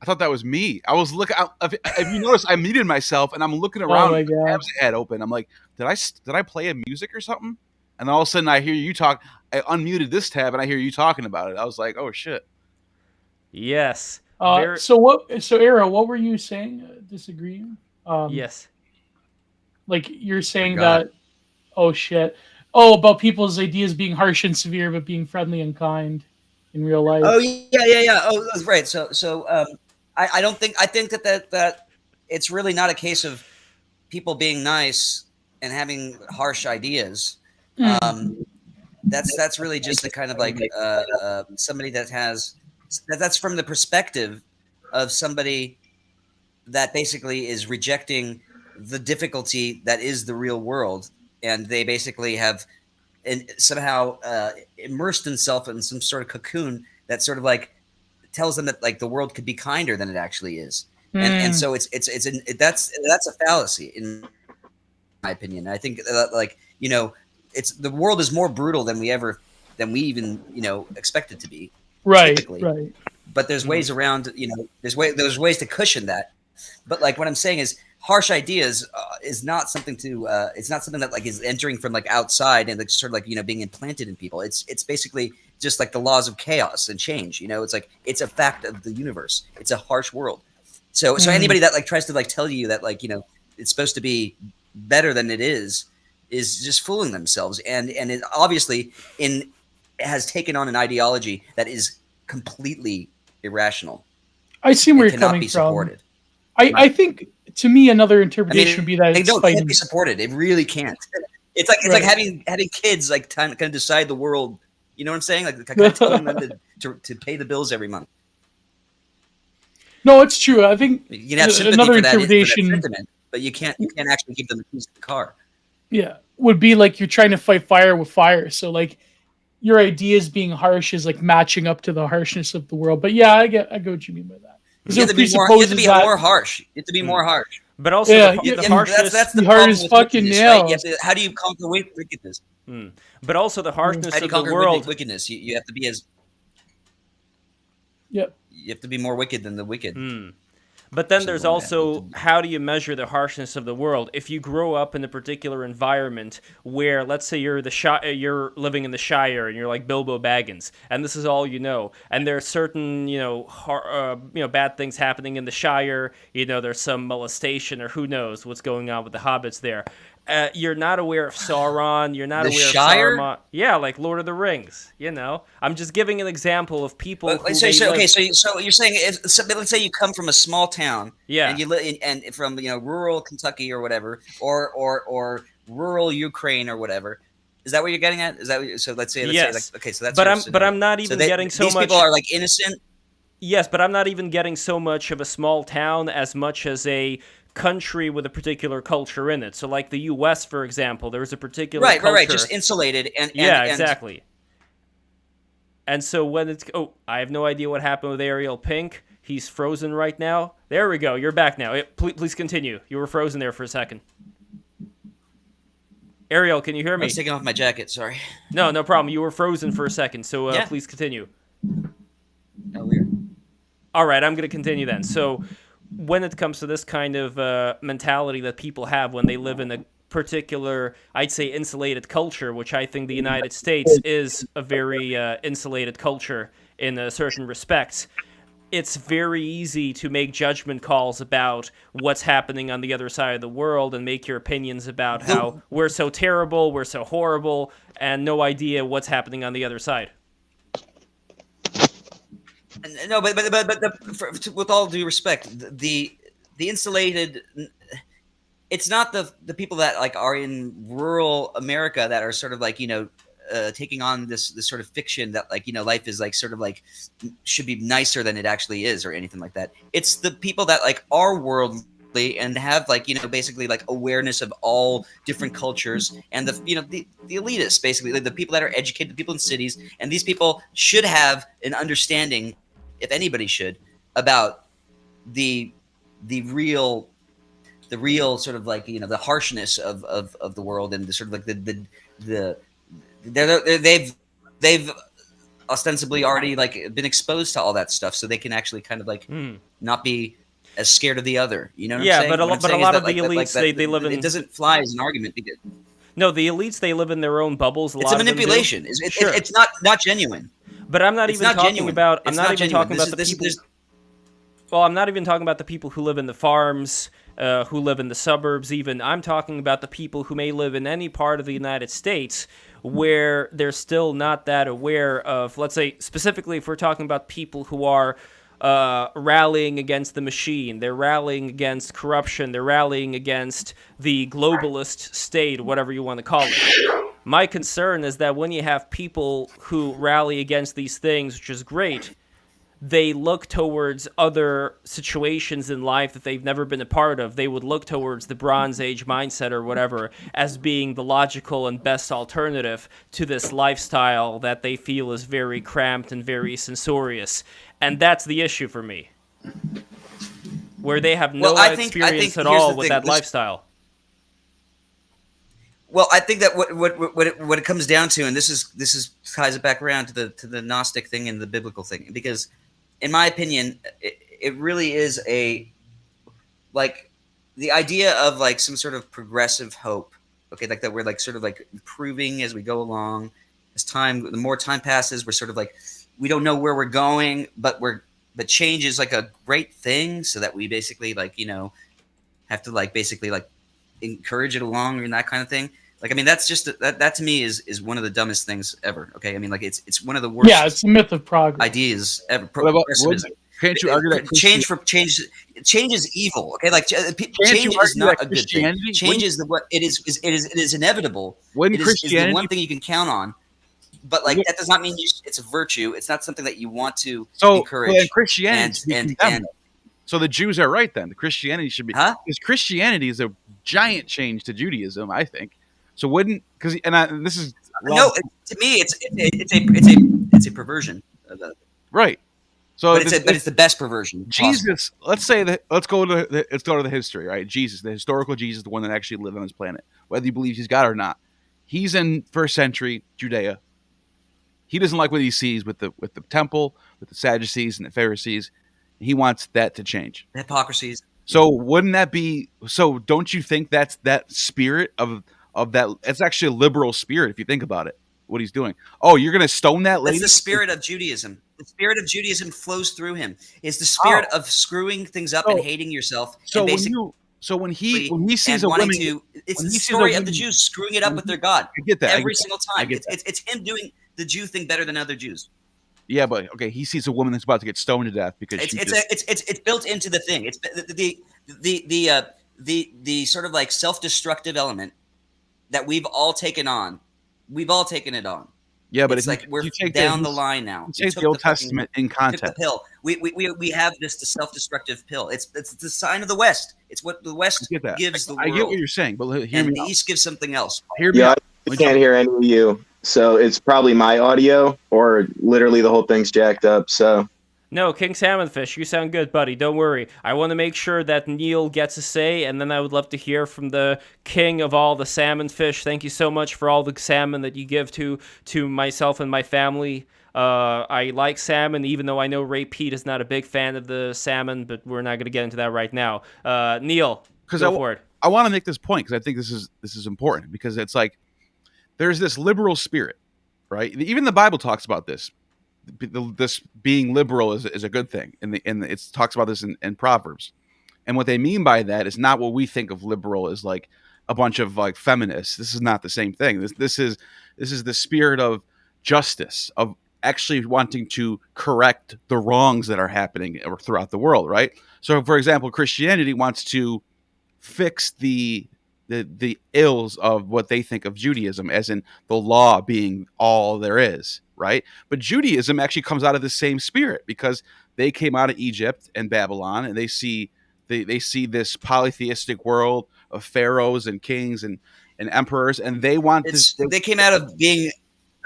I thought that was me. I was looking. If you notice, I muted myself and I'm looking around. my The God. tabs I had open. I'm like, did I play a music or something? And all of a sudden, I hear you talk. I unmuted this tab and I hear you talking about it. I was like, oh shit. Yes. So Ariel, what were you saying? Disagreeing? Yes. Like you're saying that, oh shit. Oh, about people's ideas being harsh and severe, but being friendly and kind in real life. Oh yeah. Oh, that's right. So I don't think I think that it's really not a case of people being nice and having harsh ideas. That's really just a kind of like somebody that has that's from the perspective of somebody that basically is rejecting the difficulty that is the real world, and they basically have somehow immersed themselves in some sort of cocoon that sort of like tells them that like the world could be kinder than it actually is, and so that's a fallacy in my opinion. I think like it's the world is more brutal than we even expect it to be. Right, typically. right. But there's ways around. There's ways to cushion that. But like what I'm saying is, harsh ideas is not something to. It's not something that like is entering from like outside and like sort of like being implanted in people. It's basically just like the laws of chaos and change. It's like it's a fact of the universe. It's a harsh world. So anybody that like tries to like tell you that like it's supposed to be better than it is just fooling themselves. And it obviously has taken on an ideology that is completely irrational. I see where you're cannot coming be from. supported. I think to me another interpretation would be that it's it can't be supported. It really can't. It's like having kids like kind of decide the world. You know what I'm saying? Like kind of telling them to pay the bills every month. No, it's true. I think you can have sympathy another for that interpretation, sentiment, but you can't actually give them the keys to the car. Yeah, would be like you're trying to fight fire with fire. So like your ideas being harsh is like matching up to the harshness of the world. But yeah, I get what you mean by that. You have to be more harsh. You have to be more harsh. But also the harshness. That's the hard as fucking nails. Right? How do you conquer wickedness? But also the harshness of the world. Wickedness. You have to be as. Yep. You have to be more wicked than the wicked. But then there's also how do you measure the harshness of the world? If you grow up in a particular environment where, let's say, you're living in the Shire and you're like Bilbo Baggins, and this is all you know, and there are certain bad things happening in the Shire. There's some molestation or who knows what's going on with the hobbits there. You're not aware of Sauron. You're not aware Shire? of Saruman. Yeah, like Lord of the Rings. I'm just giving an example of people. So you're saying let's say you come from a small town, and you live and from rural Kentucky or whatever, or rural Ukraine or whatever. Is that what you're getting at? Is that so? Let's say yes. Okay, so that's. But I'm not even getting so much. These people are like innocent. Yes, but I'm not even getting so much of a small town as much as a country with a particular culture in it. So like the US, for example, there's a particular culture. Right, just insulated and exactly. And so when I have no idea what happened with Ariel Pink. He's frozen right now. There we go. You're back now. Please continue. You were frozen there for a second. Ariel, can you hear I me? was taking off my jacket. Sorry. No problem. You were frozen for a second, so Yeah. please continue. Oh, weird. All right, I'm going to continue then. So when it comes to this kind of mentality that people have when they live in a particular, I'd say, insulated culture, which I think the United States is a very insulated culture in certain respects, it's very easy to make judgment calls about what's happening on the other side of the world and make your opinions about how we're so terrible, we're so horrible, and no idea what's happening on the other side. No, but with all due respect, the insulated, it's not the people that like are in rural America that are sort of like, taking on this sort of fiction that like, life is like sort of like should be nicer than it actually is or anything like that. It's the people that like are worldly and have like, basically like awareness of all different cultures and the elitists, basically like the people that are educated, the people in cities, and these people should have an understanding, if anybody should, about the real sort of like, the harshness of the world and the sort of like they've ostensibly already like been exposed to all that stuff, so they can actually kind of like not be as scared of the other. You know what I'm saying? But a lot of the elites they live in. It doesn't fly as an argument because no, the elites they live in their own bubbles. It's a manipulation. It's not genuine. But I'm not even talking about. I'm not even talking about the people. Well, I'm not even talking about the people who live in the farms, who live in the suburbs. Even I'm talking about the people who may live in any part of the United States where they're still not that aware of. Let's say specifically, if we're talking about people who are rallying against the machine, they're rallying against corruption, they're rallying against the globalist state, whatever you want to call it. My concern is that when you have people who rally against these things, which is great, they look towards other situations in life that they've never been a part of. They would look towards the Bronze Age mindset or whatever as being the logical and best alternative to this lifestyle that they feel is very cramped and very censorious. And that's the issue for me, where they have no experience at all with that lifestyle. Well, I think that what it comes down to, and this is ties it back around to the Gnostic thing and the biblical thing, because in my opinion, it really is like the idea of like some sort of progressive hope. Okay, like that we're like sort of like improving as we go along. The more time passes, we're sort of like we don't know where we're going, but change is like a great thing, so that we basically like have to like basically like encourage it along and that kind of thing. Like, I mean, that's just that to me is one of the dumbest things ever. Okay, I mean, like it's one of the worst. Yeah, it's a myth of progress. Ideas ever. Can't you argue that change is evil? Okay, like change is not a good thing. Change is it is inevitable. It is the one thing you can count on. But like that does not mean it's a virtue. It's not something that you want to encourage. Well, Christianity so the Jews are right then. The Christianity should be because Christianity is a giant change to Judaism, I think. So this is to me it's a perversion of that. Right. So but it's the best perversion. Jesus, let's go to the history, right? Jesus, the historical Jesus, the one that actually lived on this planet, whether you believe he's God or not. He's in first century Judea. He doesn't like what he sees with the temple, with the Sadducees and the Pharisees. He wants that to change. The hypocrisies. So wouldn't that be so? Don't you think that's that spirit of that? It's actually a liberal spirit if you think about it. What he's doing. Oh, you're going to stone that lady? That's the spirit of Judaism. The spirit of Judaism flows through him. It's the spirit of screwing things up and hating yourself. So when he sees a woman, it's the story of the Jews screwing it up with their God. I get that every single time. It's him doing the Jew thing better than other Jews. Yeah, but okay, he sees a woman that's about to get stoned to death because it's built into the thing. It's the sort of like self-destructive element that we've all taken on. We've all taken it on. Yeah, but it's like we're down the line now. Take the Old Testament in context. Took the pill. We have the self-destructive pill. It's the sign of the West. It's what the West gives the world. I get what you're saying, but hear me out. The East gives something else. I can't hear any of you, so it's probably my audio or literally the whole thing's jacked up. So No, King Salmonfish, you sound good, buddy. Don't worry. I want to make sure that Neil gets a say, and then I would love to hear from the king of all the salmon fish. Thank you so much for all the salmon that you give to myself and my family. I like salmon, even though I know Ray Pete is not a big fan of the salmon, but we're not going to get into that right now. Neil, go for it. I want to make this point because I think this is important, because it's like there's this liberal spirit, right? Even the Bible talks about this. This being liberal is a good thing, and it talks about this in Proverbs. And what they mean by that is not what we think of liberal as, like a bunch of like feminists. This is not the same thing. This is the spirit of justice, of actually wanting to correct the wrongs that are happening throughout the world, right? So, for example, Christianity wants to fix the ills of what they think of Judaism, as in the law being all there is, right? But Judaism actually comes out of the same spirit, because they came out of Egypt and Babylon, and they see this polytheistic world of pharaohs and kings and emperors, and they want they came out of being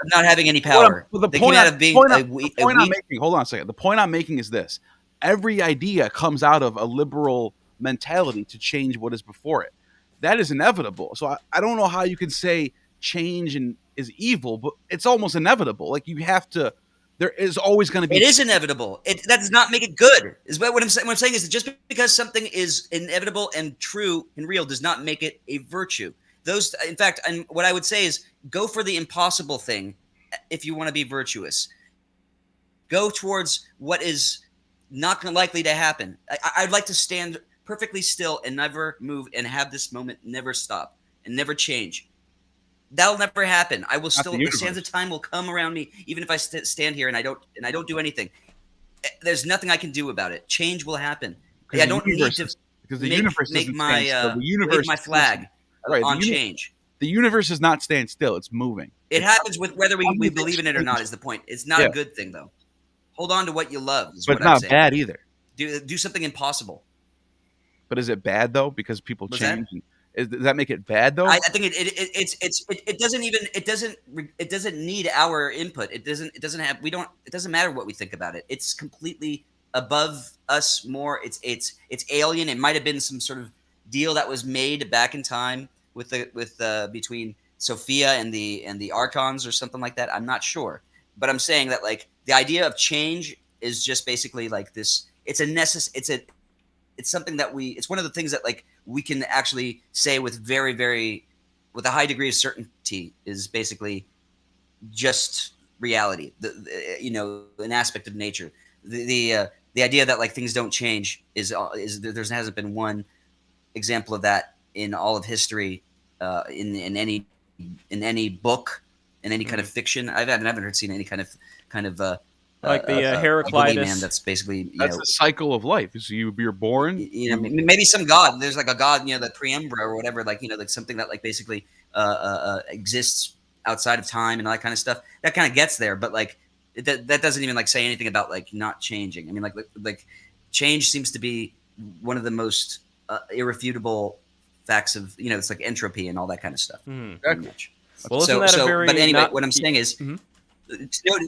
not having any power. They came out of being hold on a second. The point I'm making is this: every idea comes out of a liberal mentality to change what is before it. That is inevitable. So I don't know how you can say change is evil, but it's almost inevitable. Like, you have to. There is always going to be. It is inevitable. That does not make it good. Is what I'm saying. What I'm saying is that just because something is inevitable and true and real does not make it a virtue. In fact, and what I would say is, go for the impossible thing if you want to be virtuous. Go towards what is not likely to happen. I'd like to stand perfectly still and never move, and have this moment never stop and never change. That'll never happen. I will still. The sands of time will come around me, even if I stand here and I don't do anything. There's nothing I can do about it. Change will happen. I don't need to make my flag on change. The universe is not staying still; it's moving. It happens with whether we believe in it or not. Is the point? It's not a good thing, though. Hold on to what you love. But it's not bad either. Do something impossible. But is it bad though? Because people change. Does that make it bad though? I think it doesn't need our input. It doesn't matter what we think about it. It's completely above us more. It's alien. It might have been some sort of deal that was made back in time between Sophia and the Archons or something like that. I'm not sure. But I'm saying that, like, the idea of change is just basically like this. It's something that it's one of the things that, like, we can actually say with with a high degree of certainty is basically just reality. An aspect of nature. The idea that, like, things don't change is there hasn't been one example of that in all of history, in any book, in any kind of fiction. I haven't seen any kind of like the Heraclitus. Man, that's basically that's the cycle of life. So you're born. Maybe some god. There's like a god, the Preembra or whatever. Like like something that, like, basically exists outside of time and all that kind of stuff. That kind of gets there, but, like, that doesn't even, like, say anything about, like, not changing. I mean, like change seems to be one of the most irrefutable facts of it's like entropy and all that kind of stuff. Exactly. Well, isn't that a very? But anyway, what I'm saying is. Mm-hmm.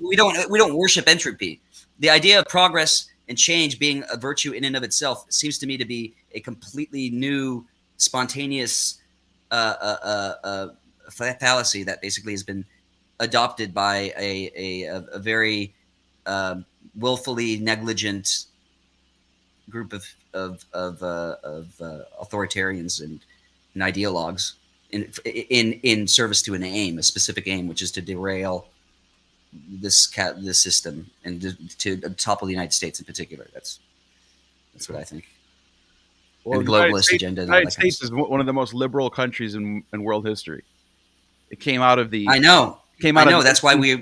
We don't worship entropy. The idea of progress and change being a virtue in and of itself seems to me to be a completely new, spontaneous fallacy that basically has been adopted by a very willfully negligent group of authoritarians and ideologues in service to a specific aim, which is to derail this system and to topple the United States in particular. That's what I think. Well, and the globalist agenda. The United States is one of the most liberal countries in world history. It came out of the. I know. That's why the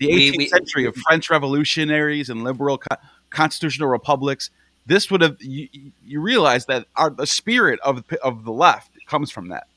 18th century of French revolutionaries and liberal constitutional republics. This would have you realize that the spirit of the left comes from that.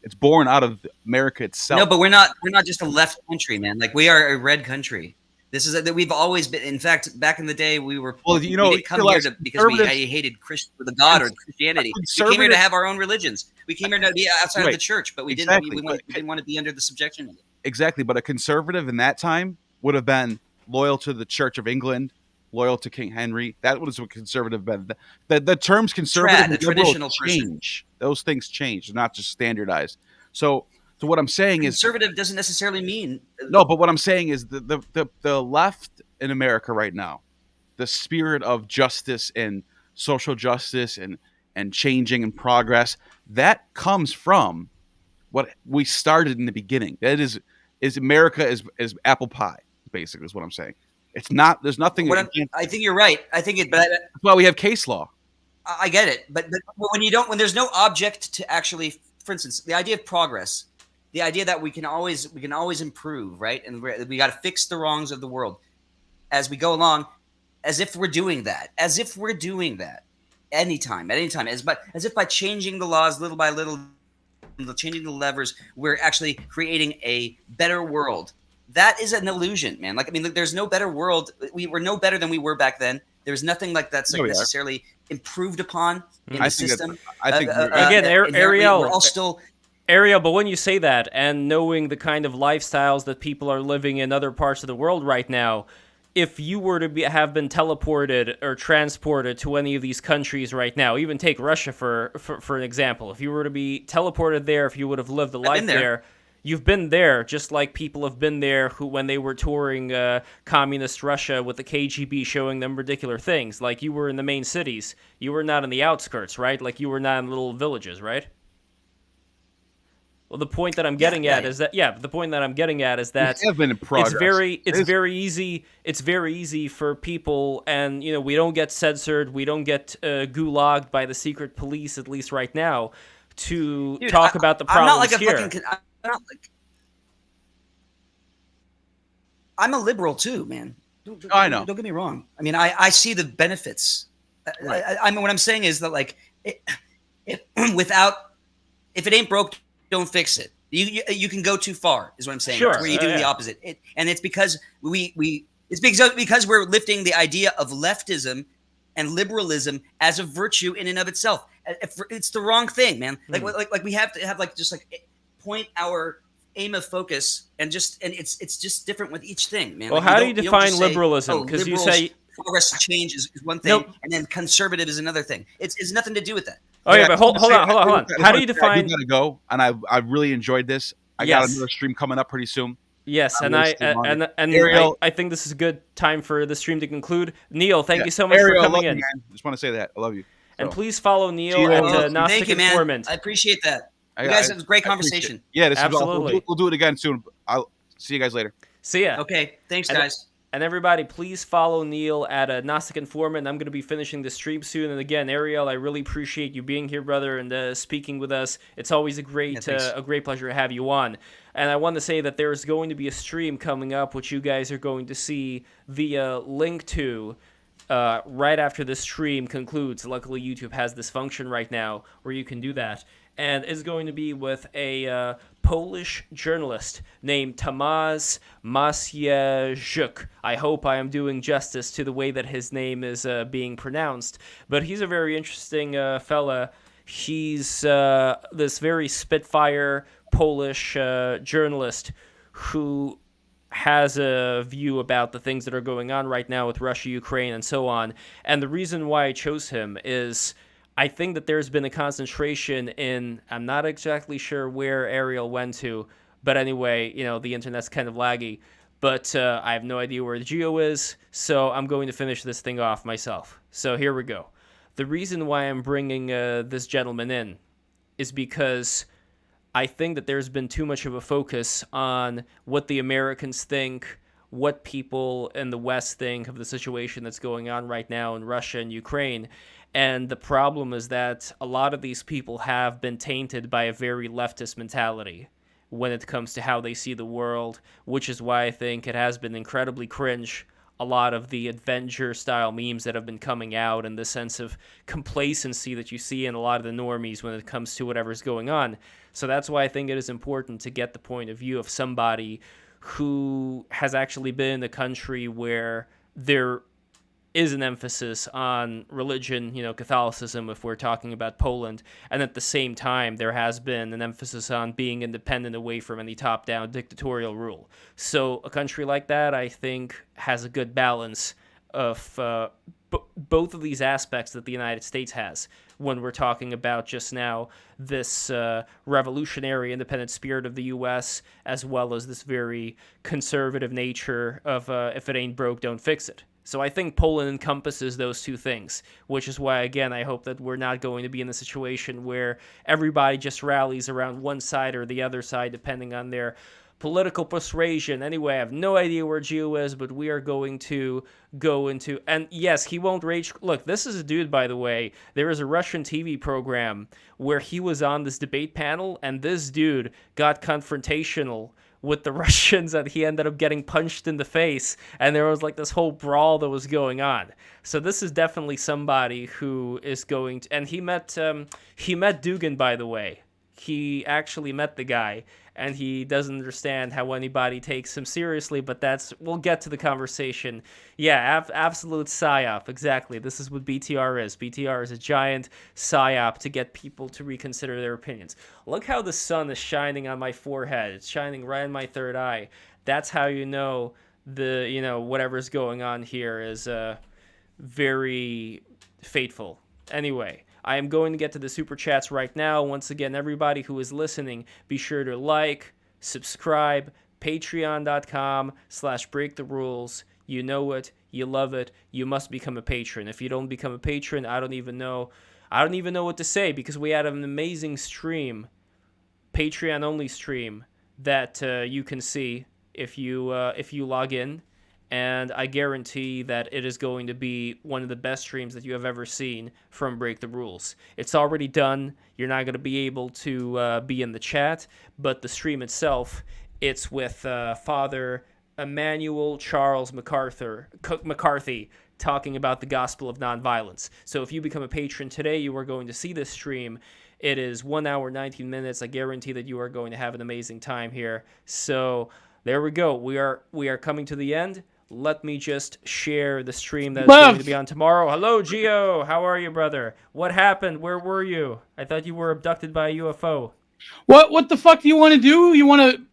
It's born out of America itself. No, but we're not just a left country, man. Like, we are a red country. This is that we've always been. In fact, back in the day, we were. Well, we didn't come here because we hated the God or Christianity. We came here to have our own religions. We came here to be outside of the church, but we didn't want to be under the subjection of it. Exactly, but a conservative in that time would have been loyal to the Church of England, loyal to King Henry. That was what conservative meant. The terms conservative and the liberal traditional person. change. Those things change. They're not just standardized. So what I'm saying is Conservative doesn't necessarily mean no, but what I'm saying is the left in America right now, the spirit of justice and social justice and changing and progress, that comes from what we started in the beginning. That is America is apple pie, basically, is what I'm saying. It's not. There's nothing. I think you're right. I think but that's why we have case law. I get it, but when there's no object to actually, for instance, the idea of progress, the idea that we can always improve, right? And we got to fix the wrongs of the world as we go along, as if we're doing that, anytime, as if by changing the laws little by little, changing the levers, we're actually creating a better world. That is an illusion, man. There's no better world. We were no better than we were back then. There's nothing like that's necessarily improved upon in the system. I think again, Ariel, we're all still. Ariel, but when you say that, and knowing the kind of lifestyles that people are living in other parts of the world right now, if you were to have been teleported or transported to any of these countries right now, even take Russia for an example, if you were to be teleported there, if you would have lived a life there, you've been there, just like people have been there who, when they were touring communist Russia with the KGB showing them ridiculous things, like you were in the main cities, you were not in the outskirts, right? Like you were not in little villages, right? Well, the point that I'm getting at is that have been in progress. It's very easy for people, and we don't get censored, we don't get gulagged by the secret police, at least right now, to talk about the problems here. I'm a liberal too, man. I know. Don't get me wrong. I mean, I see the benefits. Right. I mean, what I'm saying is that if it ain't broke, don't fix it. You can go too far, is what I'm saying. Sure. Where you do the opposite, and it's because because we're lifting the idea of leftism and liberalism as a virtue in and of itself. It's the wrong thing, man. Like we have to have point our aim of focus and it's just different with each thing, man. Well, how do you define liberalism? Because you say progress and change is one thing, and then conservative is another thing. It's nothing to do with that. Oh yeah, but hold on. How do you define? I gotta go, and I really enjoyed this. I got another stream coming up pretty soon. Yes, Ariel, I think this is a good time for the stream to conclude. Neil, thank you so much Ariel, for coming in. You, man. Just want to say that I love you. And please follow Neil at Gnostic Informant. I appreciate that. You guys, it was a great conversation. Yeah, this absolutely. We'll do it again soon. I'll see you guys later. See ya. Okay, thanks, guys. And everybody, please follow Neil at Gnostic Informant. I'm going to be finishing the stream soon. And again, Ariel, I really appreciate you being here, brother, and speaking with us. It's always a great pleasure to have you on. And I want to say that there is going to be a stream coming up, which you guys are going to see the link to right after the stream concludes. Luckily, YouTube has this function right now where you can do that. And it's going to be with a Polish journalist named Tomasz Masierczuk. I hope I am doing justice to the way that his name is being pronounced. But he's a very interesting fella. He's this very spitfire Polish journalist who has a view about the things that are going on right now with Russia, Ukraine, and so on. And the reason why I chose him is I think that there's been a concentration in, I'm not exactly sure where Ariel went to, but anyway, the internet's kind of laggy, but I have no idea where the geo is, so I'm going to finish this thing off myself. So here we go. The reason why I'm bringing this gentleman in is because I think that there's been too much of a focus on what the Americans think, what people in the West think of the situation that's going on right now in Russia and Ukraine. And the problem is that a lot of these people have been tainted by a very leftist mentality when it comes to how they see the world, which is why I think it has been incredibly cringe, a lot of the Avenger-style memes that have been coming out and the sense of complacency that you see in a lot of the normies when it comes to whatever's going on. So that's why I think it is important to get the point of view of somebody who has actually been in a country where there is an emphasis on religion, Catholicism, if we're talking about Poland, and at the same time, there has been an emphasis on being independent away from any top-down dictatorial rule. So a country like that, I think, has a good balance both of these aspects that the United States has when we're talking about just now this revolutionary independent spirit of the U.S. as well as this very conservative nature of if it ain't broke, don't fix it. So I think Poland encompasses those two things, which is why, again, I hope that we're not going to be in a situation where everybody just rallies around one side or the other side, depending on their political persuasion. Anyway, I have no idea where Gio is, but we are going to go into... And yes, he won't rage... Look, this is a dude, by the way. There is a Russian TV program where he was on this debate panel, and this dude got confrontational with the Russians, and he ended up getting punched in the face, and there was like this whole brawl that was going on. So this is definitely somebody who is going to... And he met Dugin, by the way. He actually met the guy, and he doesn't understand how anybody takes him seriously, but we'll get to the conversation. Yeah, absolute psyop, exactly. This is what BTR is. BTR is a giant psyop to get people to reconsider their opinions. Look how the sun is shining on my forehead. It's shining right in my third eye. That's how you know whatever's going on here is very fateful. Anyway, I am going to get to the super chats right now. Once again, everybody who is listening, be sure to like, subscribe, patreon.com/breaktherules. You know it, you love it, you must become a patron. If you don't become a patron, I don't even know what to say, because we had an amazing stream, Patreon only stream, that you can see if you log in. And I guarantee that it is going to be one of the best streams that you have ever seen from Break the Rules. It's already done. You're not going to be able to be in the chat, but the stream itself, it's with Father Emmanuel Charles McCarthy talking about the gospel of nonviolence. So if you become a patron today, you are going to see this stream. It is 1 hour, 19 minutes. I guarantee that you are going to have an amazing time here. So there we go. We are coming to the end. Let me just share the stream that's going to be on tomorrow. Hello, Gio. How are you, brother? What happened? Where were you? I thought you were abducted by a UFO. What the fuck do you want to do? You want to...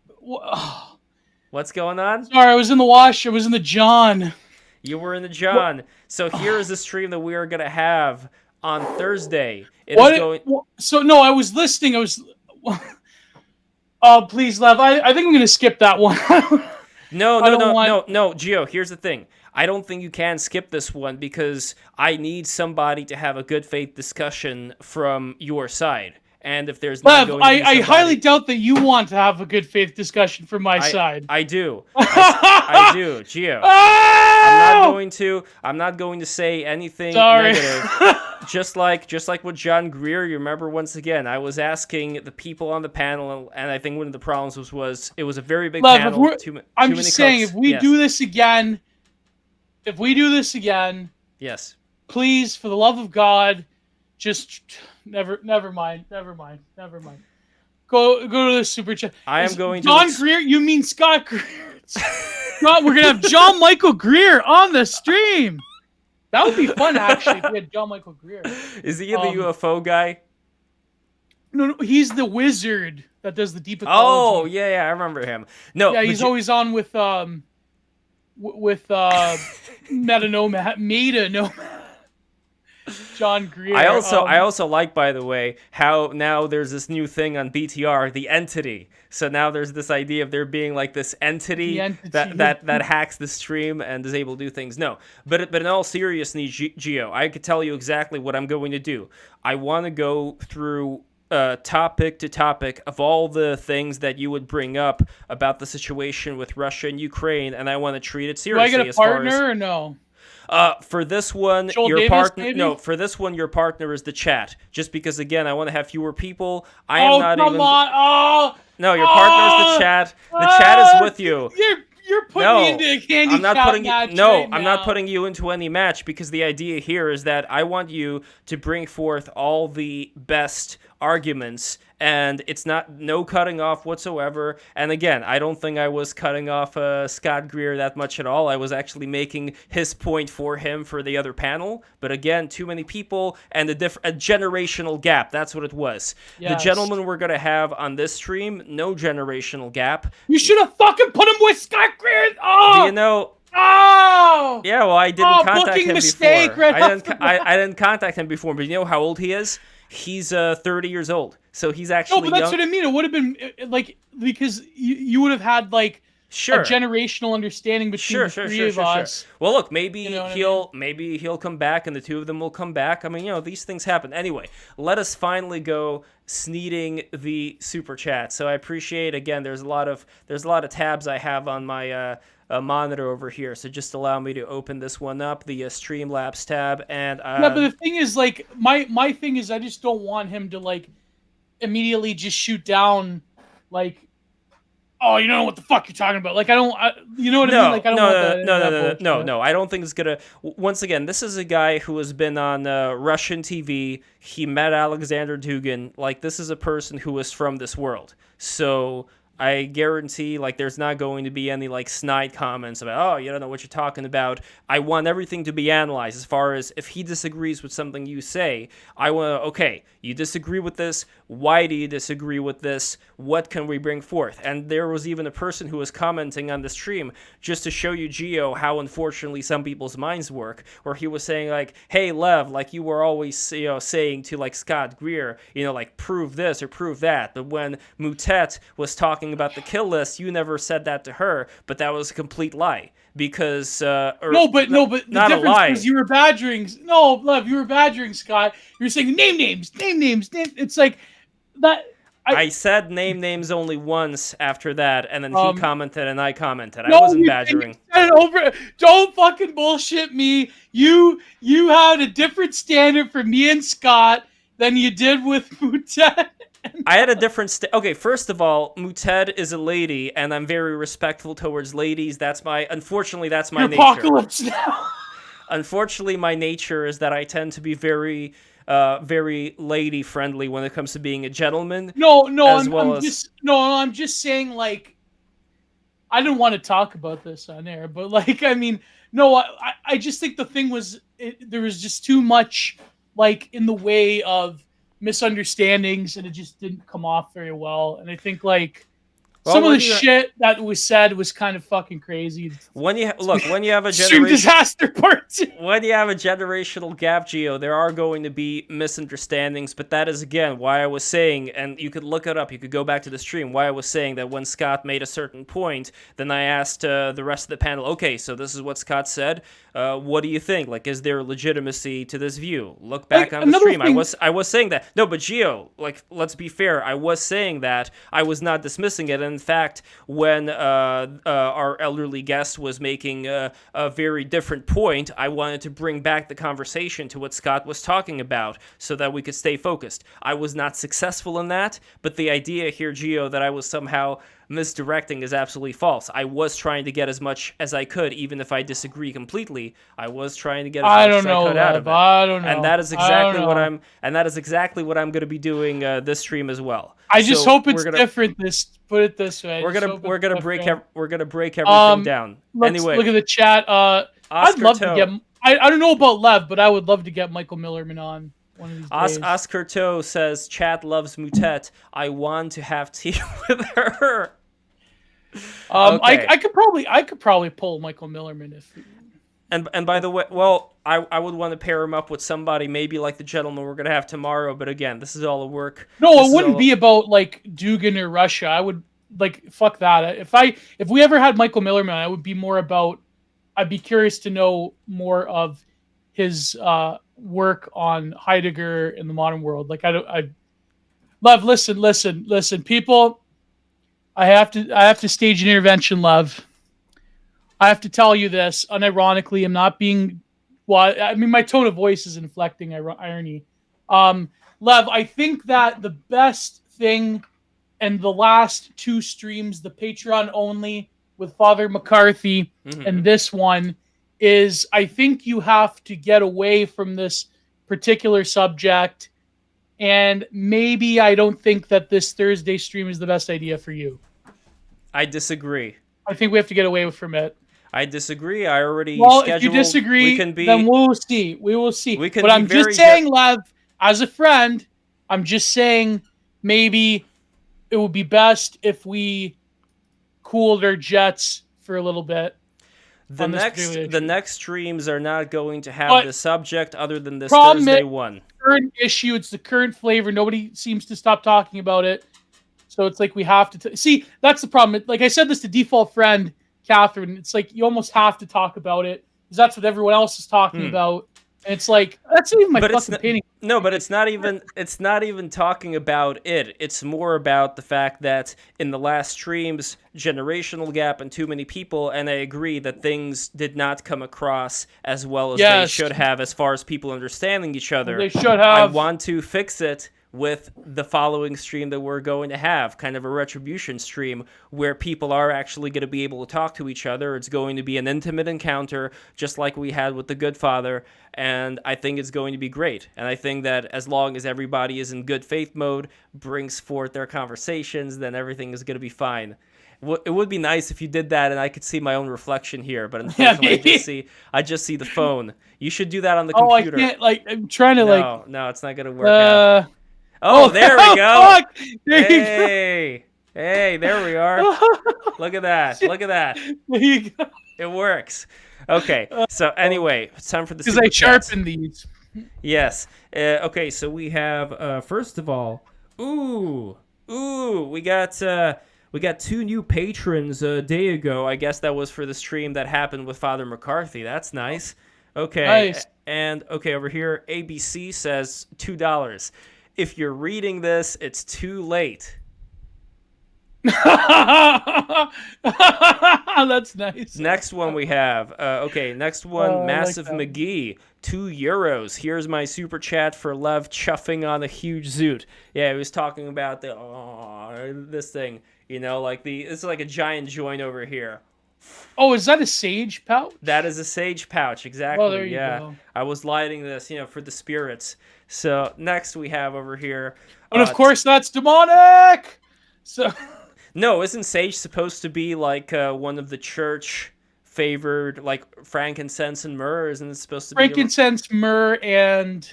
What's going on? Sorry, I was in the wash. I was in the John. You were in the John. What? So here is the stream that we are going to have on Thursday. I was listening. Oh, please, Lev. I think I'm going to skip that one. No, Gio, here's the thing. I don't think you can skip this one because I need somebody to have a good faith discussion from your side. And if there's not going to be somebody... I highly doubt that you want to have a good faith discussion from my side. I do. I do, Gio. I'm not going to say anything negative. Just like with John Greer, you remember, once again, I was asking the people on the panel, and I think one of the problems was it was a very big panel. I'm just saying, if we do this again, yes, please, for the love of God, just never mind. Go to the super chat. John Greer. You mean Scott Greer? God, we're gonna have John Michael Greer on the stream. That would be fun, actually, if we had John Michael Greer. Is he the UFO guy? No, he's the wizard that does the deep ecology. Oh, yeah, I remember him. No, yeah, he's always on with Meta Nomad. John Greer. I also like, by the way, how now there's this new thing on BTR, the entity. So now there's this idea of there being like this entity that hacks the stream and is able to do things. No, but in all seriousness, Gio, I could tell you exactly what I'm going to do. I want to go through topic to topic of all the things that you would bring up about the situation with Russia and Ukraine, and I want to treat it seriously. Do I get a partner or no? For this one, your partner is the chat. Just because, again, I want to have fewer people. Your partner is the chat. The chat is with you. You're putting me into a handicap match. I'm not putting you into any match, because the idea here is that I want you to bring forth all the best arguments, and it's no cutting off whatsoever. And again, I don't think I was cutting off Scott Greer that much at all. I was actually making his point for him for the other panel. But again, too many people and a generational gap. That's what it was. Yes. The gentleman we're going to have on this stream, no generational gap. You should have fucking put him with Scott Greer. Oh! Oh! Yeah, well, I didn't contact booking him mistake before. right I off didn't. the I didn't contact him before, but you know how old he is? He's 30 years old, so he's No, actually but that's young. what I mean. It would have been like because you would have had like a Sure. generational understanding between the three of us. Well, look, maybe You know what I maybe he'll come back, and the two of them will come back. I mean, these things happen. Anyway, let us finally go sneeding the super chat. So I appreciate, again, there's a lot of tabs I have on my monitor over here. So just allow me to open this one up, the Streamlabs tab, and Yeah, but the thing is, like, my thing is, I just don't want him to like immediately just shoot down, like, oh, you don't know what the fuck you're talking about. Like, you know what I mean? Like, I don't want that. No. I don't think it's gonna. Once again, this is a guy who has been on Russian TV. He met Alexander Dugin. Like, this is a person who is from this world. So I guarantee, like, there's not going to be any, like, snide comments about, oh, you don't know what you're talking about. I want everything to be analyzed as far as if he disagrees with something you say. I want to, okay, you disagree with this. Why do you disagree with this? What can we bring forth? And there was even a person who was commenting on the stream just to show you, Gio, how unfortunately some people's minds work, where he was saying, like, hey, Lev, like, you were always, saying to, like, Scott Greer, like, prove this or prove that. But when Mutet was talking about the kill list, you never said that to her, but that was a complete lie. Because no, but the difference was you were badgering. No, Lev, you were badgering Scott. You were saying name names. It's like that. I said names only once after that, and then he commented and I commented. I wasn't badgering. Don't fucking bullshit me. You had a different standard for me and Scott than you did with Mutet. I had a different okay, first of all, Muted is a lady, and I'm very respectful towards ladies. Unfortunately, that's my nature. Apocalypse now. Unfortunately, my nature is that I tend to be very, very lady friendly when it comes to being a gentleman. I'm just saying, like, I didn't want to talk about this on air, but, like, I mean, no, I just think the thing was there was just too much, like, in the way of misunderstandings, and it just didn't come off very well. And I think, like, some of the shit that was said was kind of fucking crazy. When you have a disaster part 2. When you have a generational gap, Gio, there are going to be misunderstandings. But that is, again, why I was saying, and you could look it up, you could go back to the stream, why I was saying that when Scott made a certain point, then I asked the rest of the panel, okay, so this is what Scott said. What do you think? Like, is there legitimacy to this view? Look back on the stream. I was saying that. No, but Gio, like, let's be fair. I was saying that. I was not dismissing it. And in fact, when our elderly guest was making a very different point, I wanted to bring back the conversation to what Scott was talking about so that we could stay focused. I was not successful in that, but the idea here, Gio, that I was somehow misdirecting is absolutely false. I was trying to get as much as I could, even if I disagree completely. I was trying to get as much as I could out of it. I don't know. And that is exactly what I'm. And that is exactly what I'm going to be doing this stream as well. I just hope it's different. Put it this way. We're gonna break everything down. Anyway, look at the chat. I'd love to get. I don't know about Lev, but I would love to get Michael Millerman on one of these days. Oscar Toe says, "Chat loves Mutet. I want to have tea with her." Okay. I could probably pull Michael Millerman if. And by the way, well, I would want to pair him up with somebody, maybe like the gentleman we're gonna have tomorrow. But again, this is all a work. No, it wouldn't be about like Dugin or Russia. I would fuck that. If we ever had Michael Millerman, I would be more about. I'd be curious to know more of his work on Heidegger in the modern world. Like Lev, listen, people. I have to stage an intervention, Lev. I have to tell you this unironically. I'm not being. Well, I mean, my tone of voice is inflecting irony. Lev, I think that the best thing, and the last 2 streams, the Patreon only with Father McCarthy, and this one, is I think you have to get away from this particular subject. And maybe I don't think that this Thursday stream is the best idea for you. I disagree. I think we have to get away from it. I disagree. I already scheduled. If you disagree, then we'll see. We will see. But I'm just saying, Lev, as a friend, I'm just saying maybe it would be best if we cooled our jets for a little bit. The next streams are not going to have But the subject other than this problem Thursday is- one. Current issue. It's the current flavor. Nobody seems to stop talking about it. So it's like we have to see. That's the problem. Like I said this to default friend Catherine. It's like you almost have to talk about it because that's what everyone else is talking about. And it's like that's not even my fucking opinion. No, but it's not even talking about it. It's more about the fact that in the last streams, generational gap and too many people, and I agree that things did not come across as well as they should have as far as people understanding each other. They should have. I want to fix it with the following stream that we're going to have, kind of a retribution stream where people are actually going to be able to talk to each other. It's going to be an intimate encounter, just like we had with the Good Father, and I think it's going to be great. And I think that as long as everybody is in good faith mode, brings forth their conversations, then everything is going to be fine. It would be nice if you did that and I could see my own reflection here, but unfortunately I just see the phone. You should do that on the computer. I can't, I'm trying to No, it's not going to work out. Oh, there we go. Fuck. Hey, there we are. Look at that. There you go. It works. Okay, so anyway, it's time for the because super I chats. sharpened these. Yes. Okay, so we have first of all, we got 2 new patrons a day ago. I guess that was for the stream that happened with Father McCarthy. That's nice. Okay. Nice. And okay, over here, ABC says $2. If you're reading this, it's too late. That's nice. Next one we have. Next one, Massive like McGee, €2. Here's my super chat for Lev chuffing on a huge zoot. Yeah, he was talking about this thing. You know, it's like a giant joint over here. Oh, is that a sage pouch? That is a sage pouch, exactly. Oh, there you go. I was lighting this, for the spirits. So next we have over here. And of course, that's demonic. So. No, isn't sage supposed to be like one of the church favored, like frankincense and myrrh? Isn't it supposed to be frankincense, myrrh, and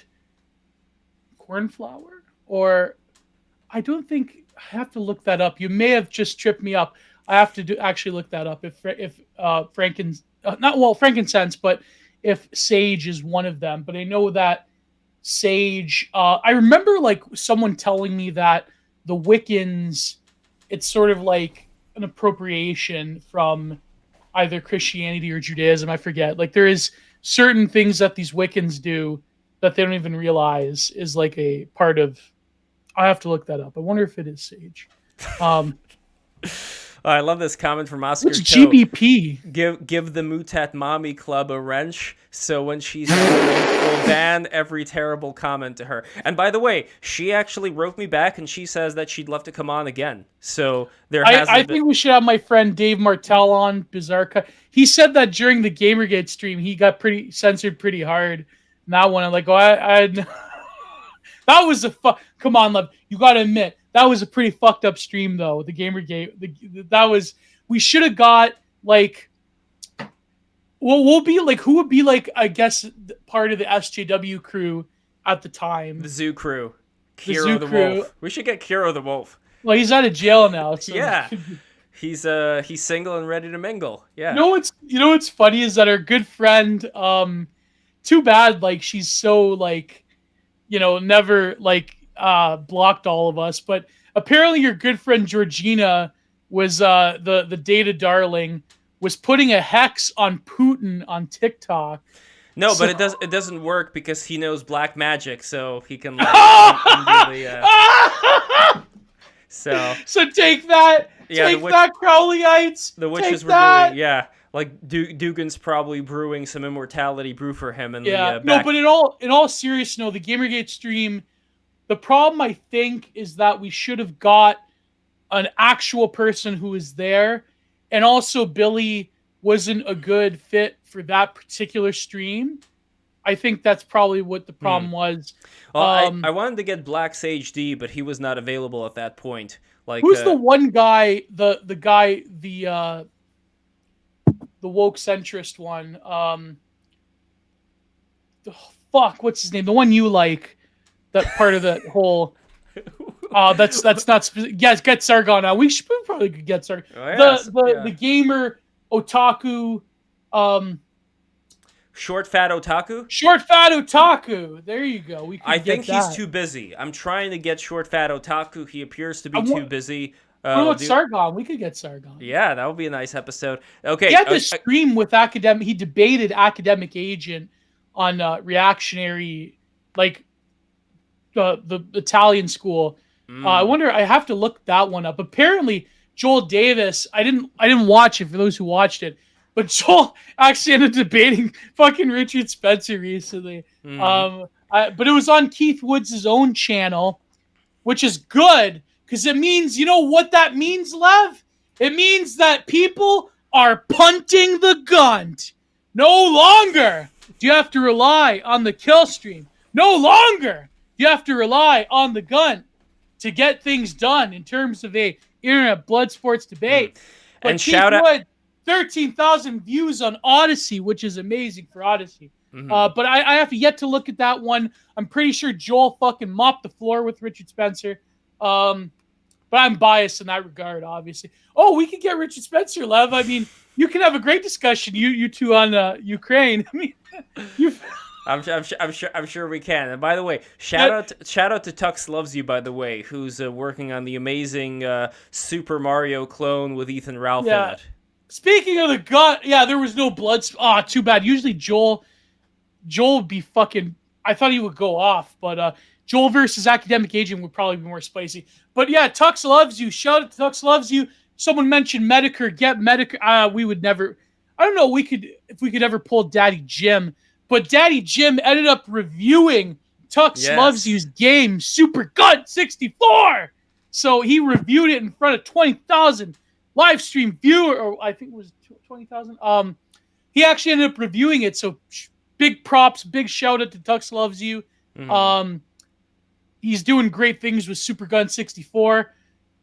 cornflower? Or I don't think I have to look that up. You may have just tripped me up. I have to actually look that up. If frankincense, but if sage is one of them. But I know that sage. I remember like someone telling me that the Wiccans, it's sort of like an appropriation from either Christianity or Judaism. I forget. Like there is certain things that these Wiccans do that they don't even realize is like a part of. I have to look that up. I wonder if it is sage. I love this comment from Oscar. What's GBP? Give the Mutat Mommy Club a wrench, so when she's we'll ban every terrible comment to her. And by the way, she actually wrote me back and she says that she'd love to come on again. So I think we should have my friend Dave Martell on. Bizarre Cut. He said that during the Gamergate stream, he got censored pretty hard. And that one, I'm like, that was come on, Lev. You got to admit. That was a pretty fucked up stream, though. The Gamergate. We should have got like. We'll be like, who would be like? I guess part of the SJW crew at the time. The Zoo crew. Kiro the Wolf. We should get Kiro the Wolf. Well, he's out of jail now. So yeah. He's single and ready to mingle. Yeah. You know what's funny is that our good friend. Too bad. Like she's so like, never like. Blocked all of us, but apparently your good friend Georgina was the data darling was putting a hex on Putin on TikTok. No, but it doesn't work because he knows black magic, so he can So take that, that Crowleyites. The witches were doing, like Dugan's probably brewing some immortality brew for him, and but in all seriousness, the Gamergate stream. The problem, I think, is that we should have got an actual person who was there. And also, Billy wasn't a good fit for that particular stream. I think that's probably what the problem was. Well, I wanted to get Black Sage D, but he was not available at that point. Like, who's the one guy, the woke centrist one? What's his name? The one you like. That part of the whole, that's not specific. Yes, get Sargon out. We probably could get Sargon. Oh, yes. The gamer otaku Short Fat Otaku? Short Fat Otaku. There you go. We I could think get he's that. too busy. I'm trying to get Short Fat Otaku. He appears to be I too want- busy. What about Sargon? We could get Sargon. Yeah, that would be a nice episode. Okay. He had this stream with academic. He debated Academic Agent on Reactionary, like the Italian school. I wonder. I have to look that one up. Apparently, Joel Davis. I didn't watch it. For those who watched it, but Joel actually ended up debating fucking Richard Spencer recently. But it was on Keith Woods' own channel, which is good. Because it means, you know what that means, Lev? It means that people are punting the gun. No longer do you have to rely on the kill stream. No longer do you have to rely on the gun to get things done in terms of a internet blood sports debate. But And Keith shout out- Wood, 13,000 views on Odyssey, which is amazing for Odyssey. But I have yet to look at that one. I'm pretty sure Joel fucking mopped the floor with Richard Spencer. But I'm biased in that regard, obviously. Oh, we could get Richard Spencer, Lev. I mean, you can have a great discussion, you two on Ukraine. I mean, I'm sure we can. And by the way, shout out to Tux Loves You, by the way, who's working on the amazing Super Mario clone with Ethan Ralph in it. Speaking of the gun, there was no blood. Too bad. Usually Joel would be fucking. I thought he would go off, but Joel versus Academic Agent would probably be more spicy. But yeah, Tux Loves You. Shout out to Tux Loves You. Someone mentioned Medicare. Get Medicare. We would never. I don't know. If we could ever pull Daddy Jim. But Daddy Jim ended up reviewing Tux Loves You's game, Super Gun 64. So he reviewed it in front of 20,000 live stream viewer, or I think it was 20,000. He actually ended up reviewing it. So big props, big shout out to Tux Loves You. He's doing great things with Super Gun 64.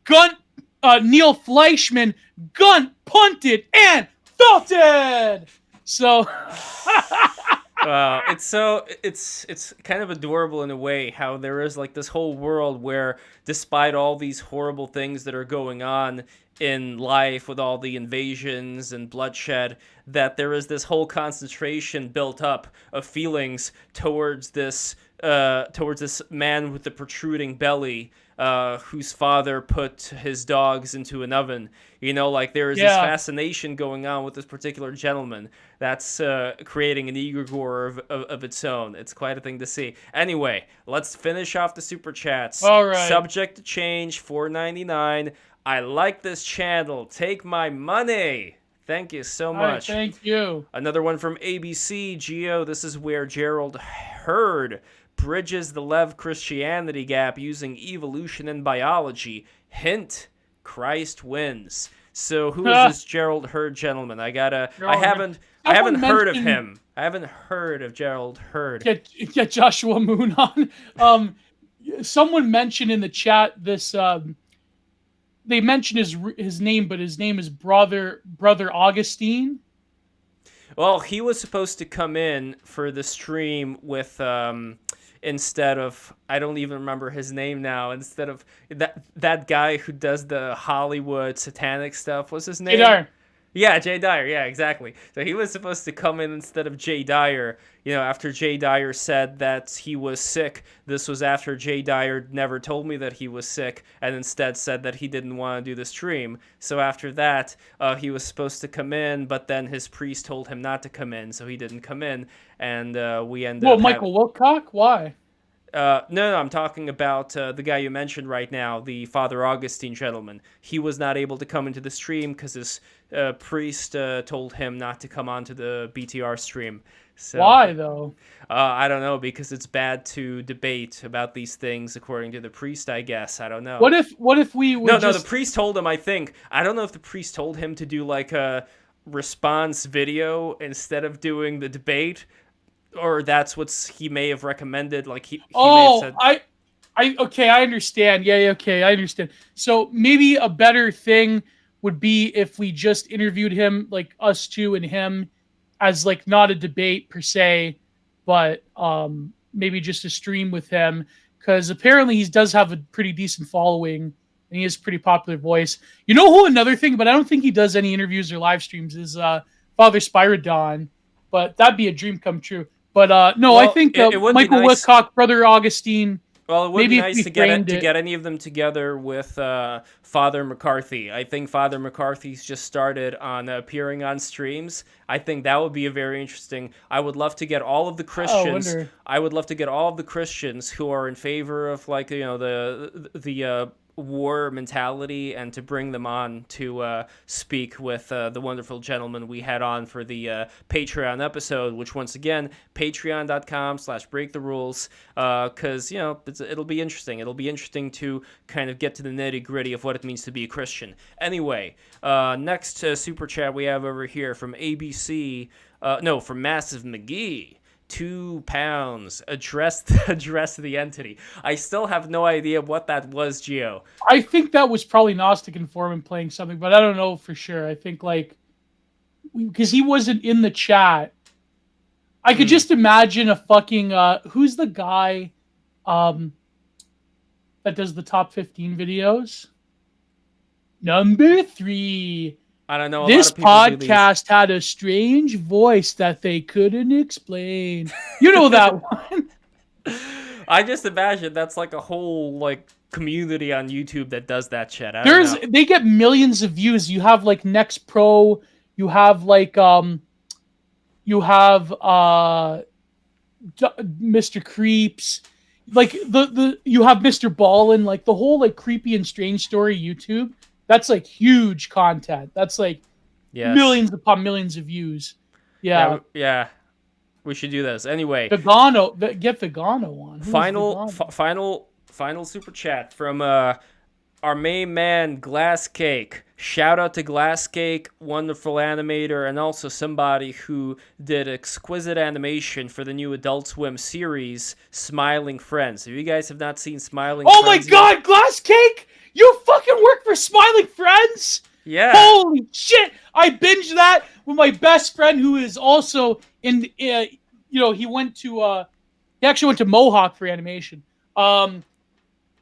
Neil Fleischman punted and felted. So it's kind of adorable in a way how there is like this whole world where, despite all these horrible things that are going on in life with all the invasions and bloodshed, that there is this whole concentration built up of feelings towards this man with the protruding belly, whose father put his dogs into an oven. You know, like there is this fascination going on with this particular gentleman that's creating an egregore of its own. It's quite a thing to see. Anyway, let's finish off the super chats. All right. Subject to change, $4.99. I like this channel. Take my money. Thank you so much. Thank you. Another one from ABC. Geo, this is where Gerald Hurd bridges the Lev Christianity gap using evolution and biology. Hint, Christ wins. So who is this Gerald Hurd gentleman? I haven't heard of him. I haven't heard of Gerald Hurd. Get Joshua Moon on. Someone mentioned in the chat this. They mentioned his name, but his name is Brother Augustine. Well, he was supposed to come in for the stream with instead of, I don't even remember his name now, instead of that guy who does the Hollywood satanic stuff. What's his name? Jay Dyer. Yeah, Jay Dyer. Yeah, exactly. So he was supposed to come in instead of Jay Dyer. You know, after Jay Dyer said that he was sick. This was after Jay Dyer never told me that he was sick and instead said that he didn't want to do the stream. So after that, he was supposed to come in, but then his priest told him not to come in, so he didn't come in, and we ended up... Michael Wilcock? Why? No, I'm talking about the guy you mentioned right now, the Father Augustine gentleman. He was not able to come into the stream because his priest told him not to come onto the BTR stream. So, why, though? I don't know, because it's bad to debate about these things according to the priest, I guess. I don't know. What if we would No, the priest told him, I think. I don't know if the priest told him to do like a response video instead of doing the debate, or that's what he may have recommended. Like he may have said... I understand. Yeah, okay, I understand. So maybe a better thing would be if we just interviewed him, like us two and him, as like not a debate per se, but maybe just a stream with him, because apparently he does have a pretty decent following and he has a pretty popular voice. You know who another thing, but I don't think he does any interviews or live streams, is Father Spyridon, but that'd be a dream come true. But no, Well, I think it would be Michael nice- Whitcock, Brother Augustine. Well, it would Maybe be if nice we to get framed to it- get any of them together with Father McCarthy. I think Father McCarthy's just started on appearing on streams. I think that would be a very interesting. I would love to get all of the Christians. wonder. I would love to get all of the Christians who are in favor of the war mentality, and to bring them on to speak with the wonderful gentleman we had on for the Patreon episode, which once again, patreon.com/breaktherules, because it'll be interesting. It'll be interesting to kind of get to the nitty-gritty of what it means to be a Christian. Anyway, next super chat we have over here from ABC, from Massive McGee. £2. Address the entity. I still have no idea what that was, Gio. I think that was probably Gnostic Informant playing something, but I don't know for sure. I think because he wasn't in the chat. I could just imagine a fucking who's the guy that does the top 15 videos? Number 3. I don't know. This podcast had a strange voice that they couldn't explain. You know that one. I just imagine that's like a whole community on YouTube that does that shit. They get millions of views. You have Next Pro. You have Mr. Creeps. You have Mr. Ballin. The whole creepy and strange story YouTube. That's huge content. That's millions upon millions of views. Yeah. Yeah. We should do this. Anyway. Vegano. Get Vegano on. Final super chat from our main man, Glass Cake. Shout out to Glass Cake, wonderful animator, and also somebody who did exquisite animation for the new Adult Swim series, Smiling Friends. If you guys have not seen Smiling Friends... Oh my god, Glass Cake! You fucking work for Smiling Friends? Yeah. Holy shit! I binged that with my best friend who is also in, he actually went to Mohawk for animation.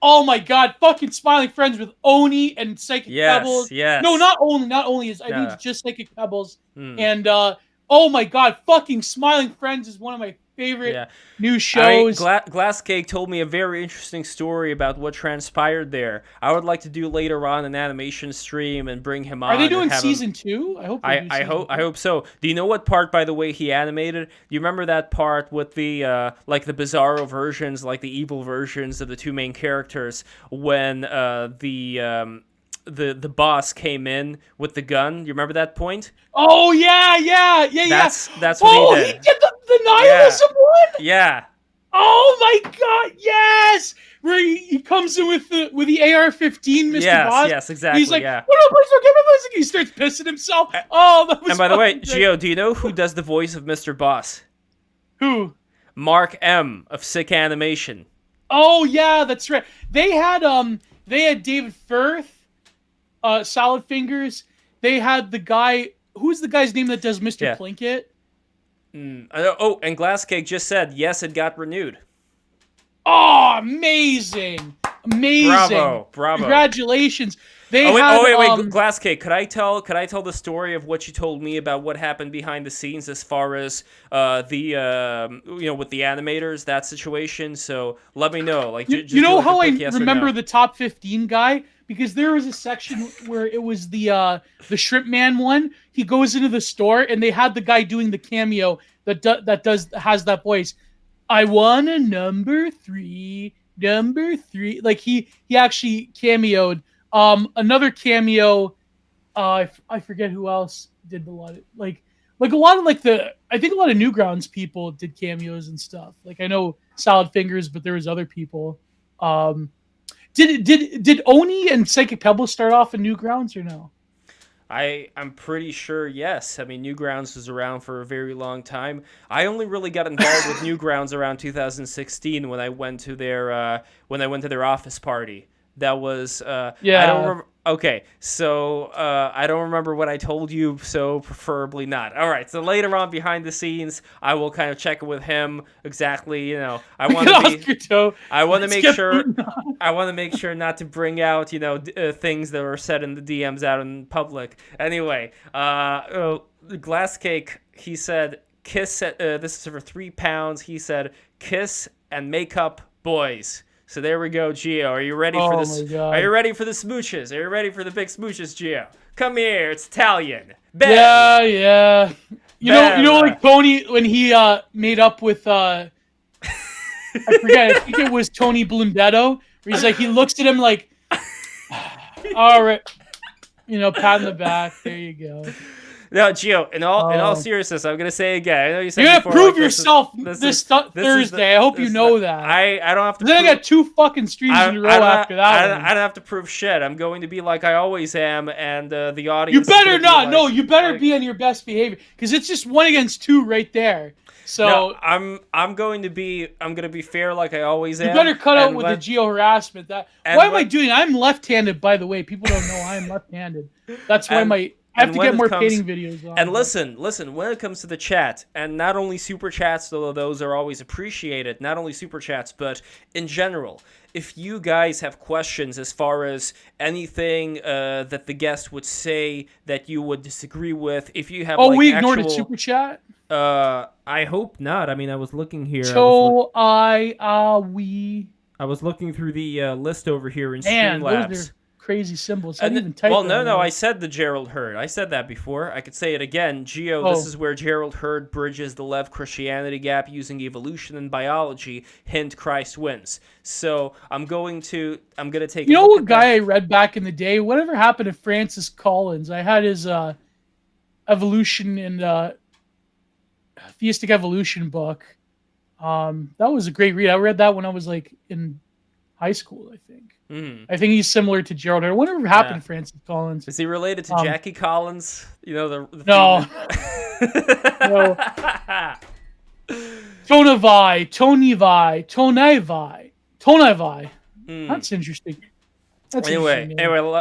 Oh my god, fucking Smiling Friends with Oni and Psychic Pebbles. Yes. No, not only. I think it's just Psychic Pebbles. And oh my god, fucking Smiling Friends is one of my favorite new shows. Glass Cake told me a very interesting story about what transpired there. I would like to do later on an animation stream and bring him on. Are they doing season 2? I hope so. Do you know what part, by the way, he animated? You remember that part with the the bizarro versions, the evil versions of the two main characters, when the boss came in with the gun? You remember that point? Oh yeah. That's what he did. He did the nihilism one? Yeah. Oh my god, yes! Where he comes in with the AR-15, Mr. Boss. Yes, exactly. He's like, yeah. "What up, please forgive me, please." He starts pissing himself. Oh, that was. And by the way, great. Gio, do you know who does the voice of Mr. Boss? Who? Mark M of Sick Animation. Oh yeah, that's right. They had David Firth, Solid Fingers. They had the guy. Who's the guy's name that does Mr. Plinkett? Oh, and Glass Cake just said yes, it got renewed. Oh, amazing! Bravo! Congratulations. Wait, Glass Cake. Could I tell the story of what you told me about what happened behind the scenes as far as with the animators, that situation? So let me know. You know how I remember the top 15 guy? Because there was a section where it was the Shrimp Man one. He goes into the store and they had the guy doing the cameo that has that voice. I want a number 3. He actually cameoed. Another cameo. I forget who else did a lot of I think a lot of Newgrounds people did cameos and stuff. I know Solid Fingers, but there was other people. Did Oni and Psychic Pebbles start off in Newgrounds or no? I'm pretty sure yes. I mean, Newgrounds was around for a very long time. I only really got involved with Newgrounds around 2016 when I went to their office party. That was I Okay, so I don't remember what I told you, so preferably not. All right, so later on behind the scenes, I will kind of check with him exactly. You know, I want to be. I want to make sure. I want to make sure not to bring out, things that were said in the DMs out in public. Anyway, Glass Cake. He said, "Kiss." This is for £3. He said, "Kiss and make up, boys." So there we go, Gio. Are you ready for this? Are you ready for the smooches? Are you ready for the big smooches, Gio? Come here. It's Italian. Bella. Yeah. You know, like Tony when he made up with I forget. I think it was Tony Blundetto. Where he's like, he looks at him like, all right, pat in the back. There you go. No, Gio. In all seriousness, I'm gonna say again. I know you said you're before, gonna prove yourself this Thursday. I hope you know that. I don't have to. Then I got 2 fucking streams in a row after that. I don't have to prove shit. I'm going to be like I always am, and the audience. You better not. No, you better be on your best behavior because it's just 1 against 2 right there. So no, I'm going to be fair like I always am. You better cut out with the Geo harassment. Why am I doing? I'm left-handed, by the way. People don't know I am left-handed. That's why I have to get more painting videos on. And listen, when it comes to the chat, and not only super chats, though those are always appreciated, not only super chats, but in general, if you guys have questions as far as anything that the guest would say that you would disagree with, if you have we ignored a super chat? I hope not. I mean, I was looking here. We. I was looking through the list over here in Streamlabs. Those are crazy symbols. I didn't even type no. I said the Gerald Hurd. I said that before. I could say it again. Gio, This is where Gerald Hurd bridges the Lev Christianity gap using evolution and biology. Hint: Christ wins. So I'm gonna take. You know what guy I read back in the day? Whatever happened to Francis Collins? I had his evolution and theistic evolution book. That was a great read. I read that when I was like in high school, I think. I think he's similar to Gerald. I wonder what happened to Francis Collins. Is he related to Jackie Collins? The no. No. Tonavai. That's interesting. Anyway,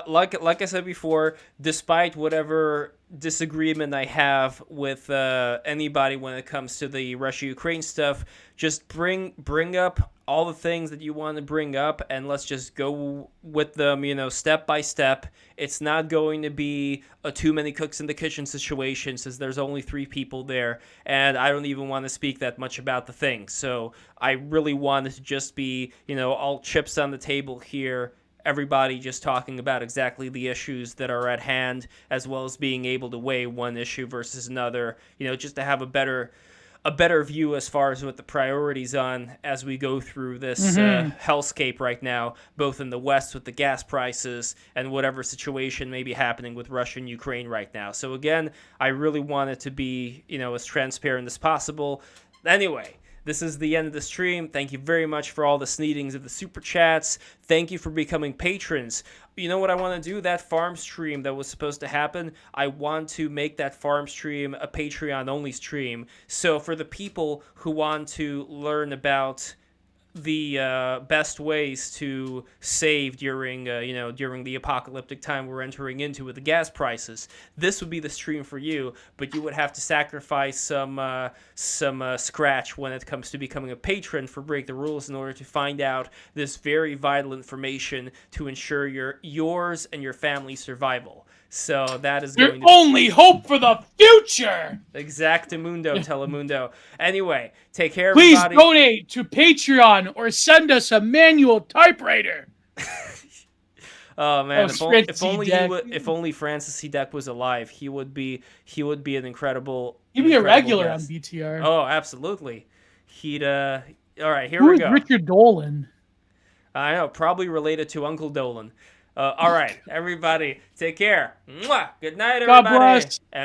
like I said before, despite whatever disagreement I have with anybody when it comes to the Russia-Ukraine stuff, just bring up all the things that you want to bring up, and let's just go with them, step by step. It's not going to be a too many cooks in the kitchen situation, since there's only 3 people there, and I don't even want to speak that much about the thing. So I really want it to just be, all chips on the table here. Everybody just talking about exactly the issues that are at hand, as well as being able to weigh one issue versus another, just to have a better view as far as what the priorities on as we go through this hellscape right now, both in the West with the gas prices and whatever situation may be happening with Russia and Ukraine right now. So again, I really want it to be, as transparent as possible. Anyway, this is the end of the stream. Thank you very much for all the sneedings of the super chats. Thank you for becoming patrons. You know what I want to do? That farm stream that was supposed to happen, I want to make that farm stream a Patreon-only stream. So for the people who want to learn about the best ways to save during the apocalyptic time we're entering into with the gas prices, this would be the stream for you. But you would have to sacrifice some scratch when it comes to becoming a patron for Break the Rules in order to find out this very vital information to ensure yours and your family's survival. So that is your only hope for the future. Exactamundo, Telemundo. Anyway, take care, everybody. Please donate to Patreon or send us a manual typewriter. Oh man, if only Francis C. Deck was alive, he would be an incredible. He'd be a regular guest on BTR. Oh, absolutely. He'd all right, here we go. Who's Richard Dolan? I know, probably related to Uncle Dolan. All right, everybody, take care. Mwah! Good night, everybody. God bless. And